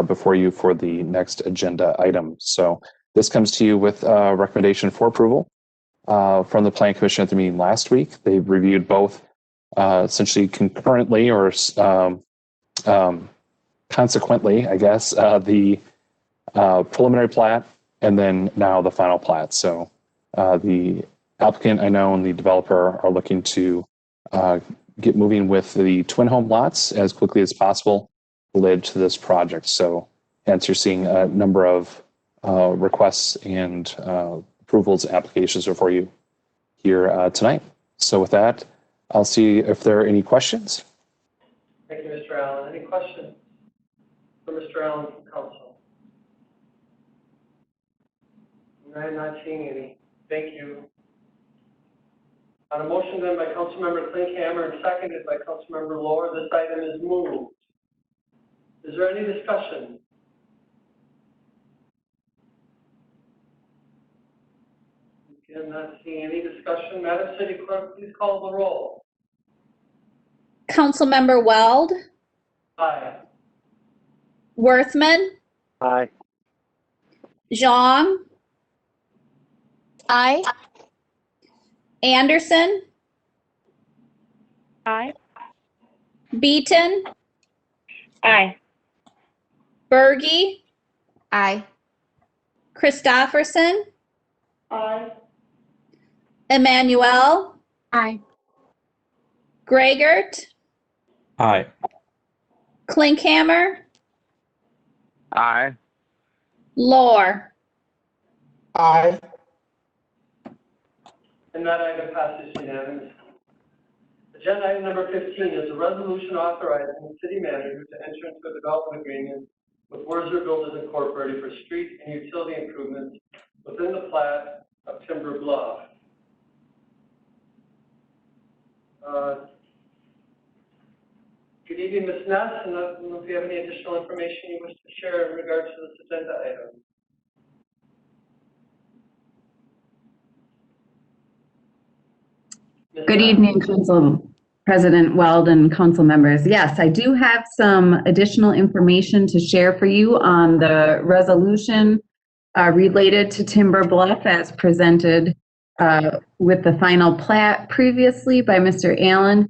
Speaker 5: before you for the next agenda item. So this comes to you with a recommendation for approval from the Planning Commission at the meeting last week. They've reviewed both essentially concurrently or consequently, I guess, the preliminary plat and then now the final plat. So the applicant, I know, and the developer are looking to get moving with the twin home lots as quickly as possible related to this project. So hence you're seeing a number of requests and approvals applications before you here tonight. So with that, I'll see if there are any questions.
Speaker 2: Thank you, Mr. Allen. Any questions for Mr. Allen from council? I'm not seeing any. Thank you. On a motion done by Councilmember Klinkhammer and seconded by Councilmember Lohr, this item is moved. Is there any discussion? Again, not seeing any discussion. Madam City Clerk, please call the roll.
Speaker 9: Councilmember Weld,
Speaker 2: Aye.
Speaker 9: Worthman,
Speaker 15: Aye.
Speaker 9: Zhang,
Speaker 14: Aye.
Speaker 9: Anderson,
Speaker 20: Aye.
Speaker 9: Beaton,
Speaker 20: Aye.
Speaker 9: Berge,
Speaker 7: Aye.
Speaker 9: Christofferson,
Speaker 2: Aye.
Speaker 9: Emmanuel,
Speaker 20: Aye.
Speaker 9: Gregert,
Speaker 11: Aye.
Speaker 9: Klinkhammer,
Speaker 15: Aye.
Speaker 9: Lohr.
Speaker 13: Aye.
Speaker 2: And that item passes unanimously. Agenda item number 15 is a resolution authorizing the city manager to enter into a development agreement with Werzer Builders Incorporated for street and utility improvements within the plat of Timber Bluff. Good evening, Ms. Ness, and I don't know if you have any additional information you wish to share in regards to this agenda item.
Speaker 16: Good evening, Council President Weld and council members. Yes, I do have some additional information to share for you on the resolution related to Timber Bluff as presented with the final plat previously by Mr. Allen.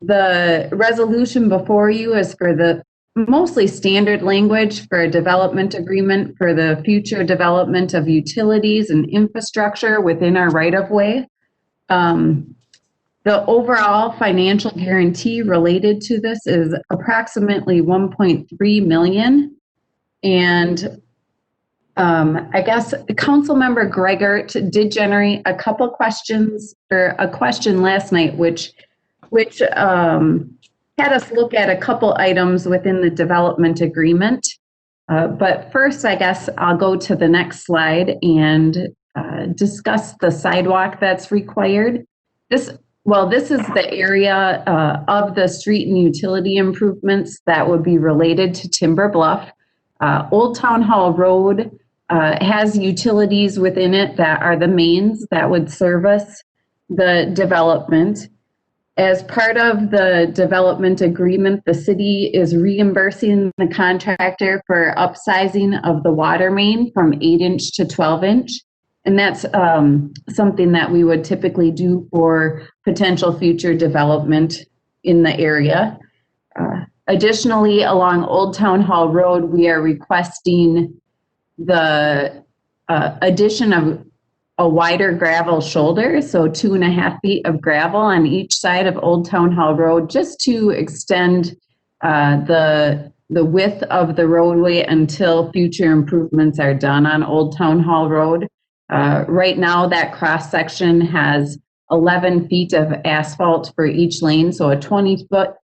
Speaker 16: The resolution before you is for the mostly standard language for a development agreement for the future development of utilities and infrastructure within our right-of-way. The overall financial guarantee related to this is approximately 1.3 million. And I guess Councilmember Gregert did generate a couple questions, or a question last night, which had us look at a couple items within the development agreement. But first, I guess I'll go to the next slide and discuss the sidewalk that's required. This is the area of the street and utility improvements that would be related to Timber Bluff. Old Town Hall Road has utilities within it that are the mains that would service the development. As part of the development agreement, the city is reimbursing the contractor for upsizing of the water main from 8-inch to 12-inch. And that's something that we would typically do for potential future development in the area. Additionally, along Old Town Hall Road, we are requesting the addition of a wider gravel shoulder, so 2.5 feet of gravel on each side of Old Town Hall Road, just to extend the width of the roadway until future improvements are done on Old Town Hall Road. Right now, that cross section has 11 feet of asphalt for each lane, so a 22-foot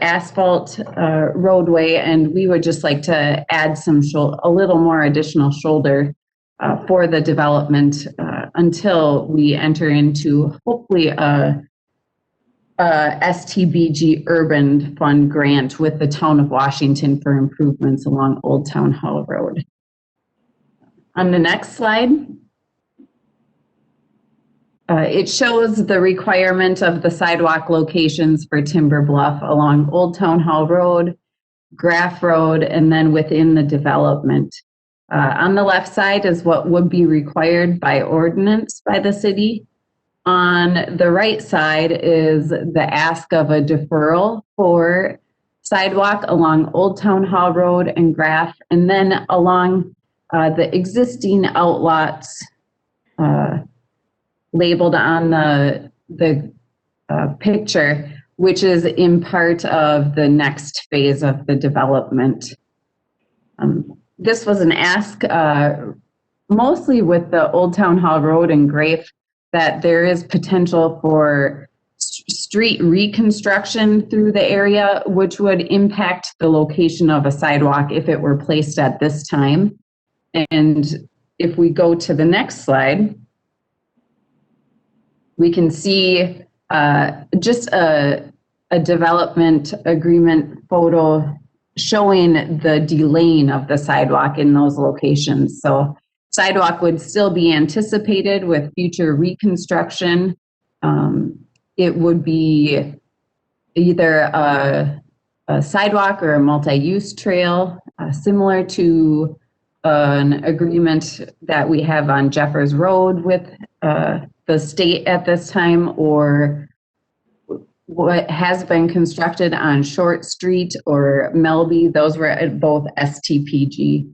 Speaker 16: asphalt roadway, and we would just like to add a little more additional shoulder for the development until we enter into hopefully a STBG Urban Fund grant with the Town of Washington for improvements along Old Town Hall Road. On the next slide, it shows the requirement of the sidewalk locations for Timber Bluff along Old Town Hall Road, Graff Road, and then within the development. On the left side is what would be required by ordinance by the city. On the right side is the ask of a deferral for sidewalk along Old Town Hall Road and Graff, and then along the existing outlots labeled on the picture, which is in part of the next phase of the development. This was an ask mostly with the Old Town Hall Road and Graff that there is potential for street reconstruction through the area, which would impact the location of a sidewalk if it were placed at this time. And if we go to the next slide, we can see just a development agreement photo showing the delaying of the sidewalk in those locations. So sidewalk would still be anticipated with future reconstruction. It would be either a sidewalk or a multi-use trail, similar to an agreement that we have on Jeffers Road with the state at this time, or what has been constructed on Short Street or Melby. Those were at both STBG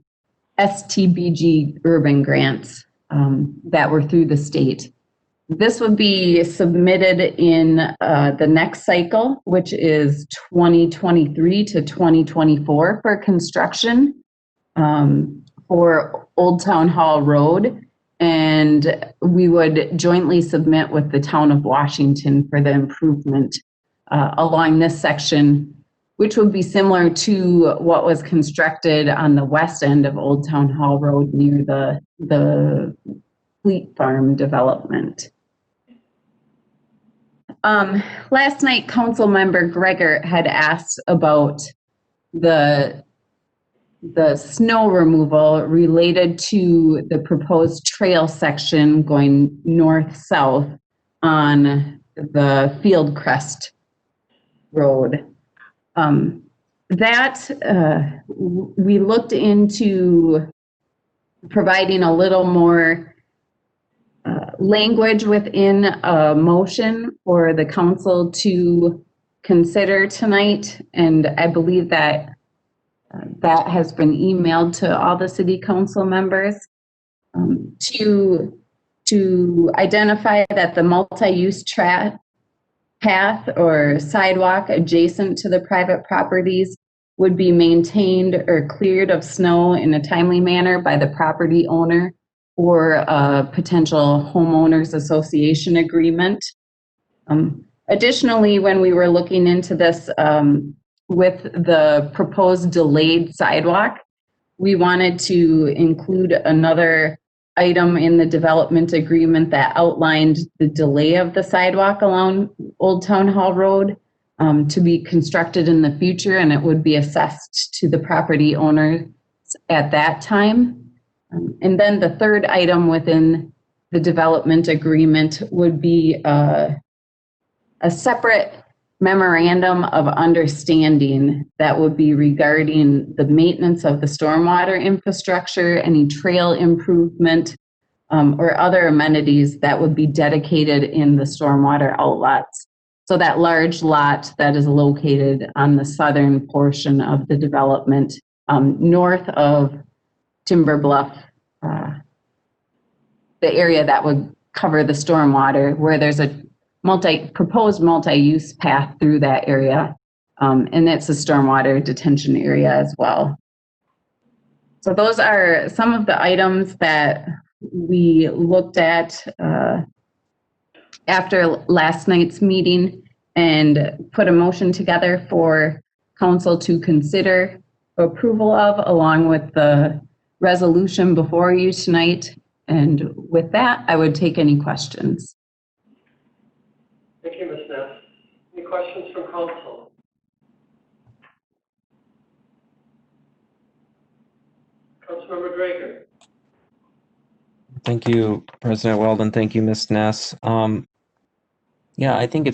Speaker 16: urban grants that were through the state. This would be submitted in the next cycle, which is 2023 to 2024 for construction for Old Town Hall Road. and we would jointly submit with the town of Washington for the improvement along this section, which would be similar to what was constructed on the west end of Old Town Hall Road near the Fleet Farm development. Last night, Council Member Gregor had asked about the snow removal related to the proposed trail section going north-south on the Fieldcrest Road. We looked into providing a little more language within a motion for the council to consider tonight, and I believe that that has been emailed to all the city council members to identify that the multi-use path or sidewalk adjacent to the private properties would be maintained or cleared of snow in a timely manner by the property owner or a potential homeowners association agreement. Additionally, when we were looking into this with the proposed delayed sidewalk, we wanted to include another item in the development agreement that outlined the delay of the sidewalk along Old Town Hall Road to be constructed in the future, and it would be assessed to the property owner at that time. And then the third item within the development agreement would be a separate memorandum of understanding that would be regarding the maintenance of the stormwater infrastructure, any trail improvement, or other amenities that would be dedicated in the stormwater outlets. So that large lot that is located on the southern portion of the development, north of Timber Bluff, the area that would cover the stormwater, where there's a proposed multi-use path through that area, and it's a stormwater detention area as well. So those are some of the items that we looked at after last night's meeting and put a motion together for council to consider approval of, along with the resolution before you tonight. And with that, I would take any questions.
Speaker 2: Thank you, Ms. Ness. Any questions from council? Councilmember Drager.
Speaker 11: Thank you, President Weldon. Thank you, Ms. Ness. Yeah, I think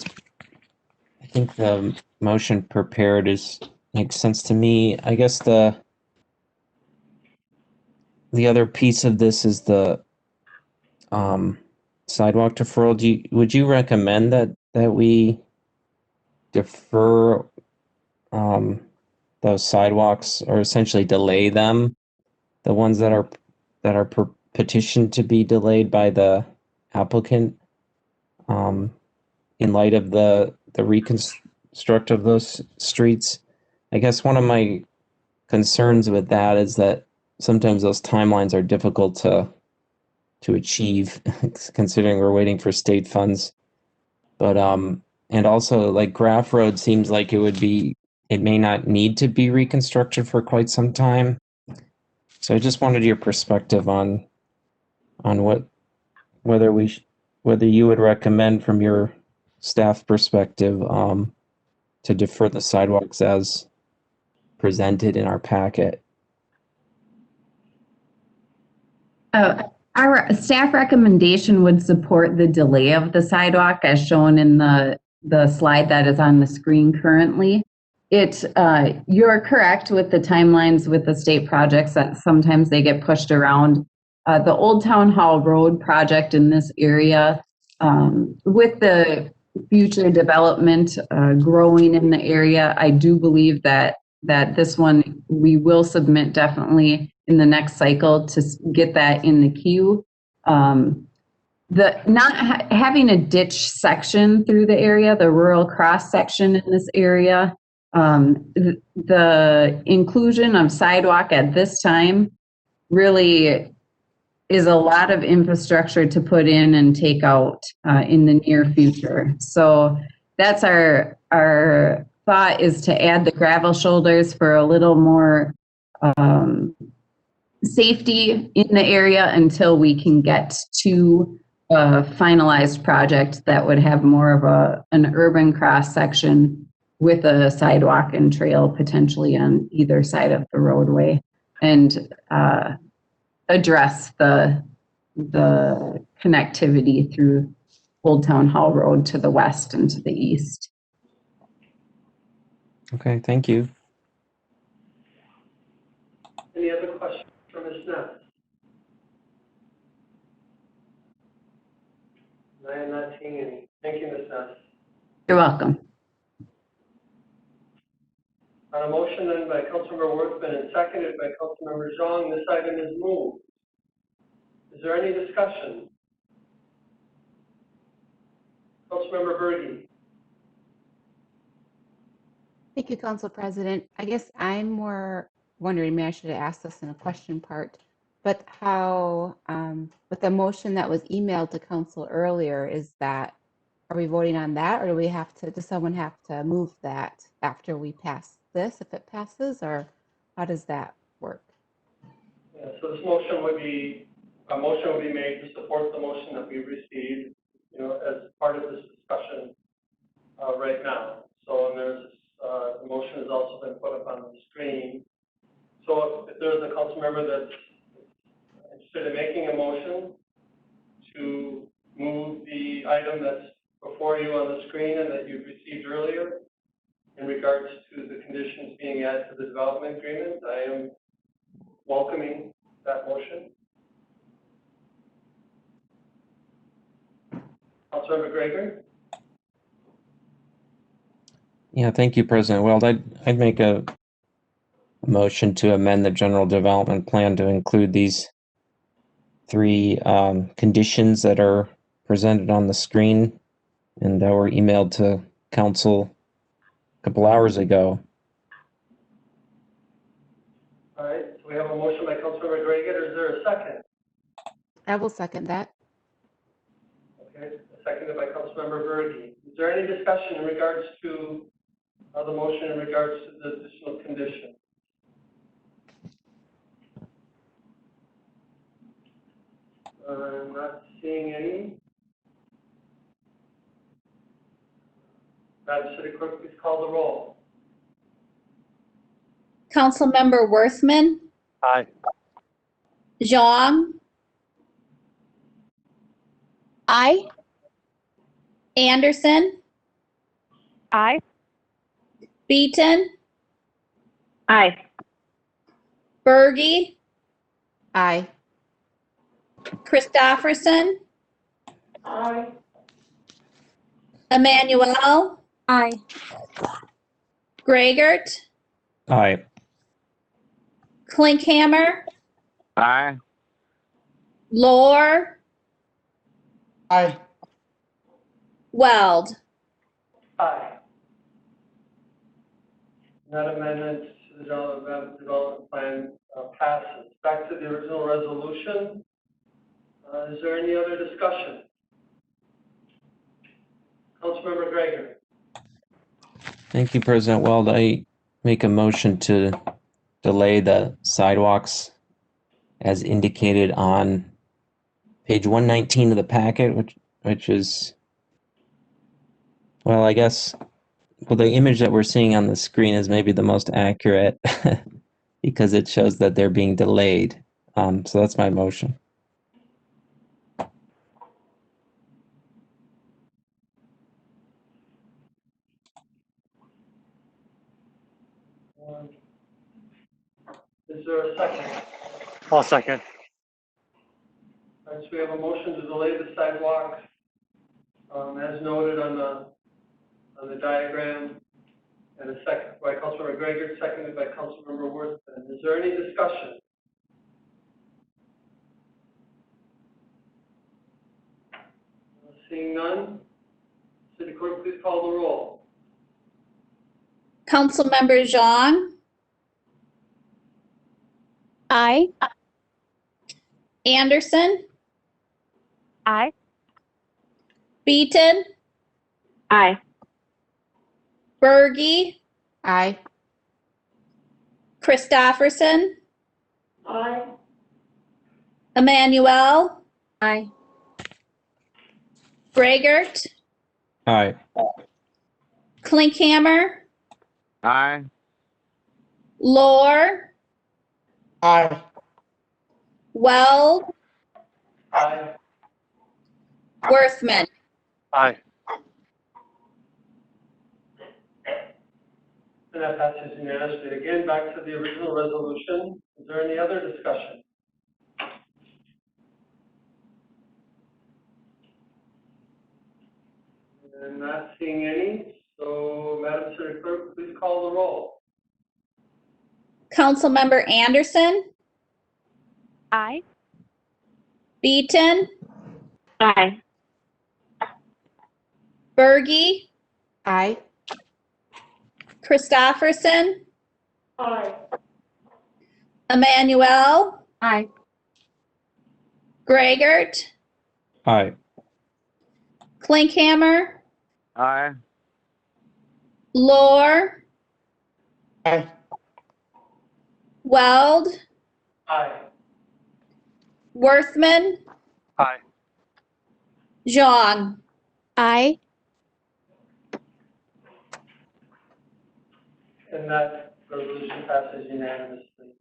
Speaker 11: the motion prepared makes sense to me. I guess the other piece of this is the sidewalk deferral. Would you recommend that we defer those sidewalks, or essentially delay them, the ones that are petitioned to be delayed by the applicant, in light of the reconstruct of those streets? I guess one of my concerns with that is that sometimes those timelines are difficult to achieve, considering we're waiting for state funds. But and also, like, Graff Road seems like it may not need to be reconstructed for quite some time. So I just wanted your perspective on whether you would recommend, from your staff perspective, to defer the sidewalks as presented in our packet.
Speaker 16: Our staff recommendation would support the delay of the sidewalk as shown in the slide that is on the screen currently. You're correct with the timelines with the state projects that sometimes they get pushed around. The Old Town Hall Road project in this area, with the future development growing in the area, I do believe that this one we will submit definitely in the next cycle to get that in the queue. Having a ditch section through the area, the rural cross section in this area, the inclusion of sidewalk at this time really is a lot of infrastructure to put in and take out in the near future. So that's our thought, is to add the gravel shoulders for a little more safety in the area until we can get to a finalized project that would have more of an urban cross section with a sidewalk and trail potentially on either side of the roadway, and address the connectivity through Old Town Hall Road to the west and to the east.
Speaker 11: Okay, thank you.
Speaker 2: Any other questions for Ms. Ness? I am not seeing any. Thank you, Ms. Ness.
Speaker 16: You're welcome.
Speaker 2: On a motion then by Councilmember Worthman and seconded by Councilmember Zhang, this item is moved. Is there any discussion? Councilmember Berge.
Speaker 7: Thank you, Council President. I guess I'm more wondering, maybe I should have asked this in a question part, but how, with the motion that was emailed to Council earlier, is that, are we voting on that, or do we have to, does someone have to move that after we pass this, if it passes, or how does that work?
Speaker 2: Yeah, so this motion would be, a motion would be made to support the motion that we received, you know, as part of this discussion right now. So, and there's, the motion has also been put up on the screen. So if there's a council member that's interested in making a motion to move the item that's before you on the screen and that you've received earlier in regards to the conditions being added to the development agreement, I am welcoming that motion. Councilmember Gregor?
Speaker 11: Yeah, thank you, President Weld. I'd make a motion to amend the general development plan to include these three conditions that are presented on the screen and that were emailed to council a couple hours ago.
Speaker 2: All right, so we have a motion by Councilmember Gregor. Is there a second?
Speaker 7: I will second that.
Speaker 2: Okay, seconded by Councilmember Berge. Is there any discussion in regards to the motion in regards to the additional condition? I'm not seeing any. Madam City Clerk, please call the roll.
Speaker 9: Councilmember Worthman,
Speaker 15: Aye.
Speaker 9: Zhang,
Speaker 14: Aye.
Speaker 9: Anderson,
Speaker 20: Aye.
Speaker 9: Beaton,
Speaker 20: Aye.
Speaker 9: Berge,
Speaker 7: Aye.
Speaker 9: Christofferson,
Speaker 2: Aye.
Speaker 9: Emmanuel,
Speaker 14: Aye.
Speaker 9: Gregert,
Speaker 11: Aye.
Speaker 9: Klinkhammer,
Speaker 15: Aye.
Speaker 9: Lohr,
Speaker 13: Aye.
Speaker 9: Weld.
Speaker 2: Aye. That amendment to the development plan passes. Back to the original resolution. Is there any other discussion? Councilmember Gregor.
Speaker 11: Thank you, President Weld. I make a motion to delay the sidewalks as indicated on page 119 of the packet, which is, well, I guess, well, the image that we're seeing on the screen is maybe the most accurate because it shows that they're being delayed. So that's my motion.
Speaker 2: Is there a second?
Speaker 15: I'll second.
Speaker 2: All right, so we have a motion to delay the sidewalks as noted on the diagram, and a second by Councilmember Gregor, seconded by Councilmember Worthman. Is there any discussion? Seeing none, City Clerk, please call the roll.
Speaker 9: Councilmember Zhang,
Speaker 14: Aye.
Speaker 9: Anderson,
Speaker 20: Aye.
Speaker 9: Beaton,
Speaker 3: Aye.
Speaker 9: Berge,
Speaker 7: Aye.
Speaker 9: Christofferson,
Speaker 3: Aye.
Speaker 9: Emmanuel,
Speaker 14: Aye.
Speaker 9: Gregert,
Speaker 11: Aye.
Speaker 9: Klinkhammer,
Speaker 15: Aye.
Speaker 9: Lore,
Speaker 13: Aye.
Speaker 9: Weld,
Speaker 2: Aye.
Speaker 9: Worthman.
Speaker 15: Aye.
Speaker 2: And that passes unanimously. Again, back to the original resolution. Is there any other discussion? And not seeing any, so Madam City Clerk, please call the roll.
Speaker 9: Councilmember Anderson,
Speaker 20: Aye.
Speaker 9: Beaton,
Speaker 3: Aye.
Speaker 9: Berge,
Speaker 7: Aye.
Speaker 9: Christofferson,
Speaker 3: Aye.
Speaker 9: Emmanuel,
Speaker 14: Aye.
Speaker 9: Gregert,
Speaker 11: Aye.
Speaker 9: Klinkhammer,
Speaker 15: Aye.
Speaker 9: Lore,
Speaker 13: Aye.
Speaker 9: Weld,
Speaker 2: Aye.
Speaker 9: Worthman,
Speaker 15: Aye.
Speaker 9: Zhang.
Speaker 14: Aye.
Speaker 2: And that resolution passes unanimously.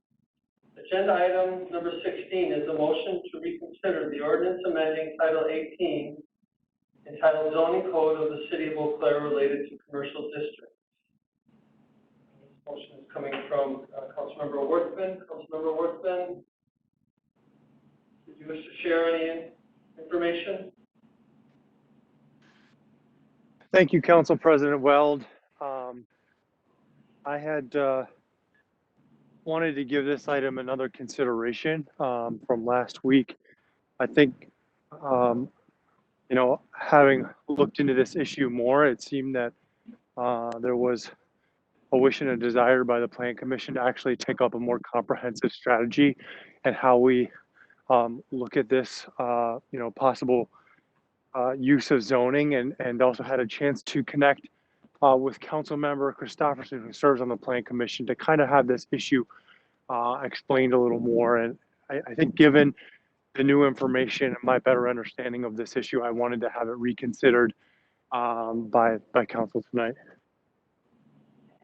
Speaker 2: Agenda item number 16 is a motion to reconsider the ordinance amending Title 18 entitled Zoning Code of the City of Eau Claire related to commercial districts. This motion is coming from Councilmember Worthman. Councilmember Worthman, did you wish to share any information?
Speaker 16: Thank you, Council President Weld. I had wanted to give this item another consideration from last week. I think, you know, having looked into this issue more, it seemed that there was a wish and a desire by the Plan Commission to actually take up a more comprehensive strategy and how we look at this, you know, possible use of zoning, and also had a chance to connect with Councilmember Christofferson, who serves on the Plan Commission, to kind of have this issue explained a little more. And I think given the new information and my better understanding of this issue, I wanted to have it reconsidered by Council tonight.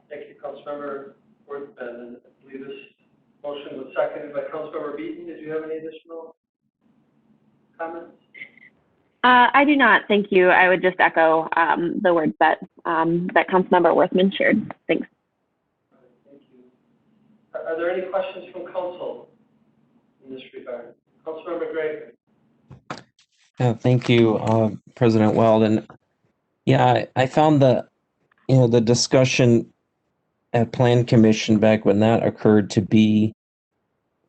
Speaker 2: Thank you, Councilmember Worthman. And I believe this motion was seconded by Councilmember Beaton. Did you have any additional comments?
Speaker 17: I do not, thank you. I would just echo the words that Councilmember Worthman shared. Thanks.
Speaker 2: Thank you. Are there any questions from council in this regard? Councilmember Gregg.
Speaker 11: Yeah, thank you, President Weld. And yeah, I found the, you know, the discussion at Plan Commission back when that occurred to be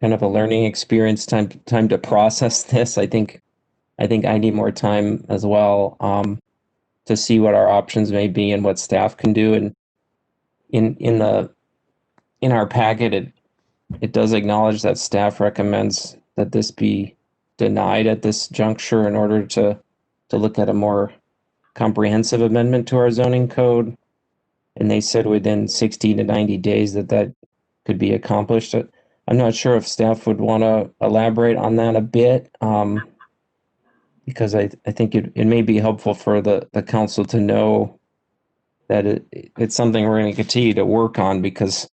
Speaker 11: kind of a learning experience, time to process this. I think I need more time as well to see what our options may be and what staff can do. And in our packet, it does acknowledge that staff recommends that this be denied at this juncture in order to look at a more comprehensive amendment to our zoning code. And they said within 60 to 90 days that could be accomplished. I'm not sure if staff would want to elaborate on that a bit, because I think it may be helpful for the council to know that it's something we're going to continue to work on, because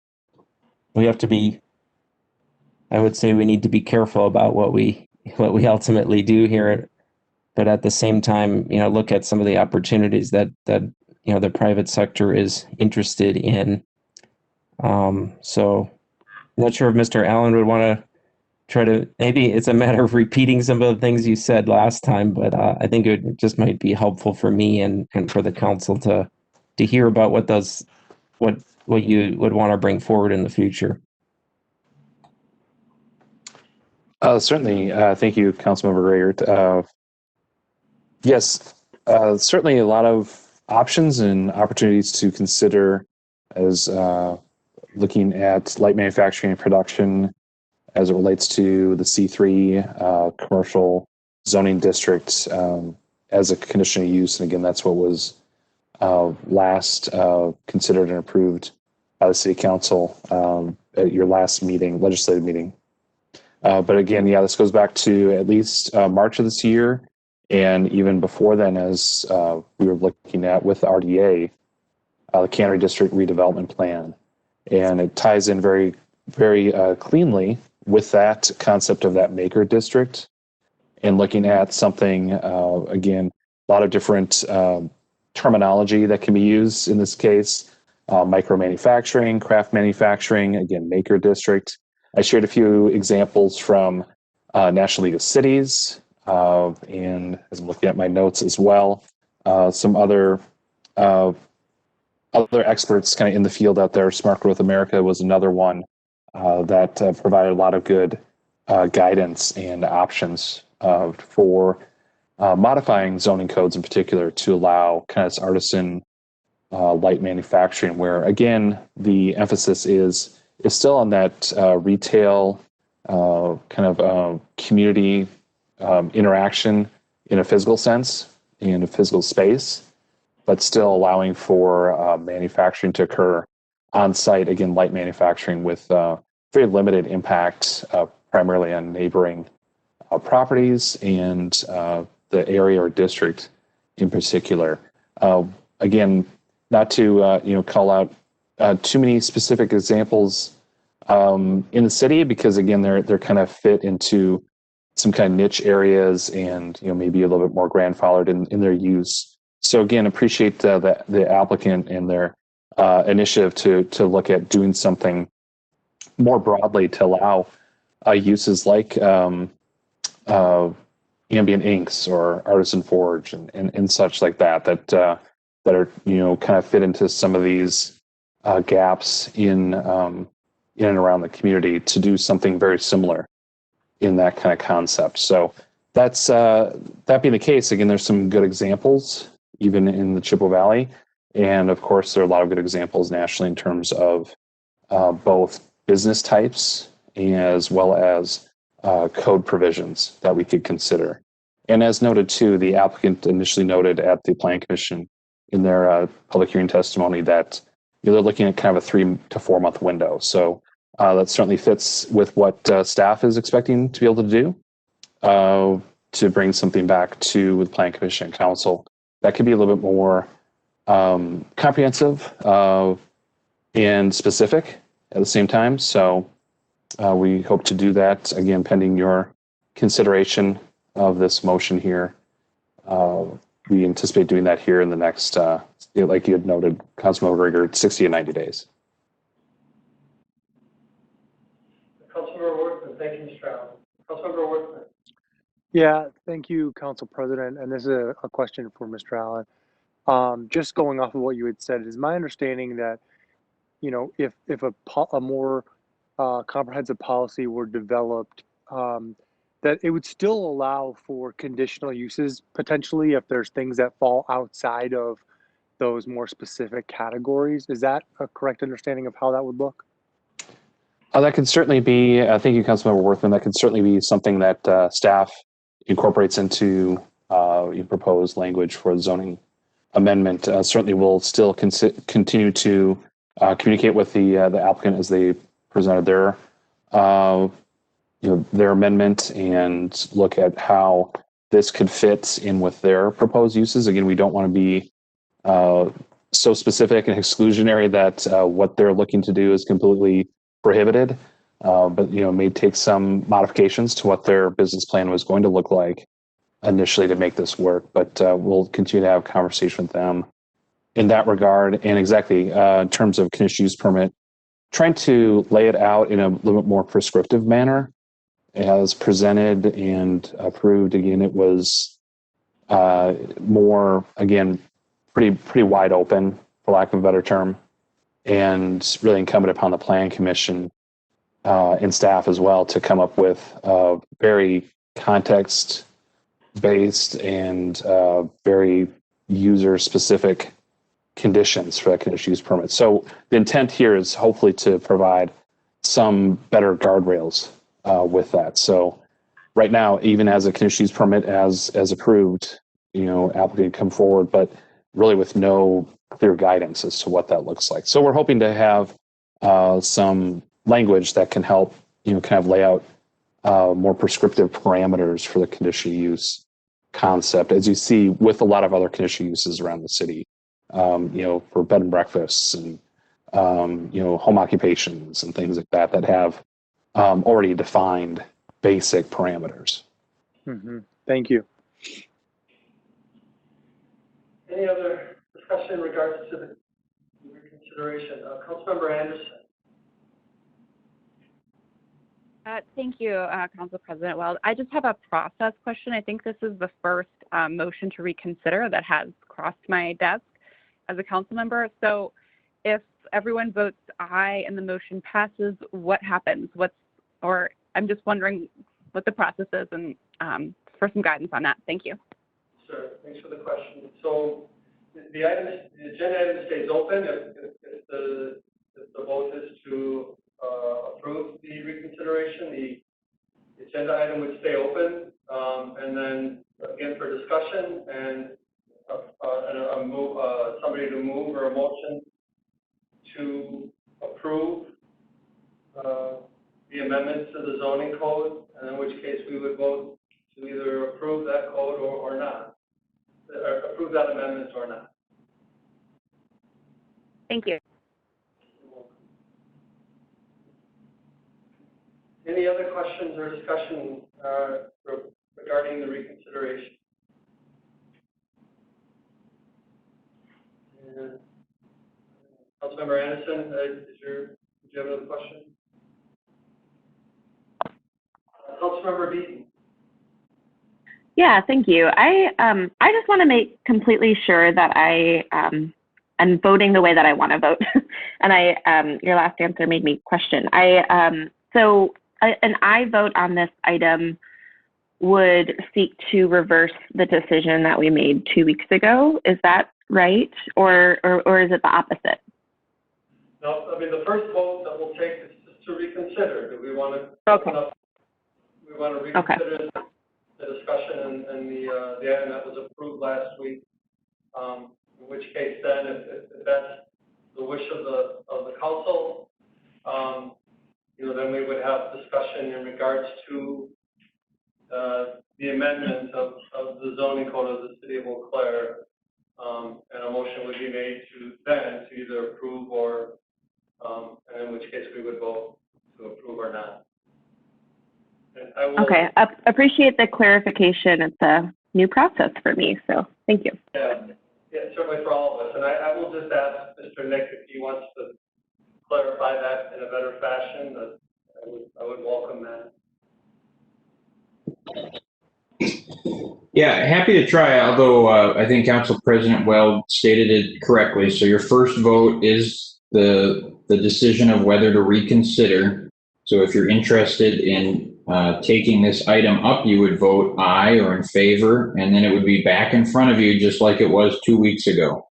Speaker 11: we have to be, I would say we need to be careful about what we ultimately do here, but at the same time, you know, look at some of the opportunities that you know the private sector is interested in. So I'm not sure if Mr. Allen would want to try to, maybe it's a matter of repeating some of the things you said last time, but I think it just might be helpful for me and for the council to hear about what you would want to bring forward in the future.
Speaker 5: Certainly. Thank you, Councilmember Rayert. Yes, certainly a lot of options and opportunities to consider as looking at light manufacturing and production as it relates to the C3 commercial zoning district as a conditional use. And again, that's what was last considered and approved by the City Council at your last meeting, legislative meeting. But again, yeah, this goes back to at least March of this year. And even before then, as we were looking at with the RDA, the Cannery District Redevelopment Plan. And it ties in very, very cleanly with that concept of that maker district and looking at something, again, a lot of different terminology that can be used in this case, micro manufacturing, craft manufacturing, again, maker district. I shared a few examples from National League of Cities, and as I'm looking at my notes as well, some other experts kind of in the field out there. Smart Growth America was another one that provided a lot of good guidance and options for modifying zoning codes in particular to allow kind of this artisan light manufacturing, where again the emphasis is still on that retail kind of community interaction in a physical sense, in a physical space, but still allowing for manufacturing to occur on site. Again, light manufacturing with very limited impact, primarily on neighboring properties and the area or district in particular. Again, not to call out too many specific examples in the city, because again they're kind of fit into some kind of niche areas and maybe a little bit more grandfathered in their use. So again, appreciate the applicant and their initiative to look at doing something more broadly to allow uses like ambient inks or artisan forge and such like that are kind of fit into some of these gaps in and around the community to do something very similar in that kind of concept. So that's that being the case, again, there's some good examples even in the Chippewa Valley, and of course there are a lot of good examples nationally in terms of both business types as well as code provisions that we could consider. And as noted too, the applicant initially noted at the Plan Commission in their public hearing testimony that they're looking at kind of a 3 to 4 month window. So that certainly fits with what staff is expecting to be able to do to bring something back to the Plan Commission and Council that could be a little bit more comprehensive and specific at the same time. So we hope to do that, again, pending your consideration of this motion here. We anticipate doing that here in the next, like you had noted, Councilmember Rigger, 60 to 90 days.
Speaker 2: Councilmember Workman, thank you, Mr. Allen. Councilmember Workman.
Speaker 16: Yeah, thank you, Council President. And this is a question for Mr. Allen. Just going off of what you had said, it is my understanding that, if a more comprehensive policy were developed, that it would still allow for conditional uses potentially if there's things that fall outside of those more specific categories. Is that a correct understanding of how that would look?
Speaker 5: That could certainly be, thank you, Councilmember Worthman, that could certainly be something that staff incorporates into your proposed language for the zoning amendment. Certainly we'll still continue to communicate with the applicant as they presented their amendment and look at how this could fit in with their proposed uses. Again, we don't want to be so specific and exclusionary that what they're looking to do is completely prohibited, but may take some modifications to what their business plan was going to look like initially to make this work. But we'll continue to have conversation with them in that regard. And exactly in terms of conditional use permit, trying to lay it out in a little bit more prescriptive manner as presented and approved. Again, it was more, again, pretty wide open, for lack of a better term, and really incumbent upon the Plan Commission and staff as well to come up with very context-based and very user-specific conditions for that conditional use permit. So the intent here is hopefully to provide some better guardrails with that. So right now, even as a conditional use permit as approved, applicant come forward, but really with no clear guidance as to what that looks like. So we're hoping to have some language that can help, kind of lay out more prescriptive parameters for the conditional use concept, as you see with a lot of other conditional uses around the city, for bed and breakfasts and, home occupations and things like that, that have already defined basic parameters.
Speaker 15: Mm-hmm. Thank you.
Speaker 2: Any other discussion in regards to the reconsideration? Councilmember Anderson.
Speaker 20: Thank you, Council President Weld. I just have a process question. I think this is the first motion to reconsider that has crossed my desk as a council member. So if everyone votes aye and the motion passes, what happens? I'm just wondering what the process is and for some guidance on that. Thank you.
Speaker 2: Sure, thanks for the question. So the agenda item stays open if the vote is to approve the reconsideration. The agenda item would stay open, and then again for discussion and somebody to move or a motion to approve the amendments to the zoning code, and in which case we would vote to either approve that code or not, or approve that amendment or not.
Speaker 20: Thank you.
Speaker 2: Any other questions or discussion regarding the reconsideration? Councilmember Anderson, did you have another question? Councilmember Beaton.
Speaker 16: Yeah, thank you. I just want to make completely sure that I'm voting the way that I want to vote. And your last answer made me question. So an aye vote on this item would seek to reverse the decision that we made 2 weeks ago. Is that right? Or is it the opposite?
Speaker 2: No, I mean, the first vote that we'll take is just to reconsider. Do we want to open up? We want to reconsider the discussion and the item that was approved last week. In which case, then, if that's the wish of the council, then we would have discussion in regards to the amendment of the zoning code of the city of Eau Claire, and a motion would be made to either approve or, and in which case we would vote to approve or not.
Speaker 16: Okay, appreciate the clarification. It's a new process for me, so thank you.
Speaker 2: Yeah, certainly for all of us. And I will just ask Mr. Nick if he wants to clarify that in a better fashion. I would welcome that.
Speaker 3: Yeah, happy to try, although I think Council President Weld stated it correctly. So your first vote is the decision of whether to reconsider. So if you're interested in taking this item up, you would vote aye or in favor, and then it would be back in front of you just like it was 2 weeks ago.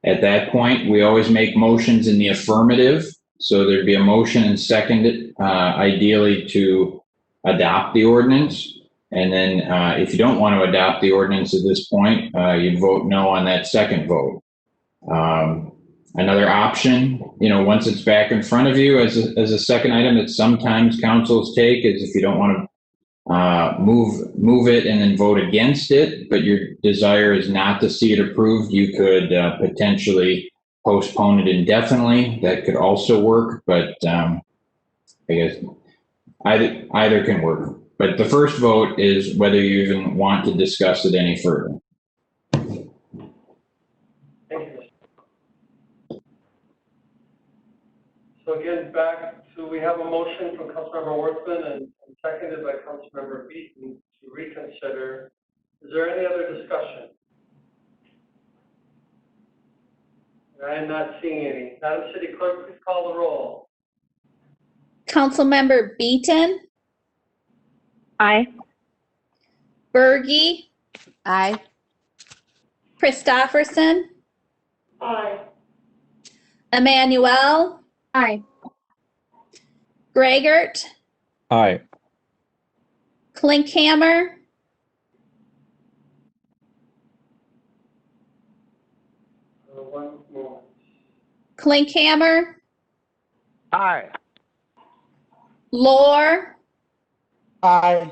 Speaker 3: At that point, we always make motions in the affirmative. So there'd be a motion and seconded, ideally to adopt the ordinance. And then if you don't want to adopt the ordinance at this point, you'd vote no on that second vote. Another option, once it's back in front of you as a second item that sometimes councils take is if you don't want to move it and then vote against it, but your desire is not to see it approved, you could potentially postpone it indefinitely. That could also work, but I guess either can work. But the first vote is whether you even want to discuss it any further.
Speaker 2: So again, back to, we have a motion from Councilmember Worthman and seconded by Councilmember Beaton to reconsider. Is there any other discussion? I am not seeing any. Madam City Clerk, please call the roll.
Speaker 9: Councilmember Beaton?
Speaker 16: Aye.
Speaker 9: Berge?
Speaker 7: Aye.
Speaker 9: Christofferson?
Speaker 2: Aye.
Speaker 9: Emmanuel?
Speaker 14: Aye.
Speaker 9: Gregert?
Speaker 11: Aye.
Speaker 9: Klinkhammer,
Speaker 2: One moment.
Speaker 9: Klinkhammer,
Speaker 15: Aye.
Speaker 9: Lore,
Speaker 13: Aye.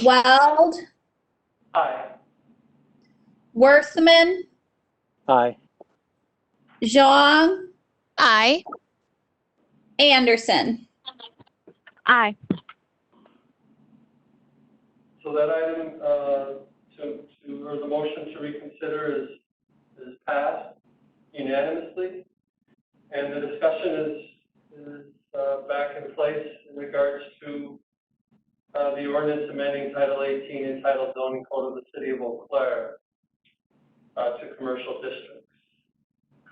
Speaker 9: Weld,
Speaker 2: Aye.
Speaker 9: Worthman,
Speaker 15: Aye.
Speaker 9: Zhang,
Speaker 14: Aye.
Speaker 9: Anderson.
Speaker 20: Aye.
Speaker 2: So that item, or the motion to reconsider is passed unanimously. And the discussion is back in place in regards to the ordinance amending Title 18 entitled Zoning Code of the City of Eau Claire to commercial districts.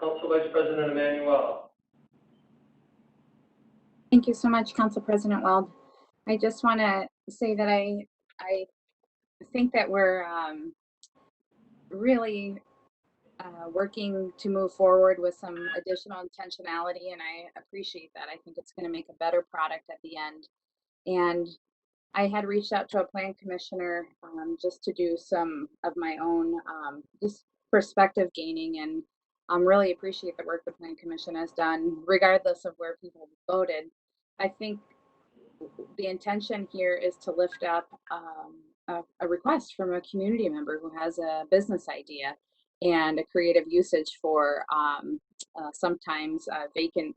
Speaker 2: Council Vice President Emmanuel.
Speaker 8: Thank you so much, Council President Weld. I just want to say that I think that we're really working to move forward with some additional intentionality, and I appreciate that. I think it's going to make a better product at the end. And I had reached out to a plan commissioner just to do some of my own just perspective gaining, and really appreciate the work the plan commission has done, regardless of where people voted. I think the intention here is to lift up a request from a community member who has a business idea and a creative usage for sometimes vacant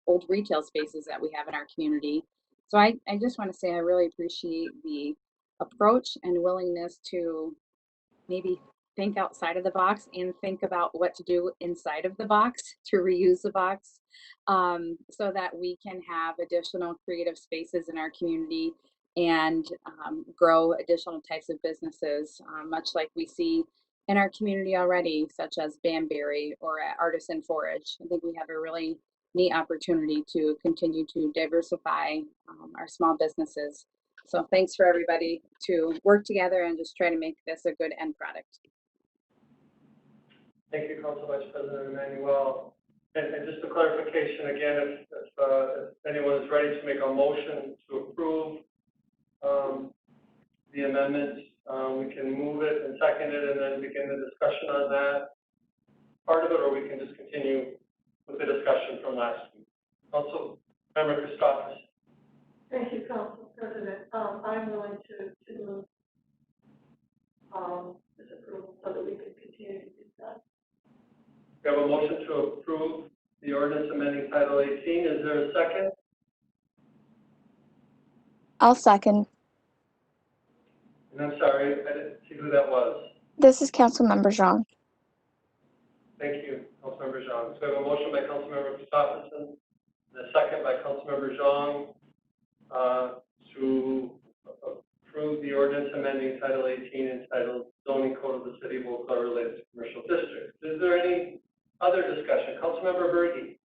Speaker 8: old retail spaces that we have in our community. So I just want to say I really appreciate the approach and willingness to maybe think outside of the box and think about what to do inside of the box to reuse the box, so that we can have additional creative spaces in our community and grow additional types of businesses, much like we see in our community already, such as Banbury or at Artisan Forage. I think we have a really neat opportunity to continue to diversify our small businesses. So thanks for everybody to work together and just try to make this a good end product.
Speaker 2: Thank you, Council Vice President Emmanuel. And just a clarification again, if anyone is ready to make a motion to approve the amendment, we can move it and second it and then begin the discussion on that part of it, or we can just continue with the discussion from last week. Council Member Christopherson.
Speaker 16: Thank you, Council President. I'm willing to move this approval so that we can continue to do that.
Speaker 2: We have a motion to approve the ordinance amending Title 18. Is there a second?
Speaker 14: I'll second.
Speaker 2: And I'm sorry, I didn't see who that was.
Speaker 14: This is Councilmember Zhang.
Speaker 2: Thank you, Councilmember Zhang. So we have a motion by Councilmember Christopherson and a second by Councilmember Zhang to approve the ordinance amending Title 18 entitled Zoning Code of the City of Eau Claire related to commercial districts. Is there any other discussion? Councilmember Berge.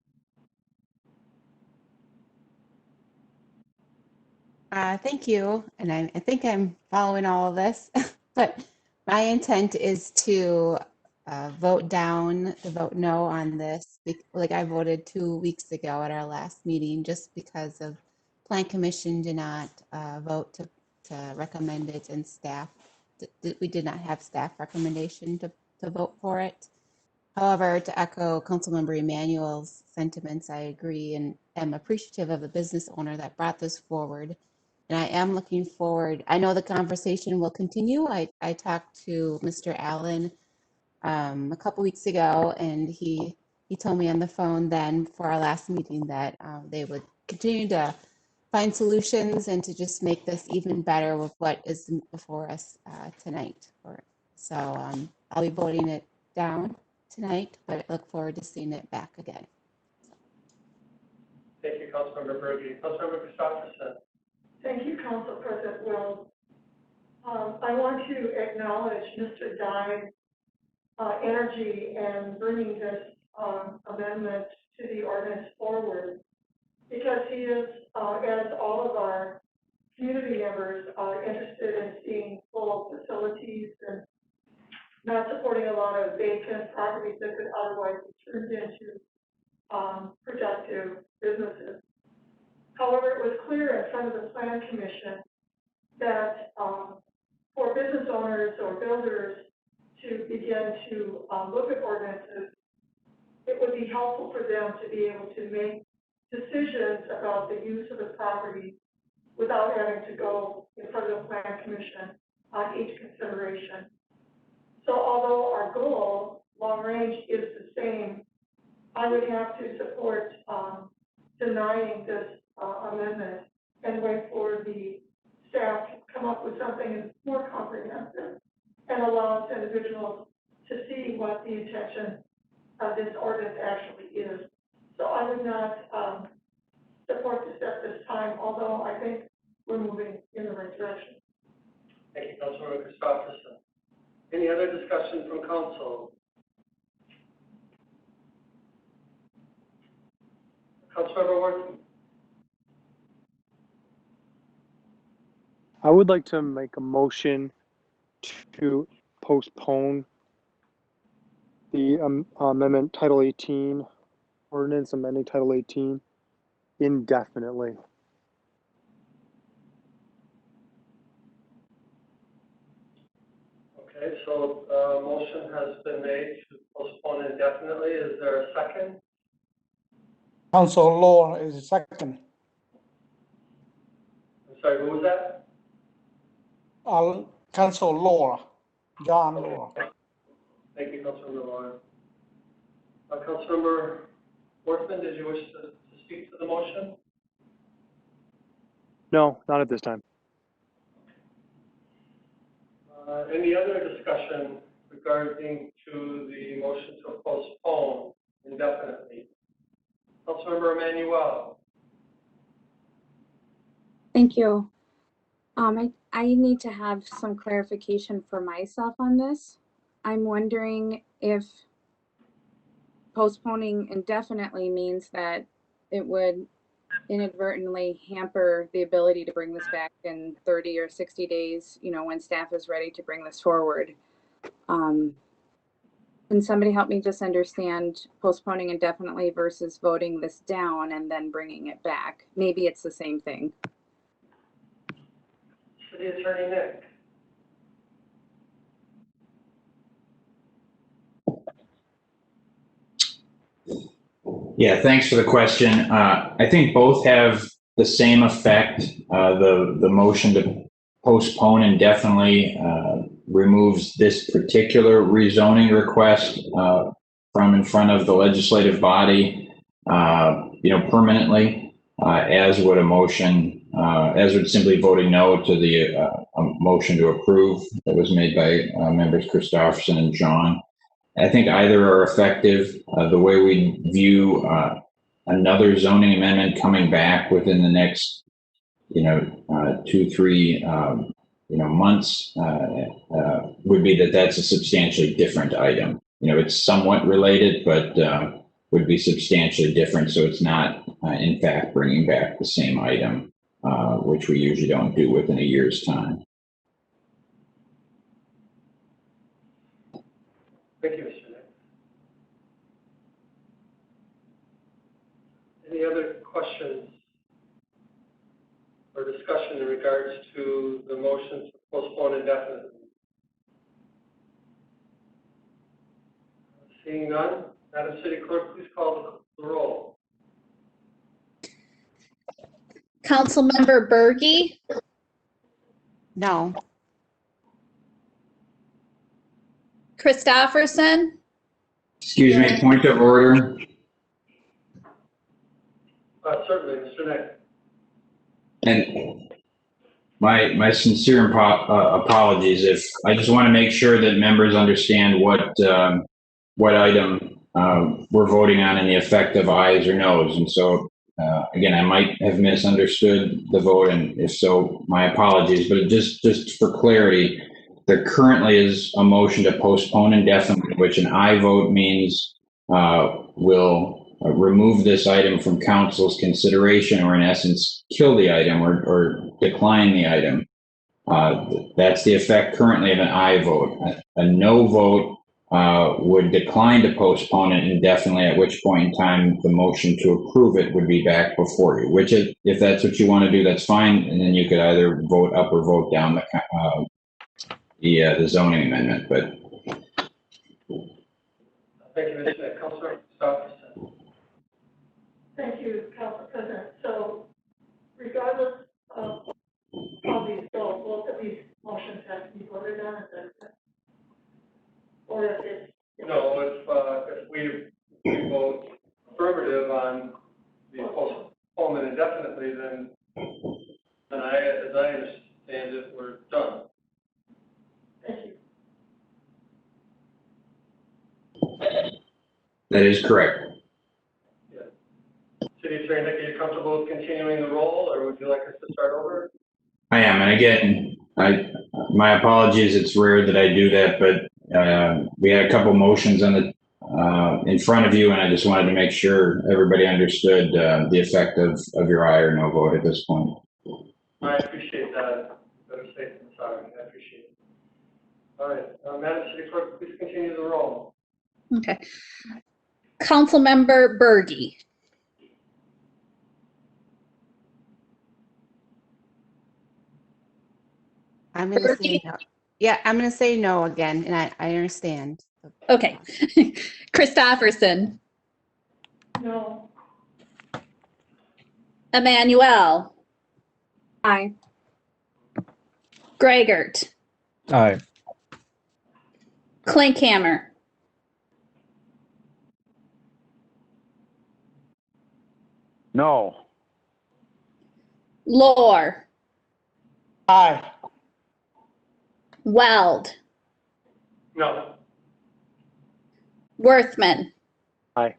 Speaker 7: Thank you. And I think I'm following all of this, but my intent is to vote no on this. Like I voted 2 weeks ago at our last meeting, just because of Plan Commission did not vote to recommend it, and staff, we did not have staff recommendation to vote for it. However, to echo Councilmember Emmanuel's sentiments, I agree and am appreciative of the business owner that brought this forward. And I am looking forward. I know the conversation will continue. I talked to Mr. Allen a couple weeks ago, and he told me on the phone then for our last meeting that they would continue to find solutions and to just make this even better with what is before us tonight. So I'll be voting it down tonight, but I look forward to seeing it back again.
Speaker 2: Thank you, Councilmember Berge. Councilmember Christopherson.
Speaker 16: Thank you, Council President Wells. I want to acknowledge Mr. Dye's energy in bringing this amendment to the ordinance forward, because he is, as all of our community members, are interested in seeing full facilities and not supporting a lot of vacant properties that could otherwise be turned into productive businesses. However, it was clear in front of the Plan Commission
Speaker 21: that for business owners or builders to begin to look at ordinances, it would be helpful for them to be able to make decisions about the use of the property without having to go in front of the Plan Commission on each consideration. So although our goal, long range, is the same, I would have to support denying this amendment and wait for the staff to come up with something more comprehensive and allow individuals to see what the intention of this ordinance actually is. So I would not support this at this time, although I think we're moving in the right direction.
Speaker 2: Thank you, Councilmember Christopherson. Any other discussion from council? Councilmember Wharton.
Speaker 22: I would like to make a motion to postpone the amendment Title 18, ordinance amending Title 18 indefinitely.
Speaker 2: Okay, so motion has been made to postpone indefinitely. Is there a second?
Speaker 13: Council Law is the second.
Speaker 2: I'm sorry, who was that?
Speaker 13: Council Law, John Law.
Speaker 2: Thank you, Councilmember Law. Councilmember Worthman, did you wish to speak to the motion?
Speaker 22: No, not at this time.
Speaker 2: Any other discussion regarding to the motion to postpone indefinitely? Councilmember Emmanuel.
Speaker 8: Thank you. I need to have some clarification for myself on this. I'm wondering if postponing indefinitely means that it would inadvertently hamper the ability to bring this back in 30 or 60 days, you know, when staff is ready to bring this forward. Can somebody help me just understand postponing indefinitely versus voting this down and then bringing it back? Maybe it's the same thing.
Speaker 2: City Attorney Nick.
Speaker 23: Yeah, thanks for the question. I think both have the same effect. The motion to postpone indefinitely removes this particular rezoning request from in front of the legislative body, permanently, as would a motion, as would simply voting no to the motion to approve that was made by members Christopherson and John. I think either are effective. The way we view another zoning amendment coming back within the next, 2-3, months would be that that's a substantially different item. It's somewhat related, but would be substantially different. So it's not, in fact, bringing back the same item, which we usually don't do within a year's time.
Speaker 2: Thank you, Mr. Nick. Any other questions or discussion in regards to the motion to postpone indefinitely? Seeing none, Madam City Clerk, please call the roll.
Speaker 9: Councilmember Berge,
Speaker 7: No.
Speaker 9: Christopherson,
Speaker 23: Excuse me, point of order.
Speaker 2: Certainly, Mr. Nick.
Speaker 23: And my sincere apologies. If I just want to make sure that members understand what item we're voting on and the effect of ayes or noes. And so, again, I might have misunderstood the vote, and if so, my apologies. But just for clarity, there currently is a motion to postpone indefinitely, which an aye vote means will remove this item from council's consideration, or in essence, kill the item or decline the item. That's the effect currently of an aye vote. A no vote would decline to postpone it indefinitely, at which point in time the motion to approve it would be back before you, which if that's what you want to do, that's fine. And then you could either vote up or vote down the zoning amendment, but.
Speaker 2: Thank you, Mr. Councilor Christopherson.
Speaker 21: Thank you, Council President. So regardless of how these go, both of these motions have to be voted on, is that correct? Or if it's...
Speaker 2: No, if we vote affirmative on the postponement indefinitely, then as I understand it, we're done.
Speaker 21: Thank you.
Speaker 23: That is correct.
Speaker 2: Yeah. City Attorney Nick, are you comfortable with continuing the roll, or would you like us to start over?
Speaker 23: I am, and again, my apologies. It's rare that I do that, but we had a couple motions on the in front of you, and I just wanted to make sure everybody understood the effect of your aye or no vote at this point.
Speaker 2: I appreciate that. Better safe than sorry. I appreciate it. All right, Madam City Clerk, please continue the roll.
Speaker 9: Okay. Councilmember Berge.
Speaker 7: I'm going to say no. Yeah, I'm going to say no again, and I understand.
Speaker 9: Okay. Christopherson.
Speaker 21: No.
Speaker 9: Emmanuel.
Speaker 8: Aye.
Speaker 9: Gregert.
Speaker 11: Aye.
Speaker 9: Klinkhammer.
Speaker 15: No.
Speaker 9: Lohr.
Speaker 13: Aye.
Speaker 9: Weld.
Speaker 2: No.
Speaker 9: Worthman.
Speaker 15: Aye.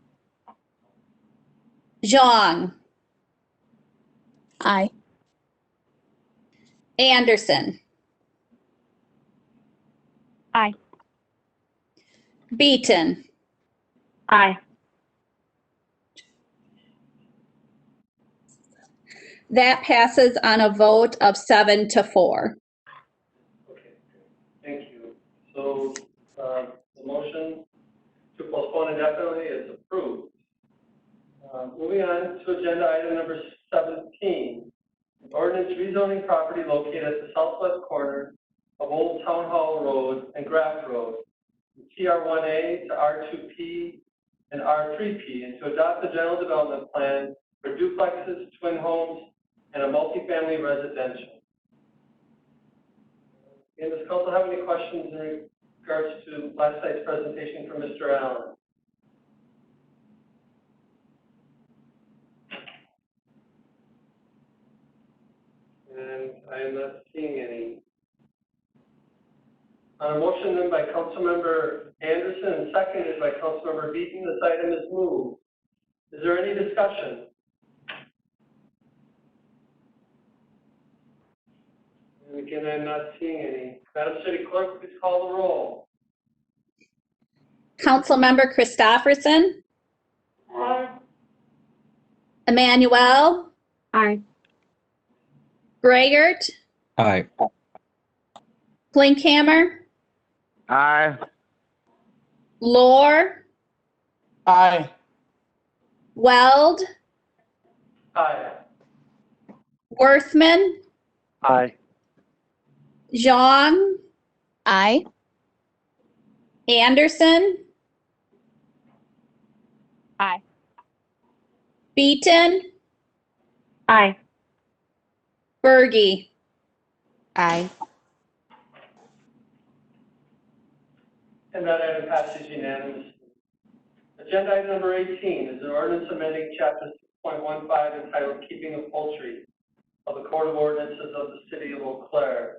Speaker 9: Zhang.
Speaker 14: Aye.
Speaker 9: Anderson.
Speaker 16: Aye.
Speaker 9: Beaton.
Speaker 16: Aye.
Speaker 9: That passes on a vote of 7-4.
Speaker 2: Okay, thank you. So the motion to postpone indefinitely is approved. Moving on to agenda item number 17. An ordinance rezoning property located at the southwest corner of Old Town Hall Road and Graft Road, from TR1A to R2P and R3P, and to adopt the general development plan for duplexes, twin homes, and a multifamily residential. And does council have any questions in regards to last night's presentation from Mr. Allen? And I am not seeing any. On a motion then by Councilmember Anderson and seconded by Councilmember Beaton, this item is moved. Is there any discussion? And again, I'm not seeing any. Madam City Clerk, please call the roll.
Speaker 9: Councilmember Christopherson.
Speaker 21: Aye.
Speaker 9: Emmanuel.
Speaker 16: Aye.
Speaker 9: Gregert.
Speaker 11: Aye.
Speaker 9: Klinkhammer.
Speaker 15: Aye.
Speaker 9: Lohr.
Speaker 13: Aye.
Speaker 9: Weld.
Speaker 2: Aye.
Speaker 9: Worthman.
Speaker 15: Aye.
Speaker 9: Zhang.
Speaker 14: Aye.
Speaker 9: Anderson.
Speaker 16: Aye.
Speaker 9: Beaton.
Speaker 16: Aye.
Speaker 9: Berge.
Speaker 7: Aye.
Speaker 2: And that item passes unanimously. Agenda item number 18 is an ordinance amending chapter 6.15 entitled Keeping of Poultry of the Code of Ordinances of the City of Eau Claire.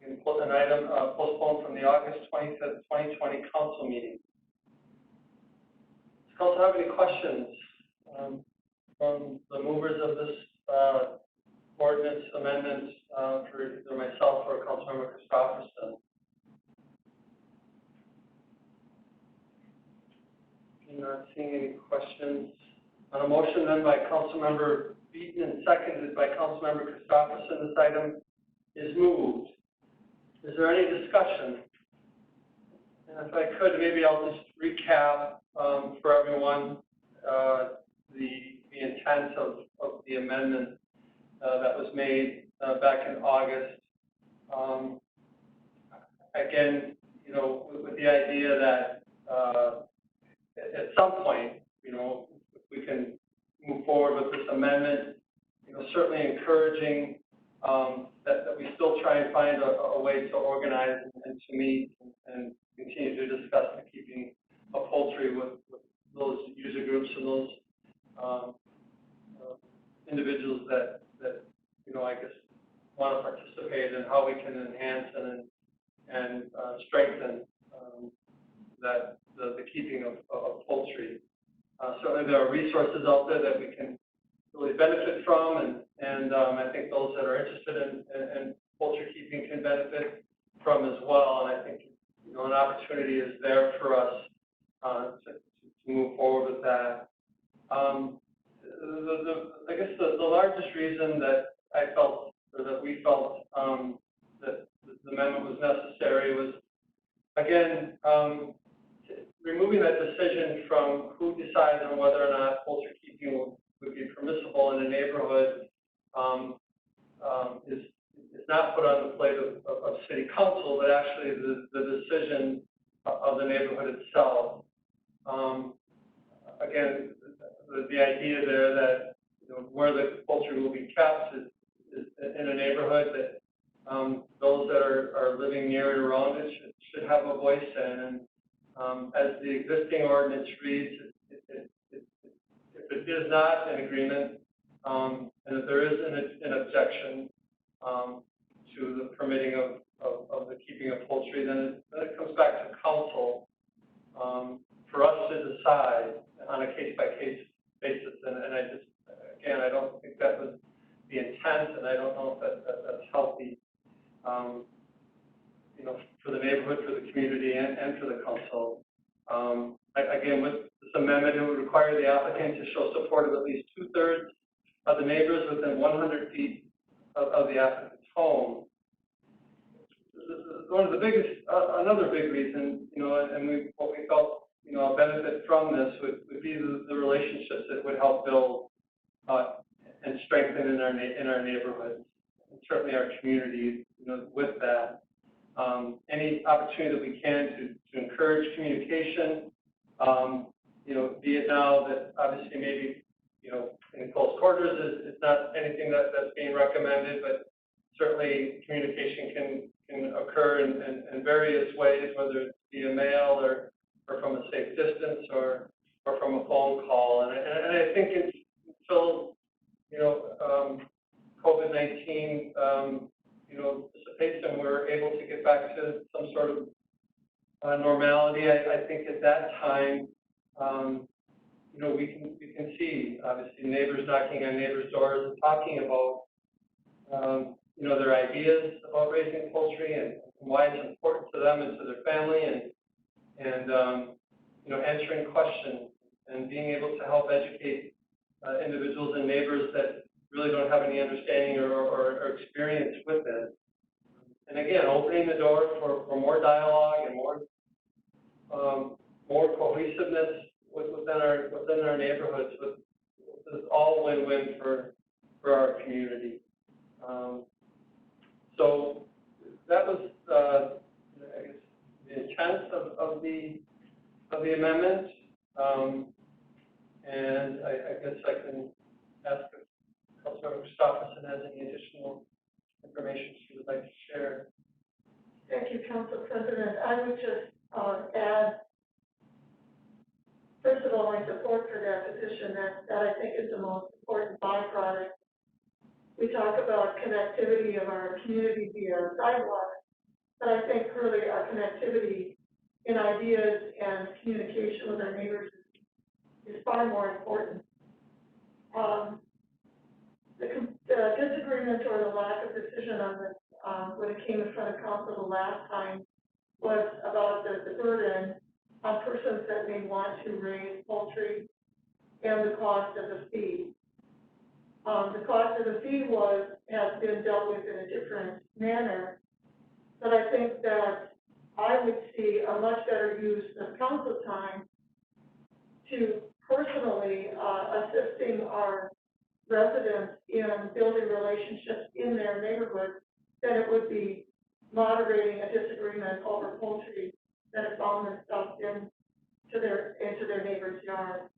Speaker 2: An item postponed from the August 25th, 2020 council meeting. Does council have any questions from the movers of this ordinance amendment for either myself or Councilmember Christopherson? I'm not seeing any questions. On a motion then by Councilmember Beaton and seconded by Councilmember Christopherson, this item is moved. Is there any discussion? if I could, maybe I'll just recap for everyone the intent of the amendment that was made back in August. Again, you know, with the idea that at some point, you know, if we can move forward with this amendment, you know, certainly encouraging that we still try and find a way to organize and to meet and continue to discuss the keeping of poultry with those user groups and those individuals that you know, I guess want to participate in how we can enhance and strengthen that the keeping of poultry. Certainly there are resources out there that we can really benefit from, and I think those that are interested in poultry keeping can benefit from as well. And I think, you know, an opportunity is there for us to move forward with that. I guess the largest reason that I felt, or that we felt, that the amendment was necessary was, again, removing that decision from who decides on whether or not poultry keeping would be permissible in a neighborhood is not put on the plate of city council, but actually the decision of the neighborhood itself. Again, the idea there that, you know, where the poultry will be kept is in a neighborhood that those that are living near and around it should have a voice in. And as the existing ordinance reads, if it is not an agreement, and if there is an objection to the permitting of the keeping of poultry, then it comes back to council for us to decide on a case-by-case basis. And I just, again, I don't think that was the intent, and I don't know if that's healthy, you know, for the neighborhood, for the community, and for the council. Again, with this amendment, it would require the applicant to show support of at least 2/3 of the neighbors within 100 feet of the applicant's home. One of the biggest, another big reason, you know, and what we felt, you know, a benefit from this would be the relationships that would help build and strengthen in our neighborhoods, and certainly our communities, you know, with that. Any opportunity that we can to encourage communication, you know, be it now that obviously maybe, you know, in close quarters is not anything that's being recommended, but certainly communication can occur in various ways, whether it's via mail or from a safe distance or from a phone call. And I think it's until, you know, COVID-19, you know, dissipates and we're able to get back to some sort of normality, I think at that time, you know, we can see obviously neighbors knocking on neighbors' doors and talking about, you know, their ideas about raising poultry and why it's important to them and to their family, and you know, answering questions and being able to help educate individuals and neighbors that really don't have any understanding or experience with it. And again, opening the door for more dialogue and more cohesiveness within our neighborhoods. This is all win-win for our community. So that was, I guess, the intent of the amendment. And I guess I can ask if Councilmember Christopherson has any additional information she would like to share.
Speaker 21: Thank you, Council President. I would just add, first of all, my support for that position. That I think is the most important byproduct. We talk about connectivity of our community via Sidewalk, but I think really our connectivity in ideas and communication with our neighbors is far more important. The disagreement or the lack of decision on this when it came in front of council the last time was about the burden on persons that may want to raise poultry and the cost of the feed. The cost of the feed has been dealt with in a different manner, but I think that I would see a much better use of council time to personally assisting our residents in building relationships in their neighborhood than it would be moderating a disagreement over poultry that has found themselves into their neighbor's yard.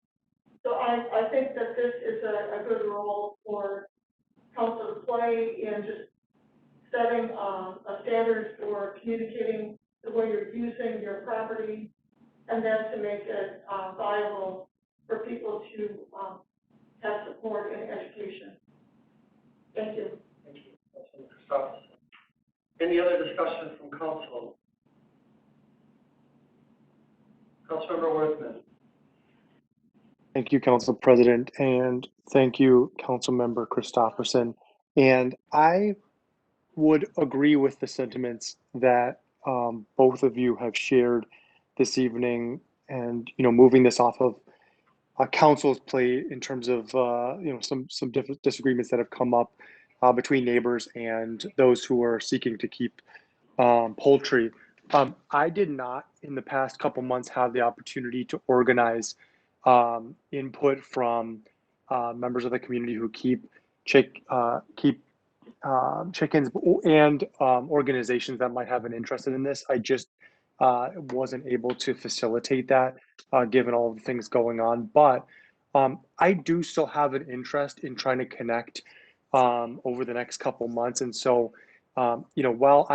Speaker 21: So I think that this is a good role for council to play in just setting a standard for communicating the way you're using your property, and then to make it viable for people to have support and education. Thank you.
Speaker 2: Thank you, Councilman Christopherson. Any other discussion from council? Councilmember Worthman.
Speaker 22: Thank you, Council President, and thank you, Councilmember Christopherson. And I would agree with the sentiments that both of you have shared this evening, and moving this off of council's plate in terms of some different disagreements that have come up between neighbors and those who are seeking to keep poultry. I did not in the past couple months have the opportunity to organize input from members of the community who keep chickens and organizations that might have an interest in this. I just wasn't able to facilitate that given all of the things going on. But I do still have an interest in trying to connect over the next couple months. And so, while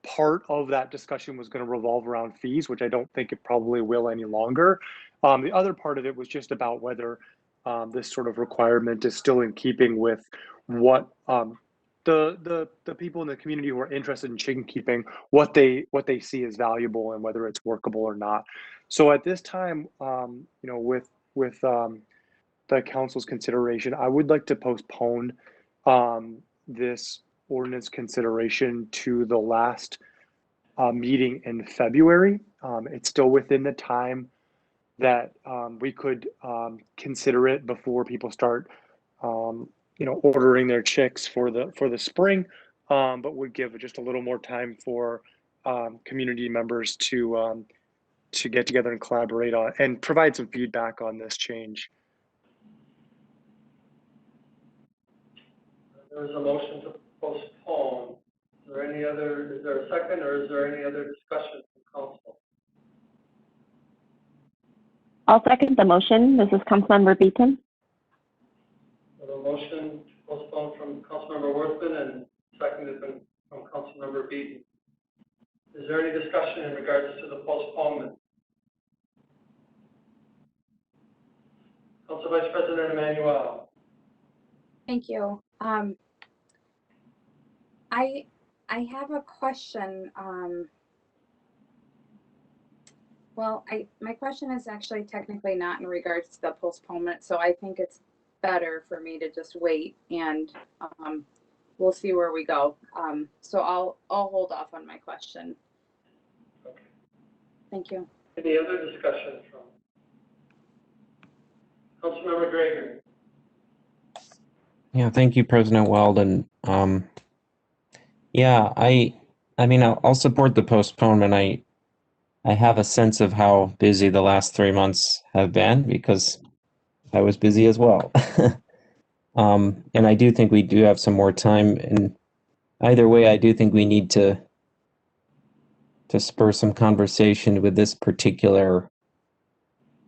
Speaker 22: part of that discussion was going to revolve around fees, which I don't think it probably will any longer, the other part of it was just about whether this sort of requirement is still in keeping with what the people in the community who are interested in chicken keeping, what they see as valuable and whether it's workable or not. So at this time, with the council's consideration, I would like to postpone this ordinance consideration to the last meeting in February. It's still within the time that we could consider it before people start ordering their chicks for the spring, but would give just a little more time for community members to get together and collaborate on and provide some feedback on this change.
Speaker 2: There is a motion to postpone. Is there a second, or is there any other discussion from council?
Speaker 4: I'll second the motion. This is Councilmember Beaton.
Speaker 2: A motion to postpone from Councilmember Worthman and seconded from Councilmember Beaton. Is there any discussion in regards to the postponement? Council Vice President Emmanuel.
Speaker 8: Thank you. I have a question. My question is actually technically not in regards to the postponement, so I think it's better for me to just wait and we'll see where we go. So I'll hold off on my question.
Speaker 2: Okay.
Speaker 8: Thank you.
Speaker 2: Any other discussion from Councilmember Gregory?
Speaker 11: Yeah, thank you, President Weldon. Yeah, I mean, I'll support the postponement. I have a sense of how busy the last 3 months have been because I was busy as well. And I do think we do have some more time. And either way, I do think we need to spur some conversation with this particular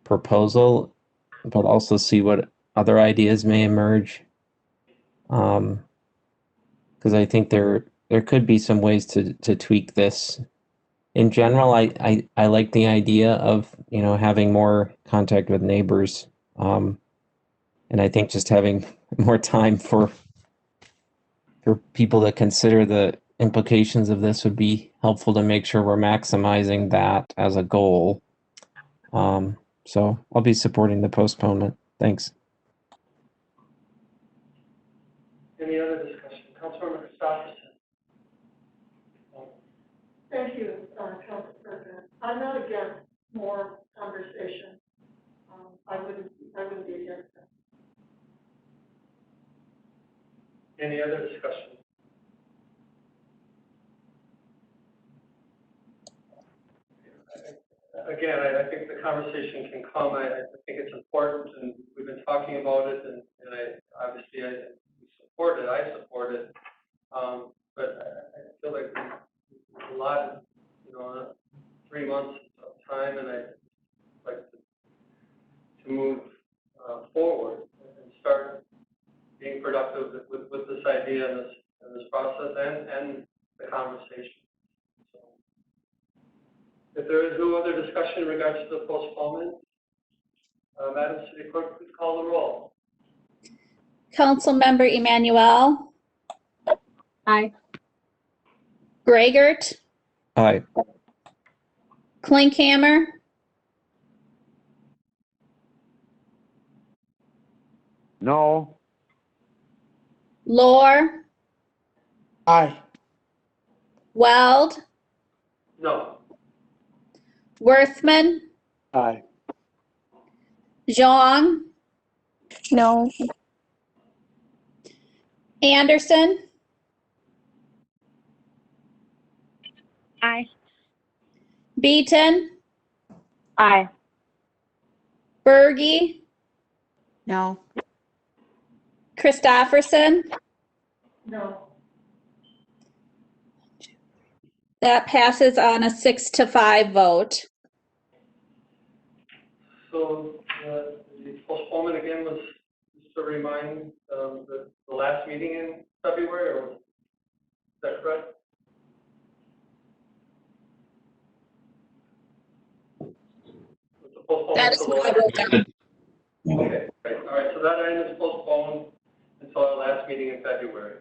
Speaker 11: proposal, but also see what other ideas may emerge. Because I think there could be some ways to tweak this. In general, I like the idea of having more contact with neighbors, and I think just having more time for people to consider the implications of this would be helpful to make sure we're maximizing that as a goal. So I'll be supporting the postponement. Thanks.
Speaker 2: Any other discussion? Councilmember Christopherson.
Speaker 21: Thank you, Council President. I'm not against more conversation. I wouldn't be against that.
Speaker 2: Any other discussion? the conversation can come. I think it's important, and we've been talking about it, and I support it. I support it. But I feel like there's a lot, 3 months of time, and I'd like to move forward and start being productive with this idea and this process and the conversation. So, if there is no other discussion in regards to the postponement, Madam City Clerk, please call the roll.
Speaker 9: Councilmember Emmanuel,
Speaker 8: Aye.
Speaker 9: Gregert,
Speaker 11: Aye.
Speaker 9: Klinkhammer,
Speaker 15: No.
Speaker 9: Lohr,
Speaker 13: Aye.
Speaker 9: Weld,
Speaker 2: No.
Speaker 9: Worthman,
Speaker 22: Aye.
Speaker 9: Zhang,
Speaker 14: No.
Speaker 9: Anderson,
Speaker 20: Aye.
Speaker 9: Beaton,
Speaker 20: Aye.
Speaker 9: Berge,
Speaker 7: No.
Speaker 9: Christofferson.
Speaker 21: No.
Speaker 9: That passes on a 6-5 vote.
Speaker 2: So the postponement again was, just to remind, the last meeting in February, or is that correct? Was the postponement
Speaker 9: That is
Speaker 2: to the
Speaker 9: what I
Speaker 2: last
Speaker 9: wrote down.
Speaker 2: Okay, great. All right, so that item is postponed until our last meeting in February.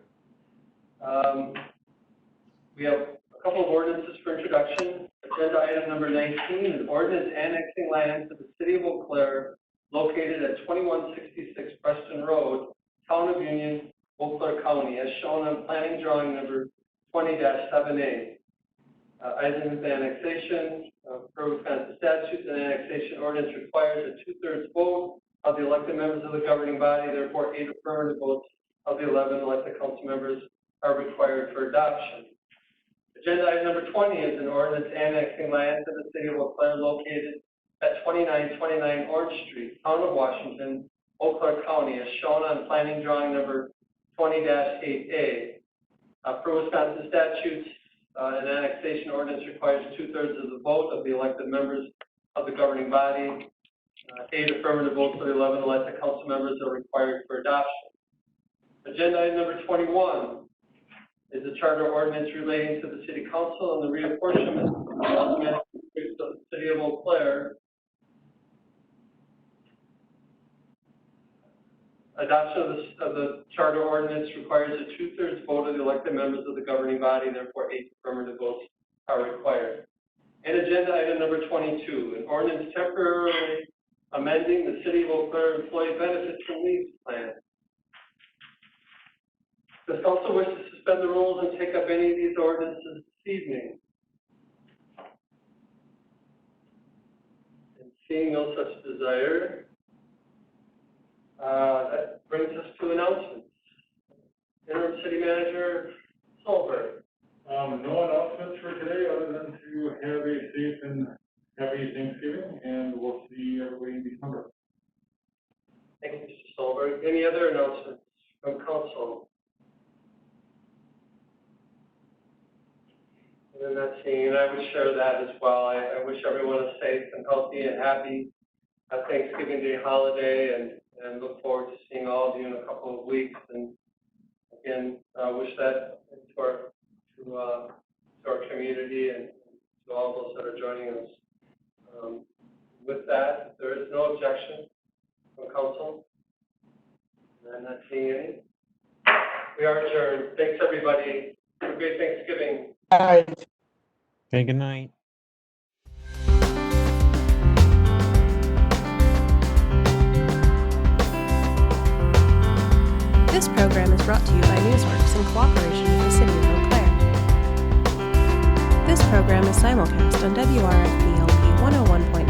Speaker 2: We have a couple of ordinances for introduction. Agenda item number 19, an ordinance annexing land to the city of Eau Claire located at 2166 Preston Road, Town of Union, Eau Claire County, as shown on planning drawing number 20-7A. Item of annexation, per Wisconsin statutes, an annexation ordinance requires a 2/3 vote of the elected members of the governing body. Therefore, 8 affirmative votes of the 11 elected council members are required for adoption. Agenda item number 20 is an ordinance annexing land to the city of Eau Claire located at 2929 Orange Street, Town of Washington, Eau Claire County, as shown on planning drawing number 20-8A. Per Wisconsin statutes, an annexation ordinance requires 2/3 of the vote of the elected members of the governing body. 8 affirmative votes of the 11 elected council members are required for adoption. Agenda item number 21 is a charter ordinance relating to the city council and the reapportionment of the city of Eau Claire. Adoption of the charter ordinance requires a 2/3 vote of the elected members of the governing body. Therefore, 8 affirmative votes are required. And agenda item number 22, an ordinance temporarily amending the city of Eau Claire employee benefits and leave plan. Does council wish to suspend the rules and take up any of these ordinances this evening? And seeing no such desire, that brings us to announcements. Interim City Manager Solberg.
Speaker 10: No announcements for today other than to have a safe and happy Thanksgiving, and we'll see everybody in December.
Speaker 2: Thank you, Mr. Solberg. Any other announcements from council? And that's seeing, and I would share that as well. I wish everyone a safe and healthy and happy Thanksgiving Day holiday, and look forward to seeing all of you in a couple of weeks. And again, I wish that to our community and to all those that are joining us. With that, if there is no objection from council, and I'm not seeing any, we are adjourned. Thanks, everybody. Have a great Thanksgiving.
Speaker 13: Aye.
Speaker 11: Okay, good night.
Speaker 1: This program is brought to you by Newsworks in cooperation with the City of Eau Claire. This program is simulcast on WRFB-LP 101.9